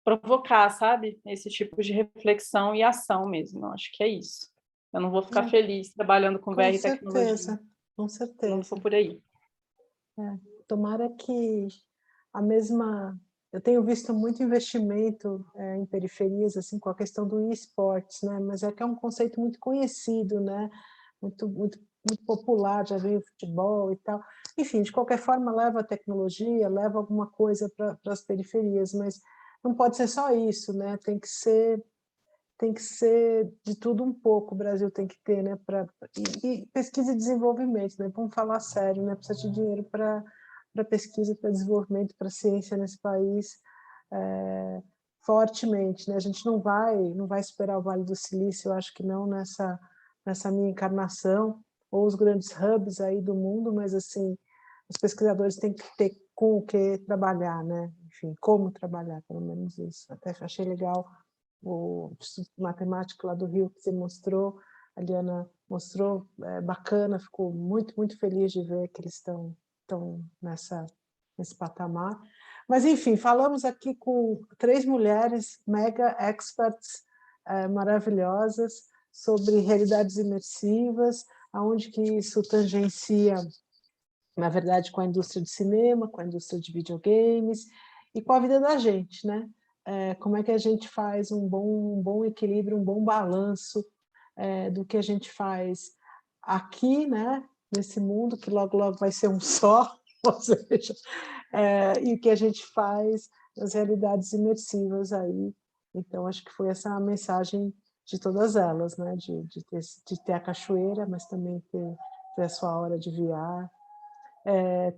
provocar, sabe, esse tipo de reflexão e ação mesmo. Eu acho que é isso. Eu não vou ficar feliz trabalhando com VR e tecnologia. Com certeza. Não for por aí. Tomara que a mesma... Eu tenho visto muito investimento em periferias, assim, com a questão do e-sports, né? Mas é que é um conceito muito conhecido, né? Muito popular, já veio futebol e tal. Enfim, de qualquer forma, leva a tecnologia, leva alguma coisa para as periferias, mas não pode ser só isso, né? Tem que ser de tudo um pouco, o Brasil tem que ter, né? E pesquisa e desenvolvimento, né? Vamos falar sério, né? Precisa de dinheiro para pesquisa, para desenvolvimento, para ciência nesse país, fortemente, né? A gente não vai esperar o Vale do Silício, eu acho que não nessa minha encarnação, ou os grandes hubs aí do mundo, mas assim, os pesquisadores têm que ter com o que trabalhar, né? Enfim, como trabalhar, pelo menos isso. Até achei legal o matemático lá do Rio que você mostrou, a Liana mostrou, bacana, ficou muito, muito feliz de ver que eles estão nesse patamar. Mas, enfim, falamos aqui com 3 mulheres mega experts maravilhosas sobre realidades imersivas, aonde que isso tangencia, na verdade, com a indústria de cinema, com a indústria de videogames e com a vida da gente, né? Como é que a gente faz um bom equilíbrio, um bom balanço do que a gente faz aqui, né? Nesse mundo que logo, logo vai ser um só, ou seja, e o que a gente faz nas realidades imersivas aí. Então, acho que foi essa a mensagem de todas elas, né? De ter a cachoeira, mas também ter a sua hora de VR.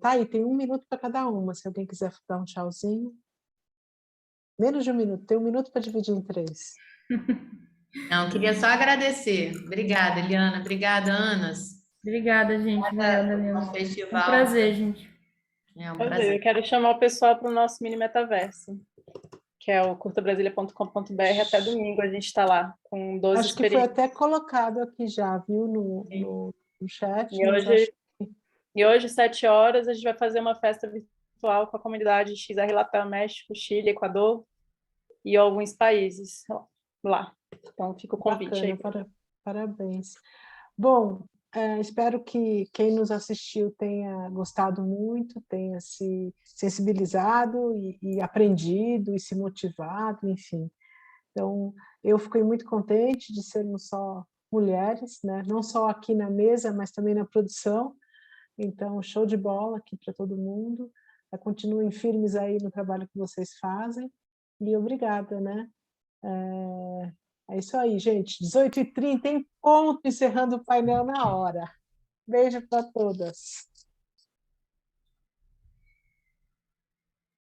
Tá aí, tem 1 minuto para cada uma, se alguém quiser dar um tchauzinho. Menos de 1 minuto, tem 1 minuto para dividir em 3. Não, queria só agradecer. Obrigada, Eliana. Obrigada, Anas. Obrigada, gente. Obrigada, Eliana. Um festival. É um prazer, gente. É um prazer. Eu quero chamar o pessoal para o nosso mini metaverso, que é o curtabrasilia.com.br. Até domingo a gente está lá com 12 Acho que foi até colocado aqui já, viu, no chat. E hoje, 7 horas, a gente vai fazer uma festa virtual com a comunidade XR Latam, México, Chile, Equador e alguns países lá. Então, fica o convite. Bacana, aí. Parabéns. Bom, espero que quem nos assistiu tenha gostado muito, tenha se sensibilizado e aprendido e se motivado, enfim. Então, eu fiquei muito contente de sermos só mulheres, né? Não só aqui na mesa, mas também na produção. Então, show de bola aqui para todo mundo. Continuem firmes aí no trabalho que vocês fazem. E obrigada, né? É isso aí, gente. 18h30 em ponto, encerrando o painel na hora. Beijo para todas.